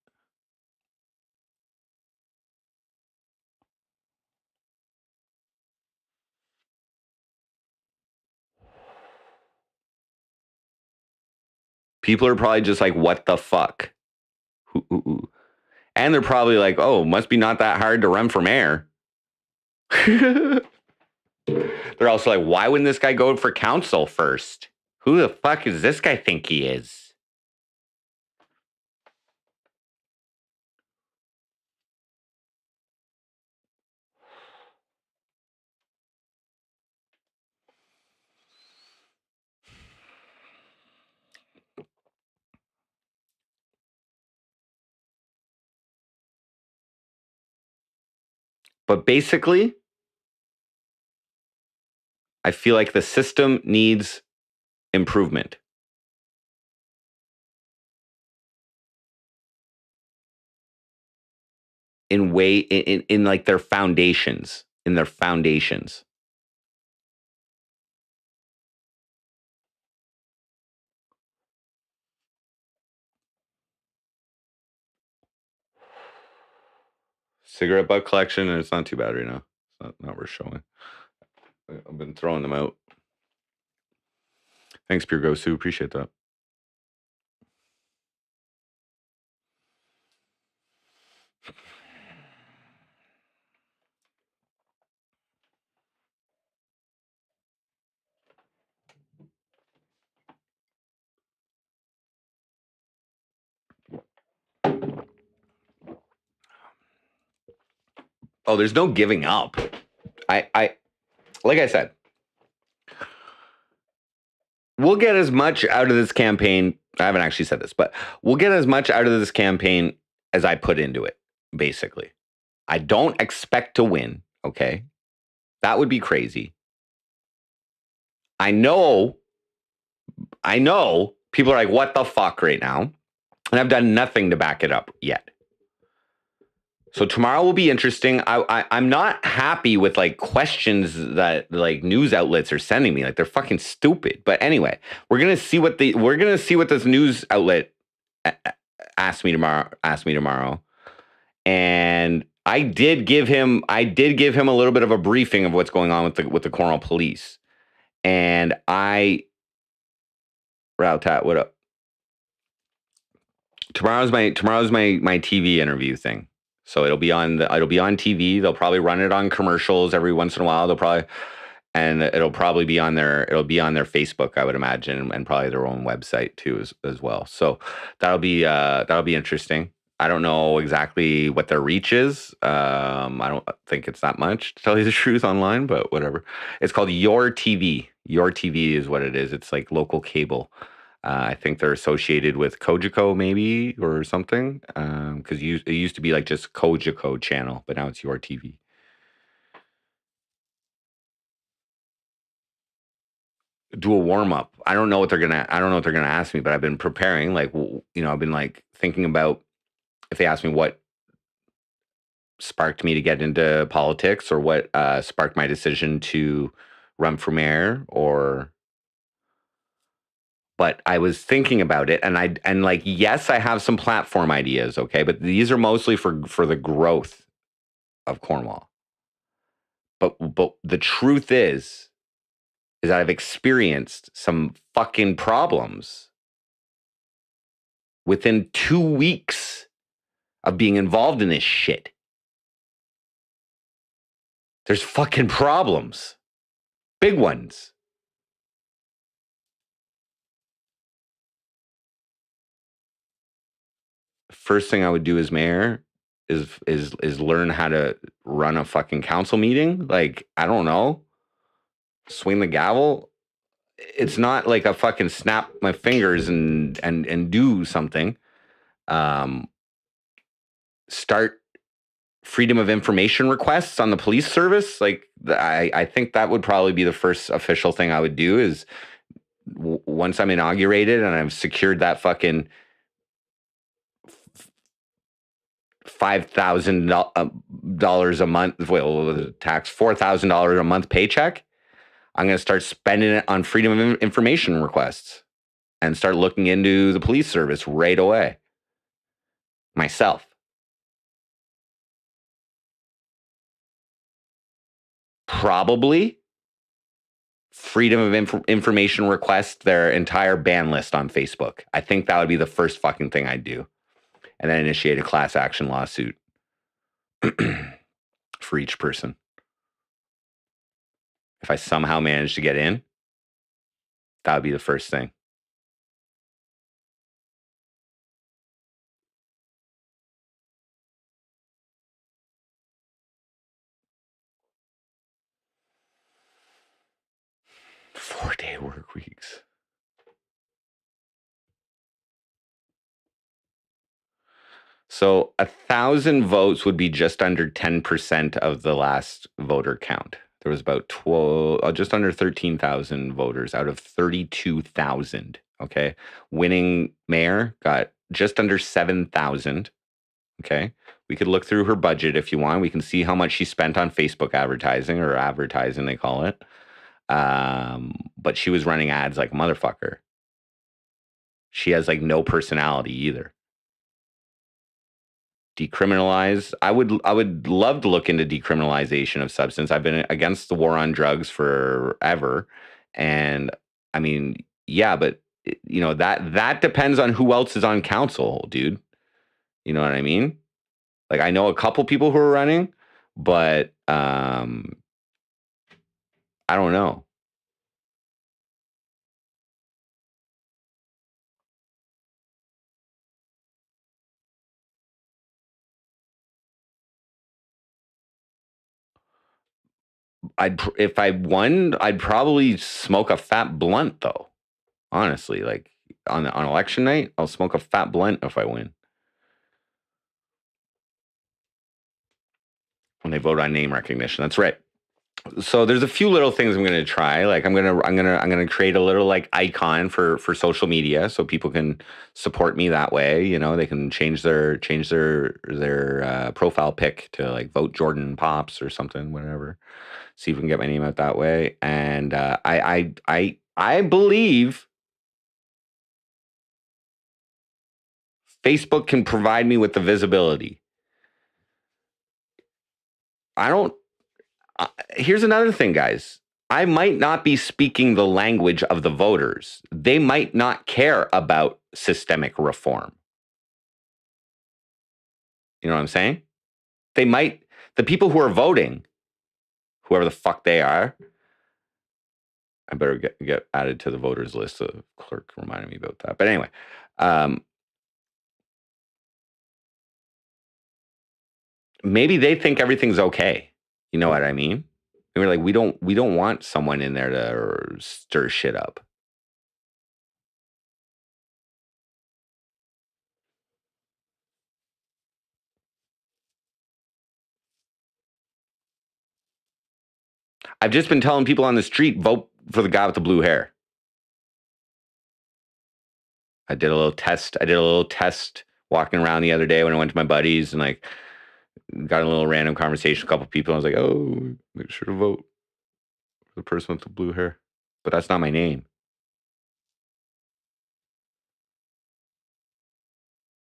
People are probably just like, what the fuck? And they're probably like, oh, must be not that hard to run for mayor. They're also like, why wouldn't this guy go for council first? Who the fuck does this guy think he is? But basically, I feel like the system needs improvement. In like their foundations. In their foundations. Cigarette butt collection, and it's not too bad right now. It's not worth showing. I've been throwing them out. Thanks, Pure Go Sue. Appreciate that. Oh, there's no giving up. I like I said, we'll get as much out of this campaign. I haven't actually said this, but we'll get as much out of this campaign as I put into it, basically. I don't expect to win, okay? That would be crazy. I know people are like, what the fuck right now? And I've done nothing to back it up yet. So tomorrow will be interesting. I'm not happy with like questions that like news outlets are sending me. Like they're fucking stupid. But anyway, we're gonna see what this news outlet asked me tomorrow. And I did give him a little bit of a briefing of what's going on with the Cornwall police. And Rowtat, what up? Tomorrow's my TV interview thing. So it'll be on TV. They'll probably run it on commercials every once in a while. It'll probably be on their Facebook, I would imagine, and probably their own website too as well. So that'll be interesting. I don't know exactly what their reach is. I don't think it's that much, to tell you the truth, online, but whatever. It's called Your TV. Your TV is what it is. It's like local cable. I think they're associated with Cogeco maybe or something, because it used to be like just Cogeco channel, but now it's Your TV. Do a warm up. I don't know what they're gonna ask me, but I've been preparing. Like, I've been like thinking about if they ask me what sparked me to get into politics or what sparked my decision to run for mayor but I was thinking about it and yes, I have some platform ideas, okay, but these are mostly for the growth of Cornwall. But the truth is that I've experienced some fucking problems within 2 weeks of being involved in this shit. There's fucking problems. Big ones. First thing I would do as mayor is learn how to run a fucking council meeting. Like, I don't know. Swing the gavel. It's not like a fucking snap my fingers and do something. Start freedom of information requests on the police service. Like, I think that would probably be the first official thing I would do is once I'm inaugurated and I've secured that fucking $5,000 a month, well, tax $4,000 a month paycheck, I'm going to start spending it on freedom of information requests and start looking into the police service right away. Myself. Probably freedom of information request their entire ban list on Facebook. I think that would be the first fucking thing I'd do. And then initiate a class action lawsuit for each person. If I somehow manage to get in, that would be the first thing. Four-day work weeks. So 1,000 votes would be just under 10% of the last voter count. There was about just under 13,000 voters out of 32,000. Okay. Winning mayor got just under 7,000. Okay. We could look through her budget if you want. We can see how much she spent on Facebook advertising, or advertising, they call it. But she was running ads like a motherfucker. She has like no personality either. Decriminalize. I would love to look into decriminalization of substance. I've been against the war on drugs forever. And I mean, yeah, but you know, that depends on who else is on council, dude. You know what I mean? Like, I know a couple people who are running, but I don't know. If I won, I'd probably smoke a fat blunt though. Honestly, like on election night, I'll smoke a fat blunt if I win. When they vote on name recognition, that's right. So there's a few little things I'm going to try. Like I'm going to create a little like icon for social media so people can support me that way. You know, they can change their profile pic to like vote Jordan Pops or something, whatever. See if we can get my name out that way. And I believe Facebook can provide me with the visibility. Here's another thing, guys. I might not be speaking the language of the voters. They might not care about systemic reform. You know what I'm saying? The people who are voting, whoever the fuck they are, I better get added to the voters list. The clerk reminded me about that. But anyway, maybe they think everything's okay. You know what I mean? And we're like, we don't want someone in there to stir shit up. I've just been telling people on the street, vote for the guy with the blue hair. I did a little test walking around the other day when I went to my buddies and like got a little random conversation with a couple people. I was like, oh, make sure to vote for the person with the blue hair. But that's not my name.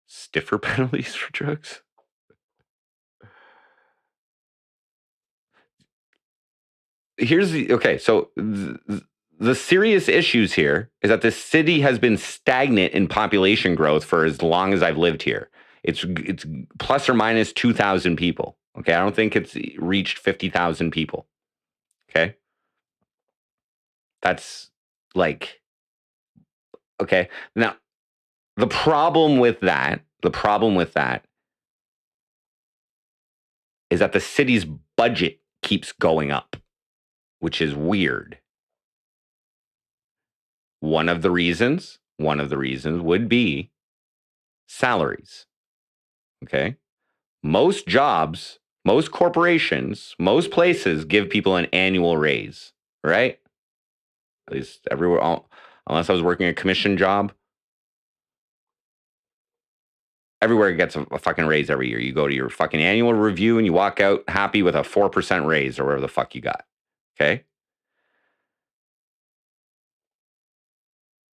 Stiffer penalties for drugs? So the serious issues here is that the city has been stagnant in population growth for as long as I've lived here. It's plus or minus 2,000 people. Okay, I don't think it's reached 50,000 people. Okay, that's like, okay. Now, the problem with that is that the city's budget keeps going up, which is weird. One of the reasons would be salaries. Okay. Most jobs Most corporations, most places give people an annual raise, right? At least everywhere, unless I was working a commission job. Everywhere gets a fucking raise every year. You go to your fucking annual review and you walk out happy with a 4% raise or whatever the fuck you got. Okay.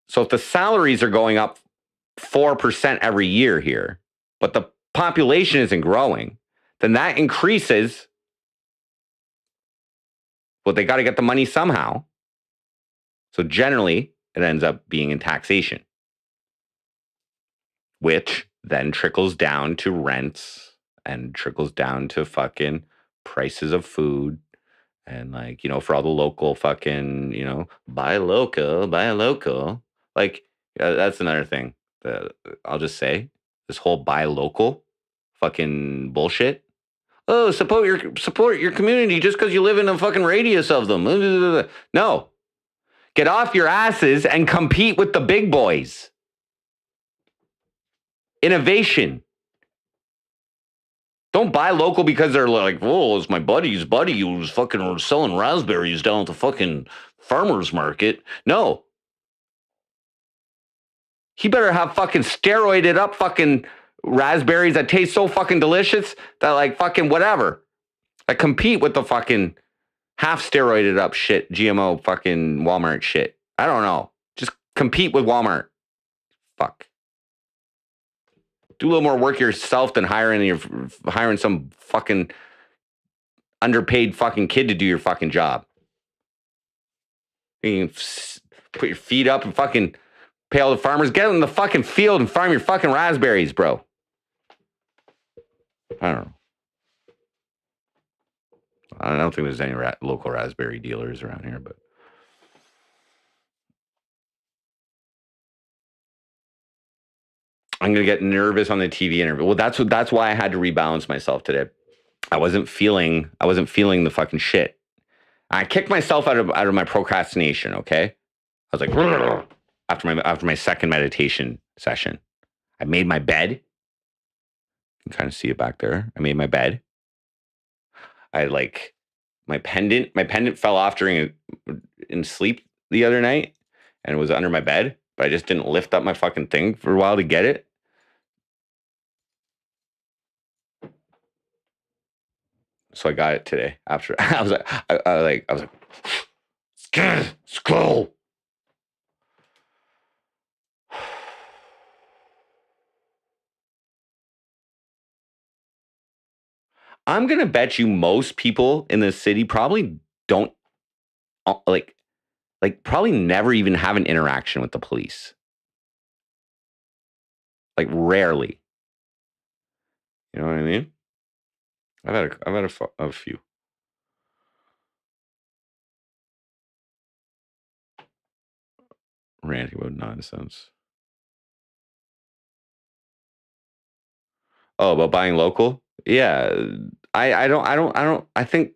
So if the salaries are going up 4% every year here, but the population isn't growing, then that increases. Well, they got to get the money somehow. So generally, it ends up being in taxation, which then trickles down to rents and trickles down to fucking prices of food. And like, for all the local fucking, buy local. Like, that's another thing that I'll just say. This whole buy local fucking bullshit. Oh, support your community just because you live in a fucking radius of them. No. Get off your asses and compete with the big boys. Innovation. Don't buy local because they're like, oh, it's my buddy's buddy who's fucking selling raspberries down at the fucking farmer's market. No. He better have fucking steroided up fucking raspberries that taste so fucking delicious that like fucking whatever. That compete with the fucking half steroided up shit, GMO fucking Walmart shit. I don't know. Just compete with Walmart. Fuck. Do a little more work yourself than hiring some fucking underpaid fucking kid to do your fucking job. You can put your feet up and fucking pay all the farmers. Get in the fucking field and farm your fucking raspberries, bro. I don't know. I don't think there's any local raspberry dealers around here, but I'm gonna get nervous on the TV interview. Well, that's why I had to rebalance myself today. I wasn't feeling the fucking shit. I kicked myself out of my procrastination. Okay, I was like after my second meditation session. I made my bed. You can kind of see it back there. I made my bed. I like my pendant. My pendant fell off in sleep the other night, and it was under my bed. But I just didn't lift up my fucking thing for a while to get it. So I got it today. After I was like, skull. I'm gonna bet you most people in this city probably don't like probably never even have an interaction with the police. Like rarely. You know what I mean? I've had a few. Ranting about nonsense. Oh, about buying local? Yeah. I think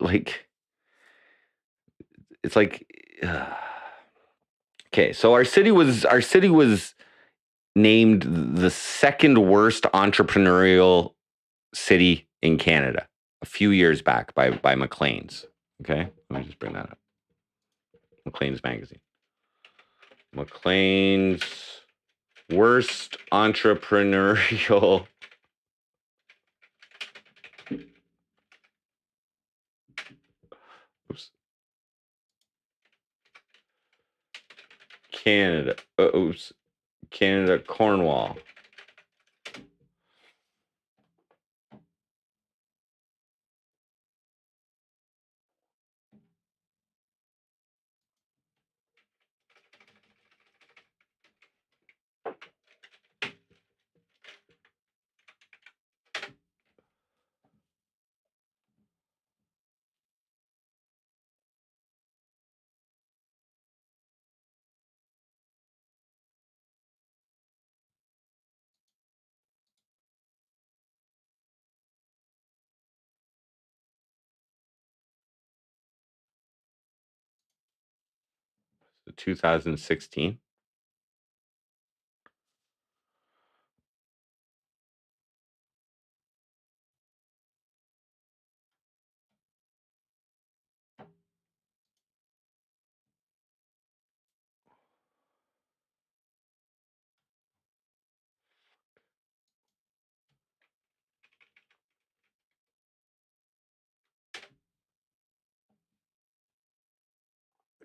like it's like okay, so our city was named the second worst entrepreneurial city in Canada a few years back by Maclean's. Okay, let me just bring that up. Maclean's magazine. Maclean's worst entrepreneurial. Oops. Canada. Oops. Canada, Cornwall. So 2016.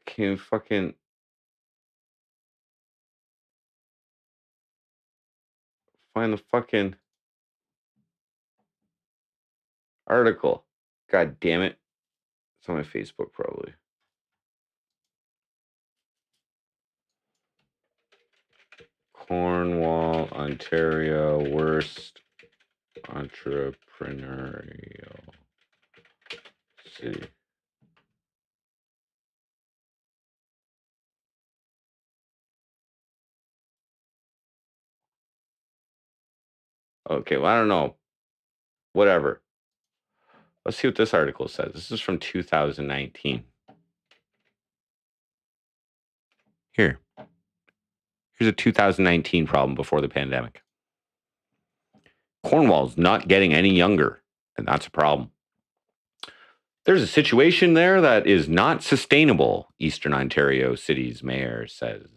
Can't fucking find the fucking article. God damn it. It's on my Facebook probably. Cornwall, Ontario, worst entrepreneurial city. Okay, well, I don't know. Whatever. Let's see what this article says. This is from 2019. Here's a 2019 problem before the pandemic. Cornwall's not getting any younger, and that's a problem. There's a situation there that is not sustainable, Eastern Ontario City's mayor says.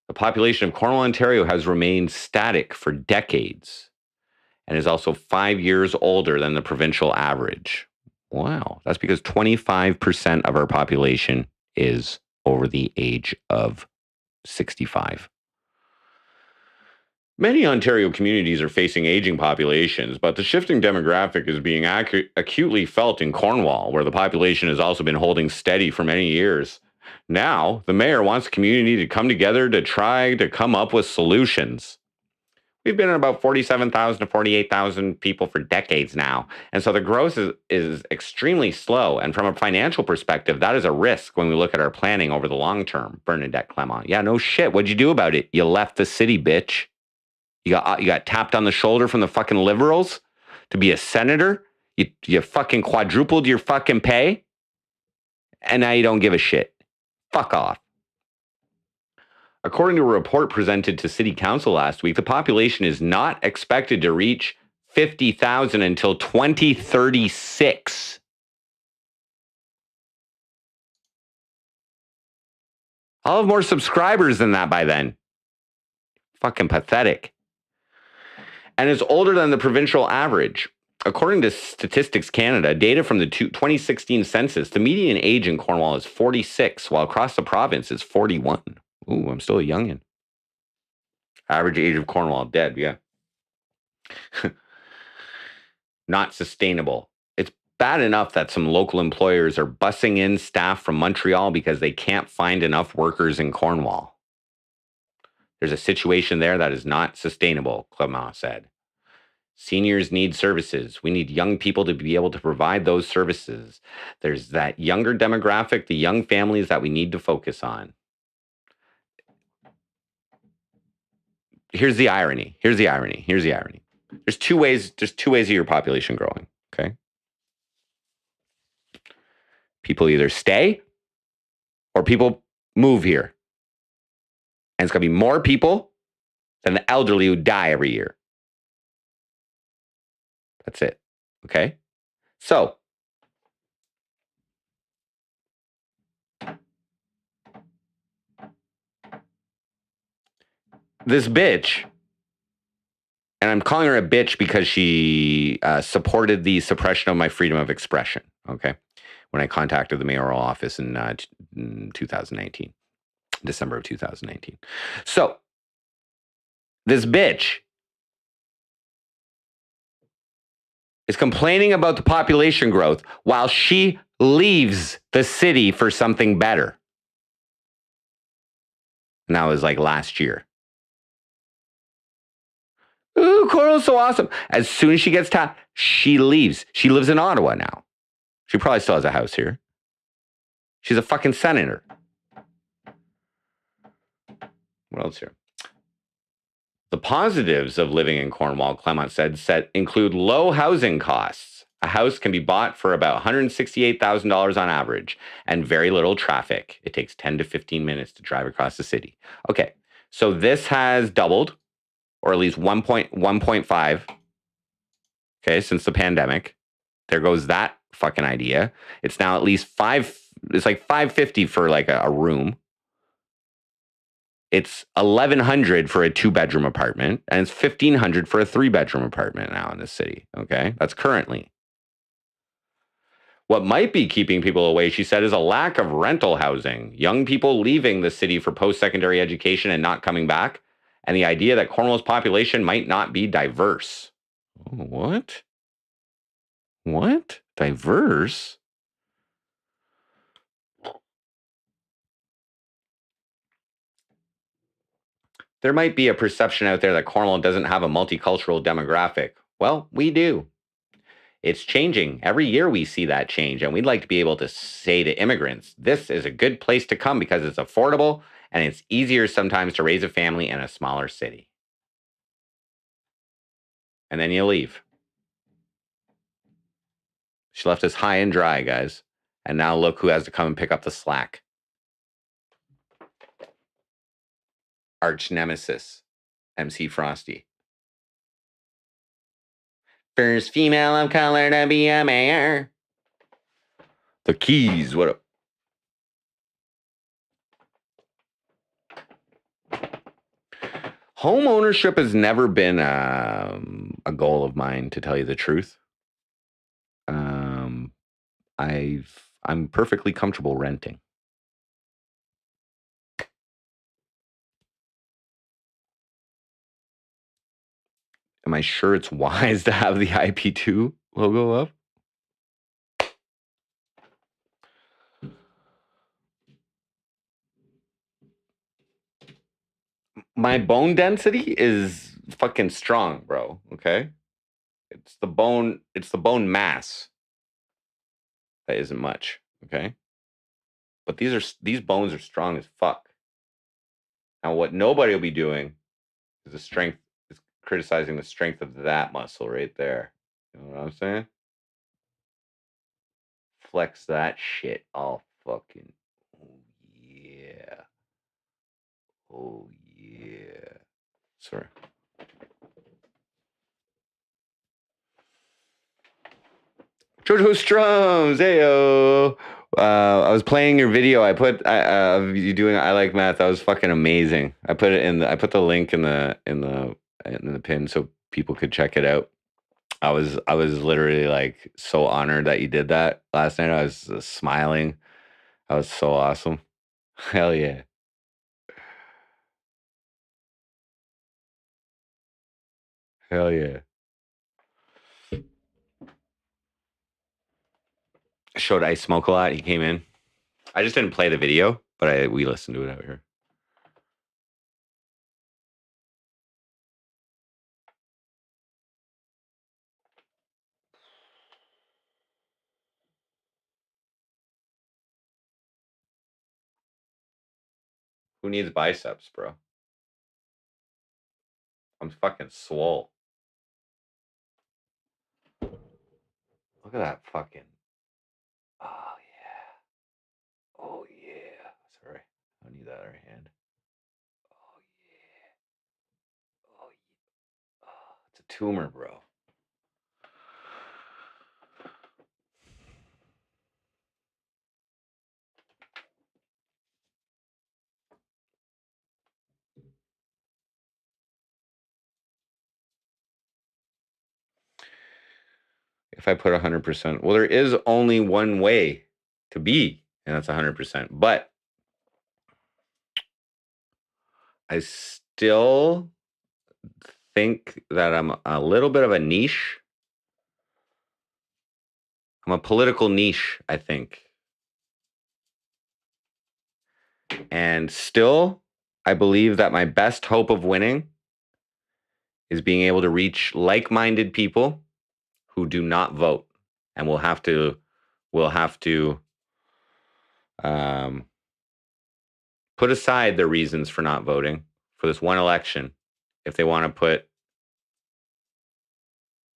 The population of Cornwall, Ontario has remained static for decades and is also 5 years older than the provincial average. Wow. That's because 25% of our population is over the age of 65. Many Ontario communities are facing aging populations, but the shifting demographic is being acutely felt in Cornwall, where the population has also been holding steady for many years. Now, the mayor wants the community to come together to try to come up with solutions. We've been at about 47,000 to 48,000 people for decades now, and so the growth is extremely slow. And from a financial perspective, that is a risk when we look at our planning over the long term. Bernadette Clement. Yeah, no shit. What'd you do about it? You left the city, bitch. You got tapped on the shoulder from the fucking liberals to be a senator. You fucking quadrupled your fucking pay, and now you don't give a shit. Fuck off. According to a report presented to City Council last week, the population is not expected to reach 50,000 until 2036. I'll have more subscribers than that by then. Fucking pathetic. And it's older than the provincial average. According to Statistics Canada, data from the 2016 census, the median age in Cornwall is 46, while across the province is 41. Ooh, I'm still a youngin'. Average age of Cornwall, dead, yeah. Not sustainable. It's bad enough that some local employers are bussing in staff from Montreal because they can't find enough workers in Cornwall. There's a situation there that is not sustainable, Clement said. Seniors need services. We need young people to be able to provide those services. There's that younger demographic, the young families that we need to focus on. Here's the irony. There's two ways of your population growing, okay? People either stay or people move here. And it's going to be more people than the elderly who die every year. That's it. Okay? So, this bitch, and I'm calling her a bitch because she supported the suppression of my freedom of expression, okay? When I contacted the mayoral office in 2019, December of 2019. So, this bitch is complaining about the population growth while she leaves the city for something better. And that was like last year. Ooh, Cornwall's so awesome. As soon as she gets tapped, she leaves. She lives in Ottawa now. She probably still has a house here. She's a fucking senator. What else here? The positives of living in Cornwall, Clement said, include low housing costs. A house can be bought for about $168,000 on average and very little traffic. It takes 10 to 15 minutes to drive across the city. Okay, so this has doubled, or at least 1.5, okay, since the pandemic. There goes that fucking idea. It's now at least it's like $550 for like a room. It's $1,100 for a 2-bedroom apartment, and it's $1,500 for a 3-bedroom apartment now in this city. Okay, that's currently. What might be keeping people away, she said, is a lack of rental housing, young people leaving the city for post-secondary education and not coming back, and the idea that Cornwall's population might not be diverse. What? What? Diverse? There might be a perception out there that Cornwall doesn't have a multicultural demographic. Well, we do. It's changing. Every year we see that change, and we'd like to be able to say to immigrants, this is a good place to come because it's affordable and it's easier sometimes to raise a family in a smaller city. And then you leave. She left us high and dry, guys. And now look who has to come and pick up the slack. Arch nemesis, MC Frosty. First female of color to be a mayor. The Keys, what up? Home ownership has never been a goal of mine, to tell you the truth. I'm perfectly comfortable renting. Am I sure it's wise to have the IP2 logo up? My bone density is fucking strong, bro. Okay? It's the bone mass that isn't much, okay? But these bones are strong as fuck. Now what nobody will be doing is criticizing the strength of that muscle right there. You know what I'm saying? Flex that shit all fucking. Oh yeah. Oh yeah. Sorry. Jojo Strums, heyo. I was playing your video. I put you doing I Like Math. That was fucking amazing. I put the link in the pin so people could check it out. I was literally like so honored that you did that last night. I was smiling. That was so awesome. Hell yeah. Hell yeah. Showed I Smoke a lot. He came in. I just didn't play the video, but we listened to it out here. Who needs biceps, bro? I'm fucking swole. Look at that fucking. Oh yeah. Oh yeah. Sorry, I don't need that other hand. Oh yeah. Oh yeah. Oh, it's a tumor, bro. If I put 100%, well, there is only one way to be, and that's 100%. But I still think that I'm a little bit of a niche. I'm a political niche, I think. And still, I believe that my best hope of winning is being able to reach like-minded people who do not vote, and we'll have to put aside their reasons for not voting for this one election if they want to put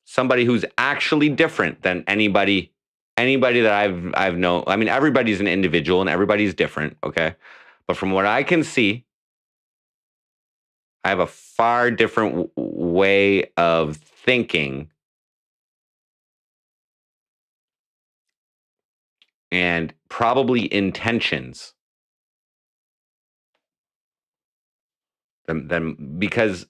somebody who's actually different than anybody that I've known. I mean, everybody's an individual and everybody's different, okay? But from what I can see, I have a far different way of thinking and probably intentions than because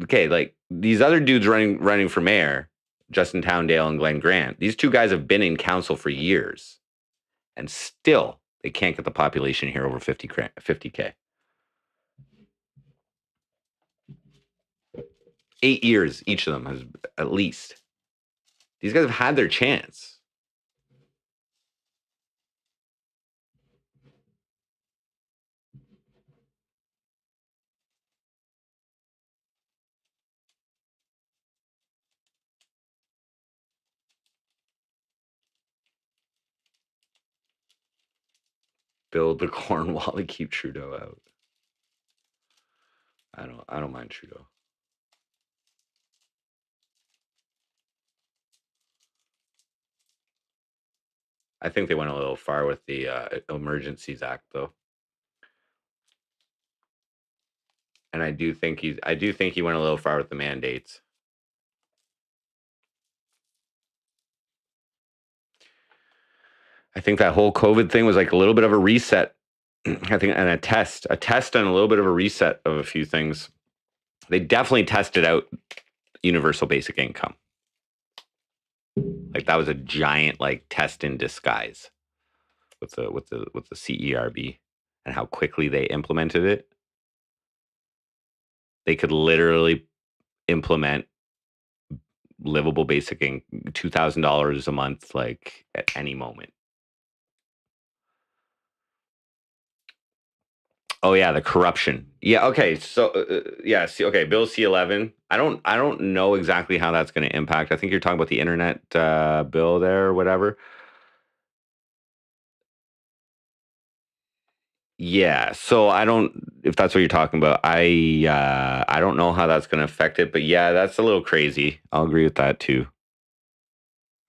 okay, like these other dudes running for mayor, Justin Towndale and Glenn Grant. These two guys have been in council for years, and still they can't get the population here over 50K. 8 years, each of them has at least. These guys have had their chance. Build the Cornwall to keep Trudeau out. I don't mind Trudeau. I think they went a little far with the Emergencies Act, though, and I do think he went a little far with the mandates. I think that whole COVID thing was like a little bit of a reset. I think, and a test and a little bit of a reset of a few things. They definitely tested out universal basic income. Like that was a giant like test in disguise with the CERB and how quickly they implemented it. They could literally implement livable basic income, $2,000 a month, like at any moment. Oh yeah, the corruption. Yeah, okay. So yeah, see, okay, Bill C-11. I don't know exactly how that's going to impact. I think you're talking about the internet bill there or whatever. Yeah, so I don't, if that's what you're talking about, I don't know how that's going to affect it, but yeah, that's a little crazy. I'll agree with that too.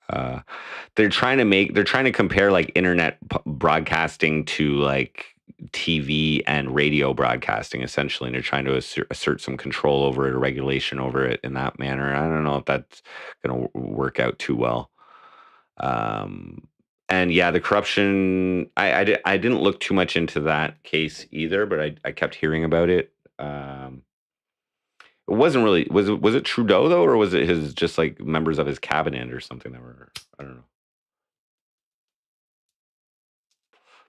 Uh, they're trying to compare like internet broadcasting to like TV and radio broadcasting essentially, and they're trying to assert some control over it or regulation over it in that manner. I don't know if that's going to work out too well. And yeah, the corruption, I didn't look too much into that case either, but I kept hearing about it. It wasn't really, was it Trudeau though, or was it his just like members of his cabinet or something that were, I don't know.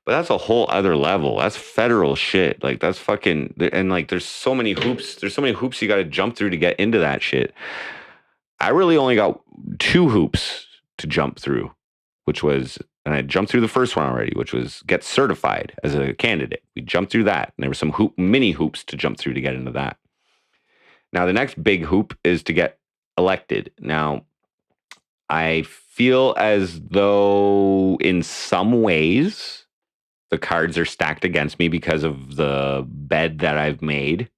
But that's a whole other level. That's federal shit. Like that's fucking, and like there's so many hoops. There's so many hoops you got to jump through to get into that shit. I really only got 2 hoops to jump through, which was, and I jumped through the first one already, which was get certified as a candidate. We jumped through that, and there were some mini hoops to jump through to get into that. Now the next big hoop is to get elected. Now I feel as though in some ways the cards are stacked against me because of the bed that I've made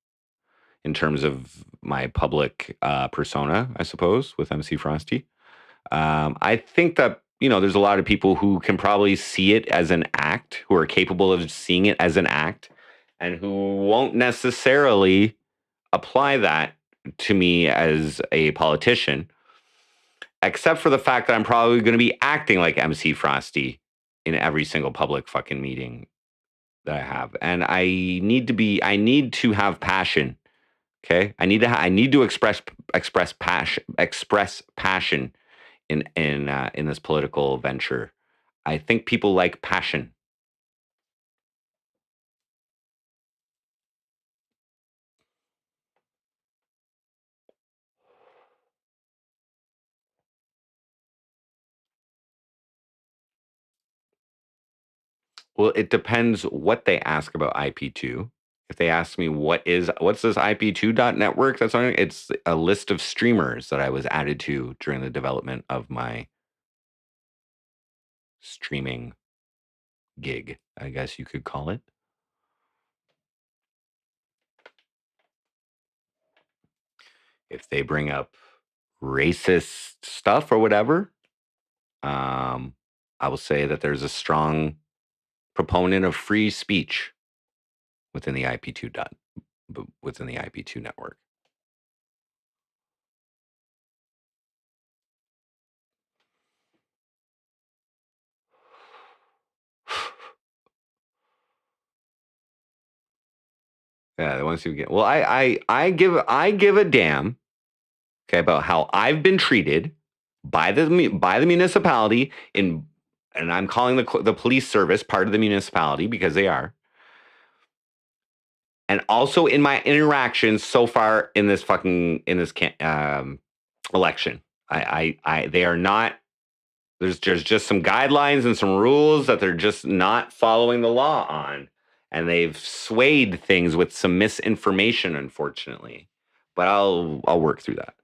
in terms of my public persona, I suppose, with MC Frosty. I think that, there's a lot of people who can probably see it as an act, who are capable of seeing it as an act, and who won't necessarily apply that to me as a politician, except for the fact that I'm probably going to be acting like MC Frosty in every single public fucking meeting that I have. And I need to have passion. Okay. I need to express passion in this political venture. I think people like passion. Well, it depends what they ask about IP2. If they ask me what's this IP2.network, it's a list of streamers that I was added to during the development of my streaming gig, I guess you could call it. If they bring up racist stuff or whatever, I will say that there's a strong proponent of free speech within the within the IP2 network. Yeah, the ones who get, well, I give a damn, okay, about how I've been treated by the municipality and I'm calling the police service part of the municipality because they are. And also in my interactions so far in this election, they are not. There's just some guidelines and some rules that they're just not following the law on, and they've swayed things with some misinformation, unfortunately. But I'll work through that.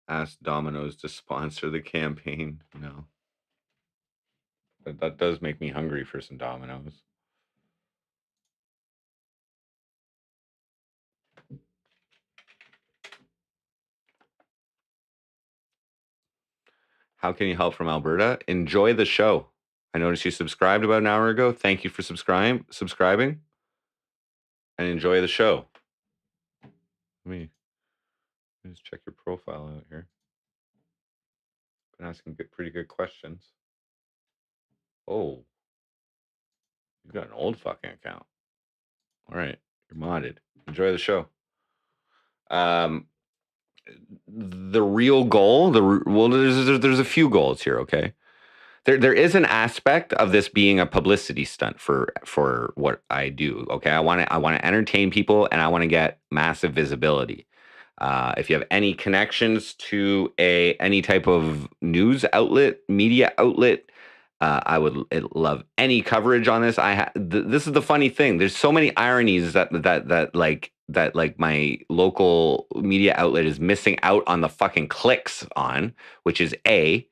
Ask Domino's to sponsor the campaign. No. But that does make me hungry for some Domino's. How can you help from Alberta? Enjoy the show. I noticed you subscribed about an hour ago. Thank you for subscribing. And enjoy the show. Let me just check your profile out here. Been asking pretty good questions. Oh, you've got an old fucking account. All right, you're modded. Enjoy the show. The real goal, there's a few goals here. Okay, there is an aspect of this being a publicity stunt for what I do. Okay, I want to entertain people and I want to get massive visibility. If you have any connections to any type of news outlet, media outlet, I would love any coverage on this. This is the funny thing. There's so many ironies that my local media outlet is missing out on the fucking clicks on, which is I'm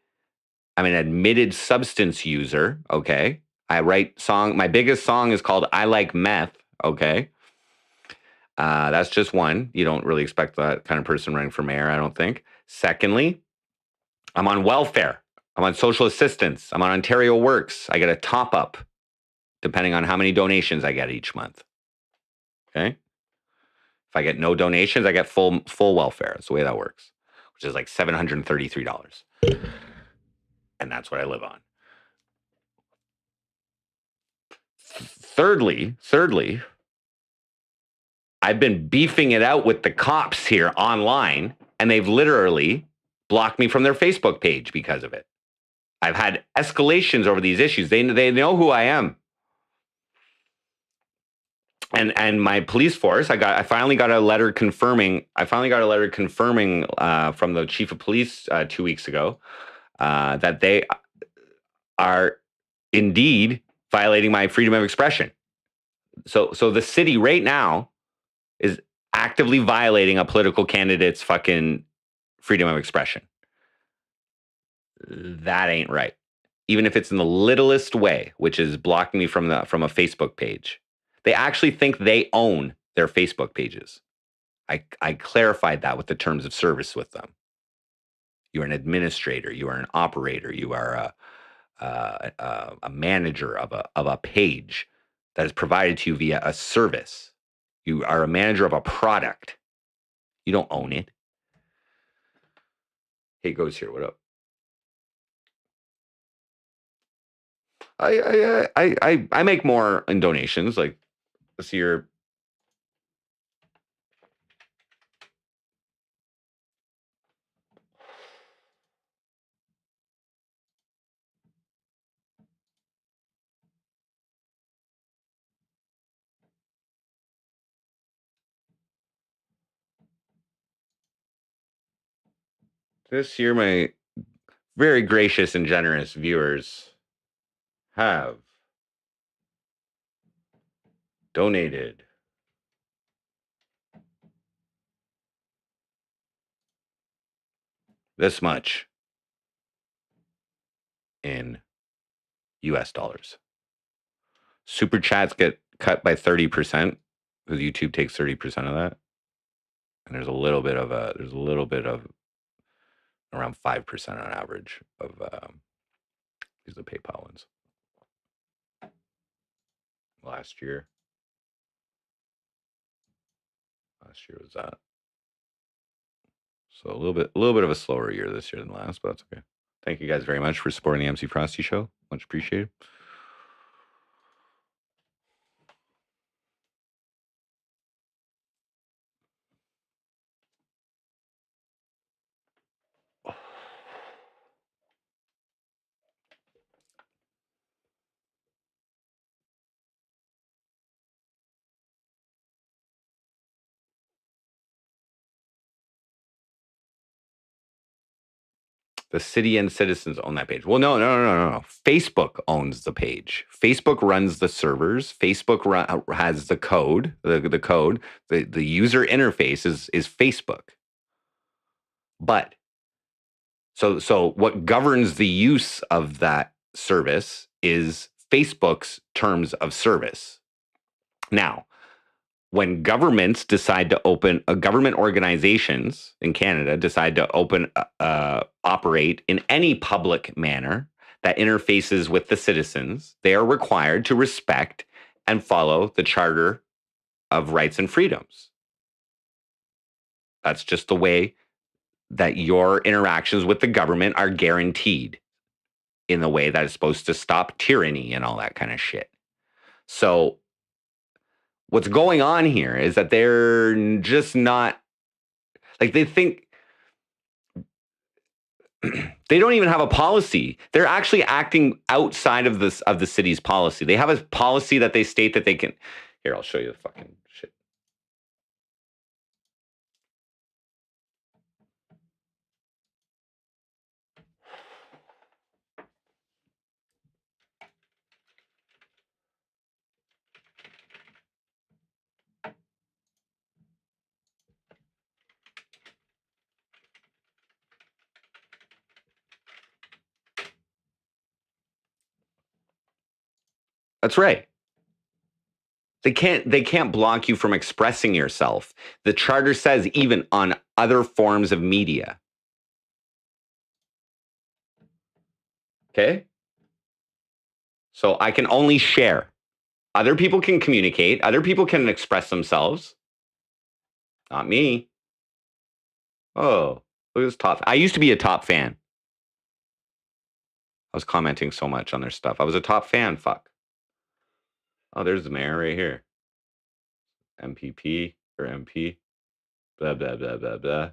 an admitted substance user. Okay, I write song. My biggest song is called "I Like Meth." Okay. That's just one. You don't really expect that kind of person running for mayor, I don't think. Secondly, I'm on welfare. I'm on social assistance. I'm on Ontario Works. I get a top up depending on how many donations I get each month. Okay. If I get no donations, I get full welfare. That's the way that works, which is like $733. And that's what I live on. Thirdly, I've been beefing it out with the cops here online, and they've literally blocked me from their Facebook page because of it. I've had escalations over these issues. They know who I am. And my police force, I finally got a letter confirming from the chief of police 2 weeks ago that they are indeed violating my freedom of expression. So the city right now is actively violating a political candidate's fucking freedom of expression. That ain't right. Even if it's in the littlest way, which is blocking me from a Facebook page. They actually think they own their Facebook pages. I clarified that with the terms of service with them. You are an administrator. You are an operator. You are a manager of a page that is provided to you via a service. You are a manager of a product. You don't own it. Hey, Goes here. What up? I make more in donations. Like this year, my very gracious and generous viewers have donated this much in US dollars. Super chats get cut by 30%. because YouTube takes 30% of that, and there's a little bit of around 5% on average of these are the PayPal ones. Last year was that. So a little bit of a slower year this year than last, but that's okay. Thank you guys very much for supporting the MC Frosty show. Much appreciated. The city and citizens own that page. Well, no. Facebook owns the page. Facebook runs the servers. Facebook has the code. The code. The user interface is Facebook. But so what governs the use of that service is Facebook's terms of service. Now, when governments decide to open government organizations in Canada decide to operate in any public manner that interfaces with the citizens, they are required to respect and follow the Charter of Rights and Freedoms. That's just the way that your interactions with the government are guaranteed in the way that is supposed to stop tyranny and all that kind of shit. So what's going on here is that they're just not like they think they don't even have a policy. They're actually acting outside of the city's policy. They have a policy that they state that they can. Here, I'll show you the fucking shit. That's right. They can't block you from expressing yourself. The charter says even on other forms of media. Okay? So I can only share. Other people can communicate. Other people can express themselves. Not me. Oh, look at this top. I used to be a top fan. I was commenting so much on their stuff. I was a top fan. Fuck. Oh, there's the mayor right here. MPP or MP. Blah, blah, blah, blah, blah.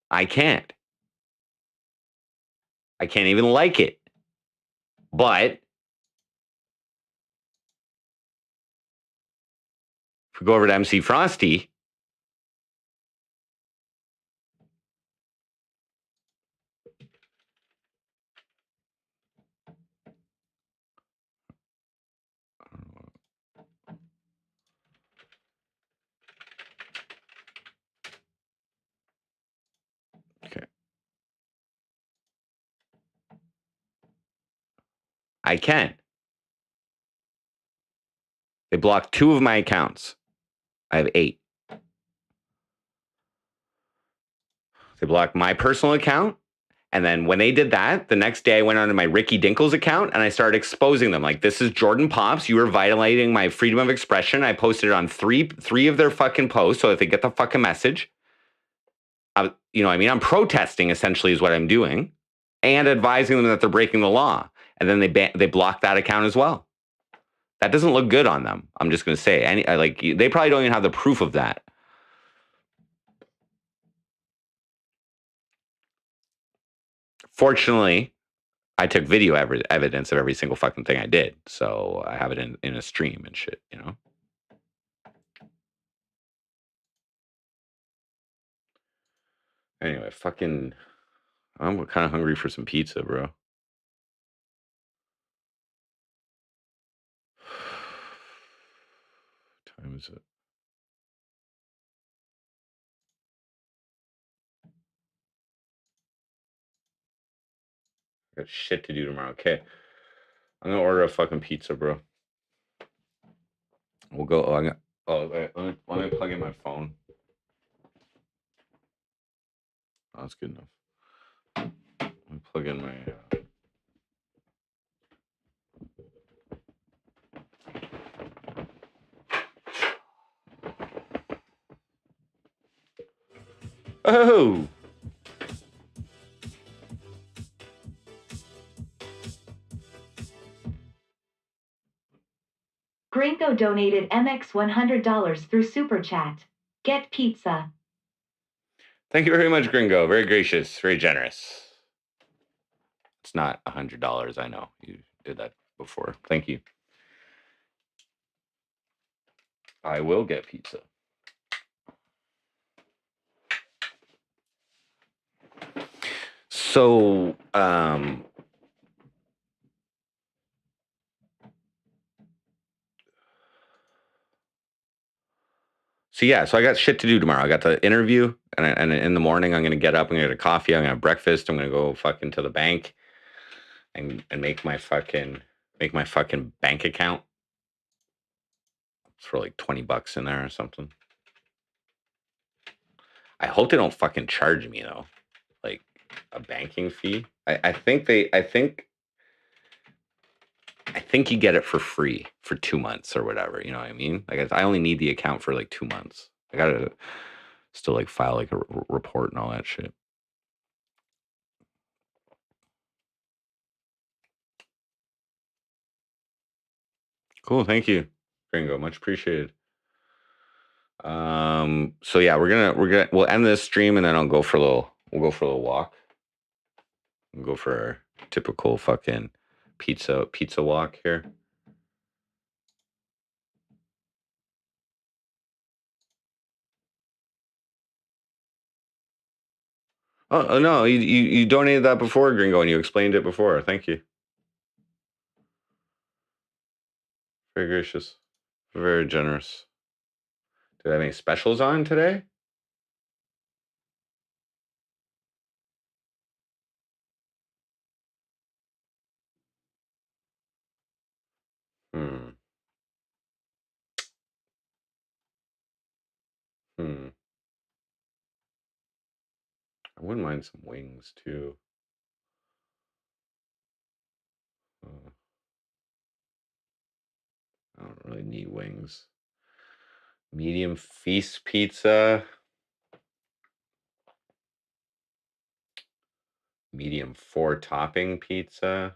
I can't. I can't even like it. But if we go over to MC Frosty, okay. I can. They blocked 2 of my accounts. I have 8. They blocked my personal account. And then when they did that, the next day I went onto my Ricky Dinkles account and I started exposing them. Like, this is Jordan Pops. You are violating my freedom of expression. I posted it on three of their fucking posts so that they get the fucking message. I'm protesting essentially is what I'm doing and advising them that they're breaking the law. And then they blocked that account as well. That doesn't look good on them. I'm just going to say, they probably don't even have the proof of that. Fortunately, I took video evidence of every single fucking thing I did. So I have it in a stream and shit, you know? Anyway, I'm kind of hungry for some pizza, bro. What time is it? I got shit to do tomorrow. Okay. I'm going to order a fucking pizza, bro. We'll go. Oh, wait, let me plug in my phone. Oh, that's good enough. Let me plug in my. Oh. Gringo donated MX $100 through Super Chat. Get pizza. Thank you very much, Gringo. Very gracious, very generous. It's not $100. I know you did that before. Thank you. I will get pizza. So, so I got shit to do tomorrow. I got the interview, and in the morning I'm gonna get up. I'm gonna get a coffee. I'm gonna have breakfast. I'm gonna go fucking to the bank, and make my fucking bank account. It's for like $20 in there or something. I hope they don't fucking charge me though, like a banking fee. I think you get it for free for 2 months or whatever. You know what I mean? Like I only need the account for like 2 months. I gotta still like file like a report and all that shit. Cool, thank you, Gringo. Much appreciated. So yeah, we'll end this stream and then we'll go for a little walk. We'll go for our typical fucking pizza walk here. Oh no, you donated that before, Gringo, and you explained it before. Thank you. Very gracious. Very generous. Do they have any specials on today? Hmm. I wouldn't mind some wings too. I don't really need wings. Medium feast pizza. Medium 4 topping pizza.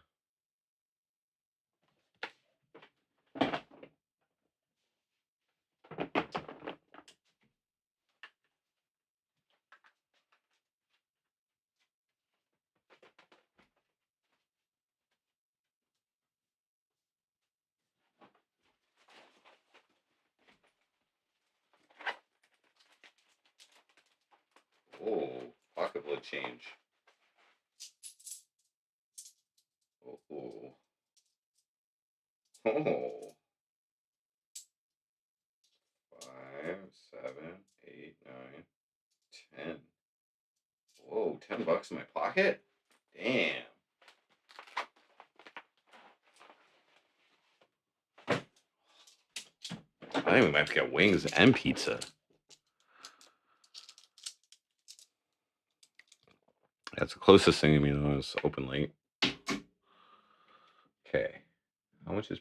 Oh, pocketbook change. Oh. Oh. 5, 7, 8, 9, 10. Whoa, $10 in my pocket? Damn. I think we might have to get wings and pizza. That's the closest thing to me though is open late. Okay. How much is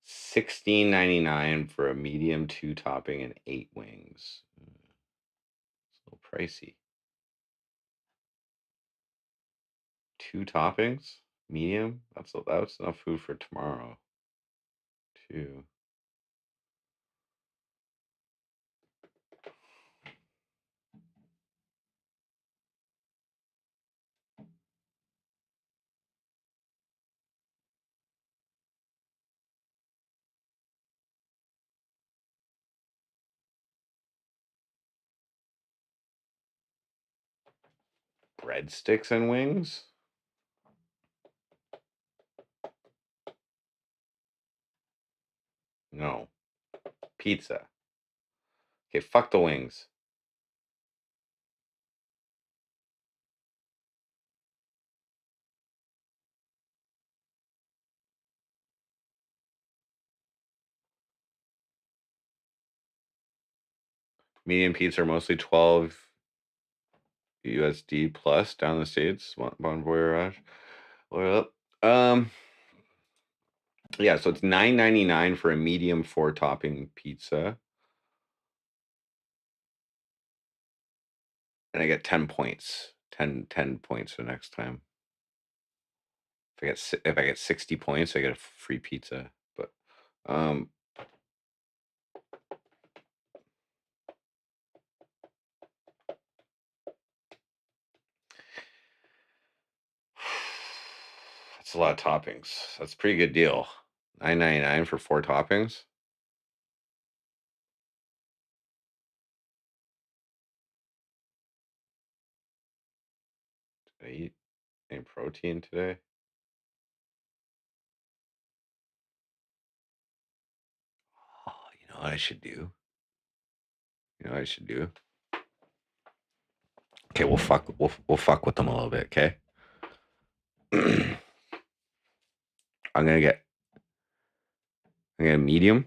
$16.99 for a medium 2 topping and 8 wings? It's a little pricey. 2 toppings, medium. That's enough food for tomorrow. 2. Breadsticks and wings? No. Pizza. Okay, fuck the wings. Medium pizza are mostly 12 USD plus down in the States. Bon voyage. Well, yeah, so it's $9.99 for a medium 4-topping pizza. And I get 10 points. 10 points for next time. If I get 60 points, I get a free pizza. But that's a lot of toppings. That's a pretty good deal. $9.99 for 4 toppings. Did I eat any protein today? Oh, you know what I should do? Okay, we'll fuck with them a little bit, okay? I'm gonna get medium.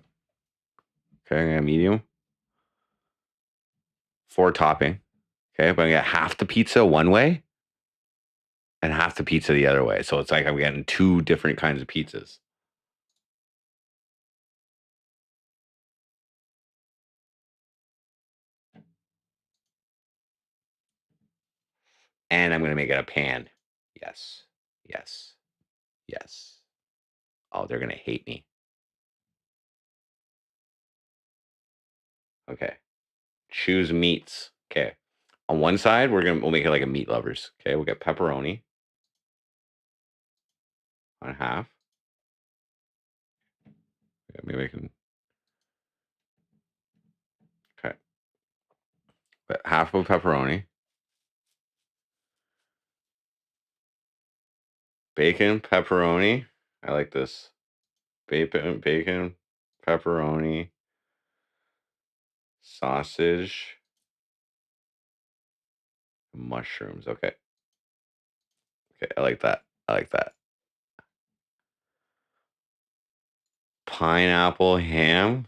Okay, I'm gonna get medium. 4 topping. Okay, but I'm gonna get half the pizza one way and half the pizza the other way. So it's like I'm getting 2 different kinds of pizzas. And I'm gonna make it a pan. Yes. Yes. Yes. Oh, they're gonna hate me. Okay. Choose meats. Okay. On one side, we'll make it like a meat lovers. Okay, we'll get pepperoni on half. Yeah, maybe I can. Okay. But half of pepperoni. Bacon, pepperoni. I like this. Bacon, pepperoni, sausage, mushrooms. Okay. Okay, I like that. Pineapple ham.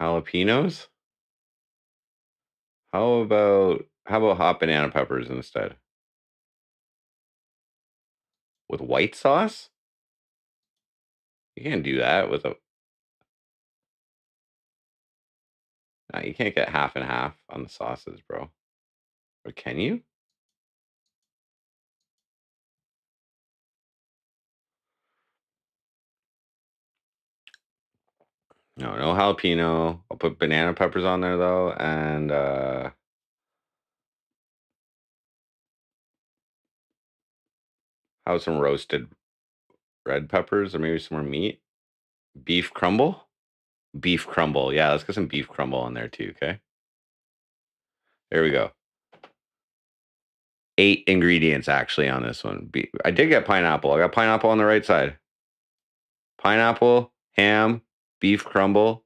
Jalapenos. How about hot banana peppers instead? With white sauce? You can't do that with a. Nah, you can't get half and half on the sauces, bro. Or can you? No jalapeno. I'll put banana peppers on there though, and how about some roasted red peppers or maybe some more meat? Beef crumble? Beef crumble. Yeah, let's get some beef crumble on there too, okay? There we go. 8 ingredients actually on this one. I did get pineapple. I got pineapple on the right side. Pineapple, ham, beef crumble,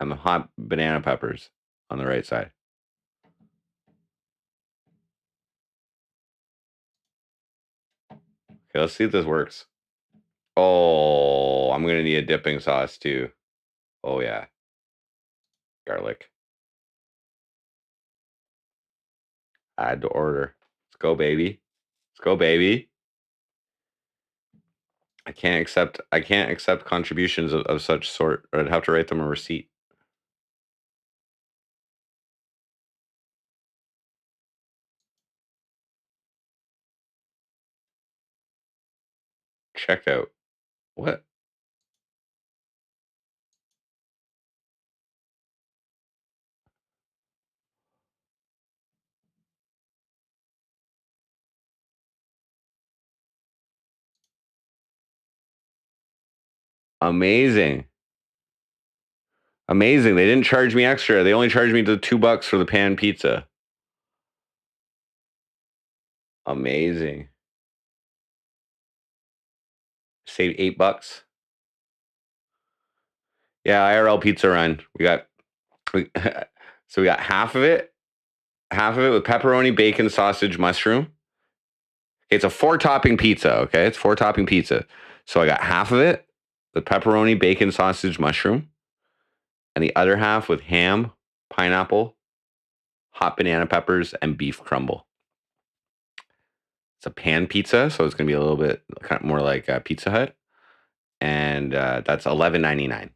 and the hot banana peppers on the right side. Okay, let's see if this works. Oh, I'm going to need a dipping sauce too. Oh, yeah. Garlic. Add to order. Let's go, baby. Let's go, baby. I can't accept contributions of such sort, or I'd have to write them a receipt. Checkout. What? Amazing. Amazing. They didn't charge me extra. They only charged me the $2 for the pan pizza. Amazing. Saved $8. Yeah, IRL pizza run. So we got half of it with pepperoni, bacon, sausage, mushroom. It's a 4-topping pizza. Okay, it's 4-topping pizza. So I got half of it with pepperoni, bacon, sausage, mushroom, and the other half with ham, pineapple, hot banana peppers, and beef crumble. It's a pan pizza, so it's gonna be a little bit kind of more like Pizza Hut, and that's $11.99.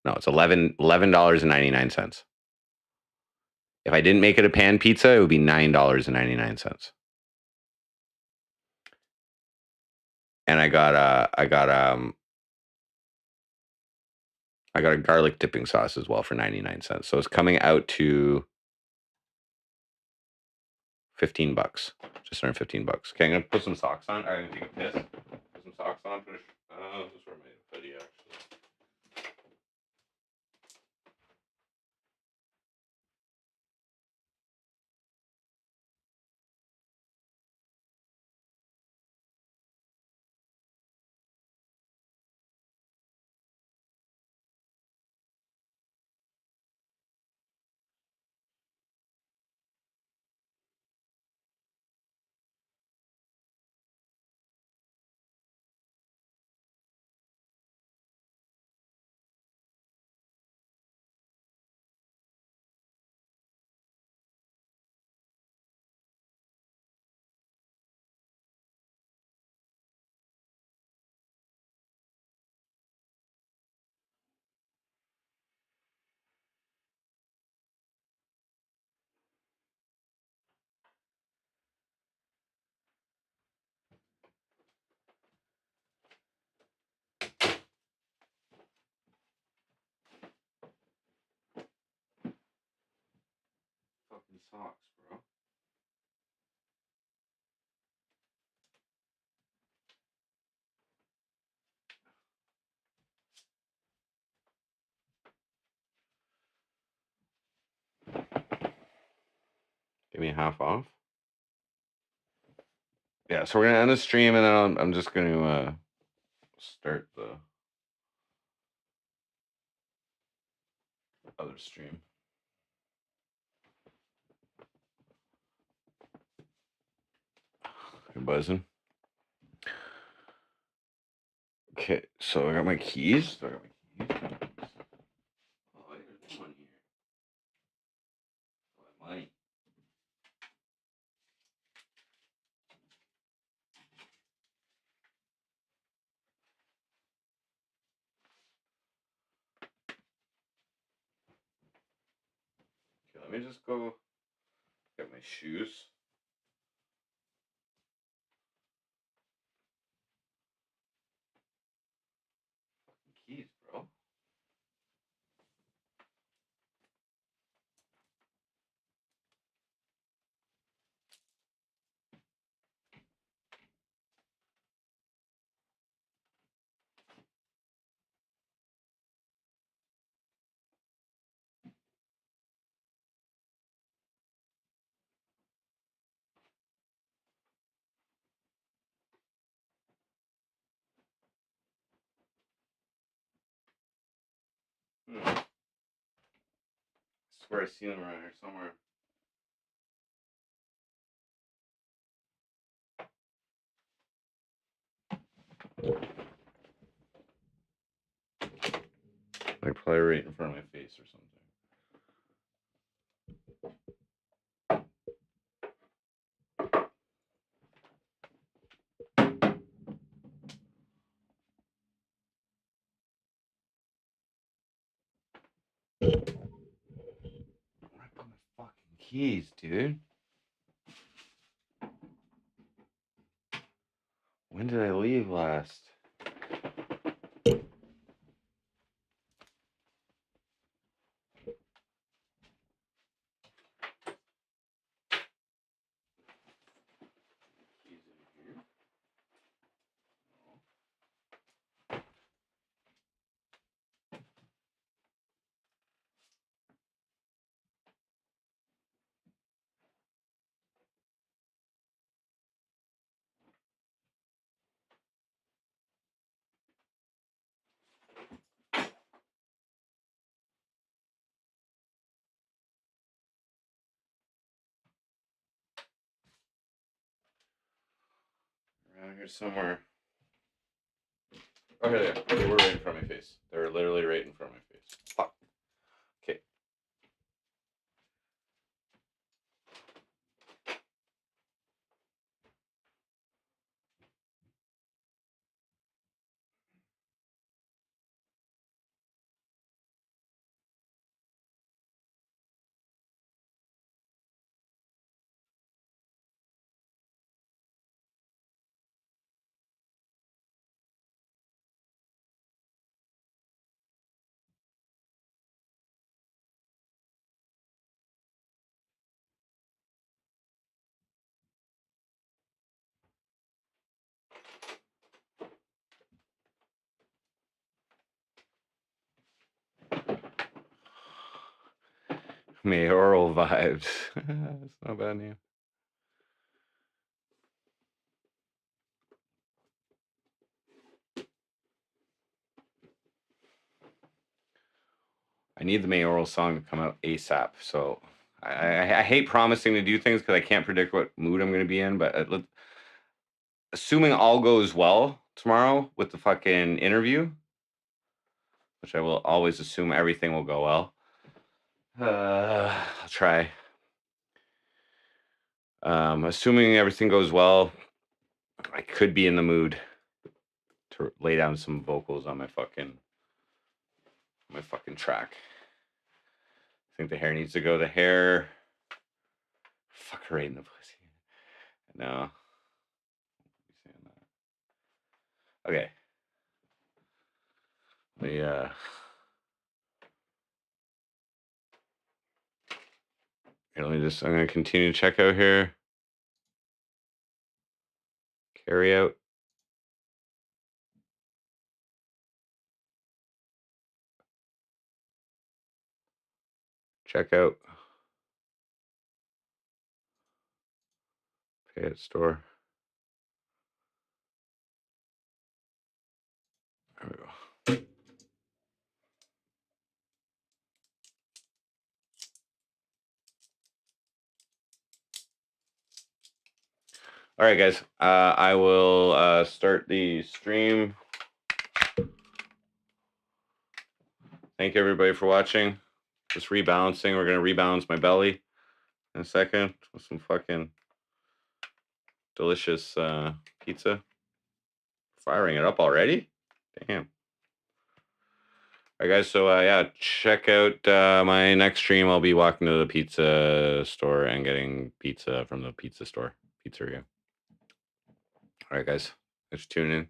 No, it's $11.99. If I didn't make it a pan pizza, it would be $9.99. And I got a garlic dipping sauce as well for 99 cents. So it's coming out to $15, just under $15. Okay, I'm gonna put some socks on. I'm gonna take a piss. Put some socks on. Finish. This is where my hoodie actually. Fucking socks, bro. Give me half off. Yeah, so we're gonna end the stream, and then I'm just gonna start the other stream. You buzzing? Okay, so I got my keys. Oh, there's one here. Oh, money. Okay, let me just go get my shoes. Keys, bro. I swear I seen them around here somewhere. Like probably right in front of my face or something. Where I put my fucking keys, dude? When did I leave last? Keys in here. here's somewhere. Oh, here they are. They were right in front of my face. They're literally right in front of my face. Fuck. Okay. Mayoral vibes. That's not a bad name. I need the Mayoral song to come out ASAP. So I hate promising to do things because I can't predict what mood I'm going to be in. But assuming all goes well tomorrow with the fucking interview, which I will always assume everything will go well. I'll try. Assuming everything goes well, I could be in the mood to lay down some vocals on my fucking track. I think the hair needs to go. The hair, fuck her right in the pussy. No. Okay. Let me just. I'm gonna continue to check out here. Carry out. Check out. Pay at store. There we go. All right, guys. I will start the stream. Thank you, everybody, for watching. Just rebalancing. We're going to rebalance my belly in a second with some fucking delicious pizza. Firing it up already? Damn. All right, guys. So, yeah, check out my next stream. I'll be walking to the pizza store and getting pizza from the pizzeria. All right, guys. Thanks for tuning in.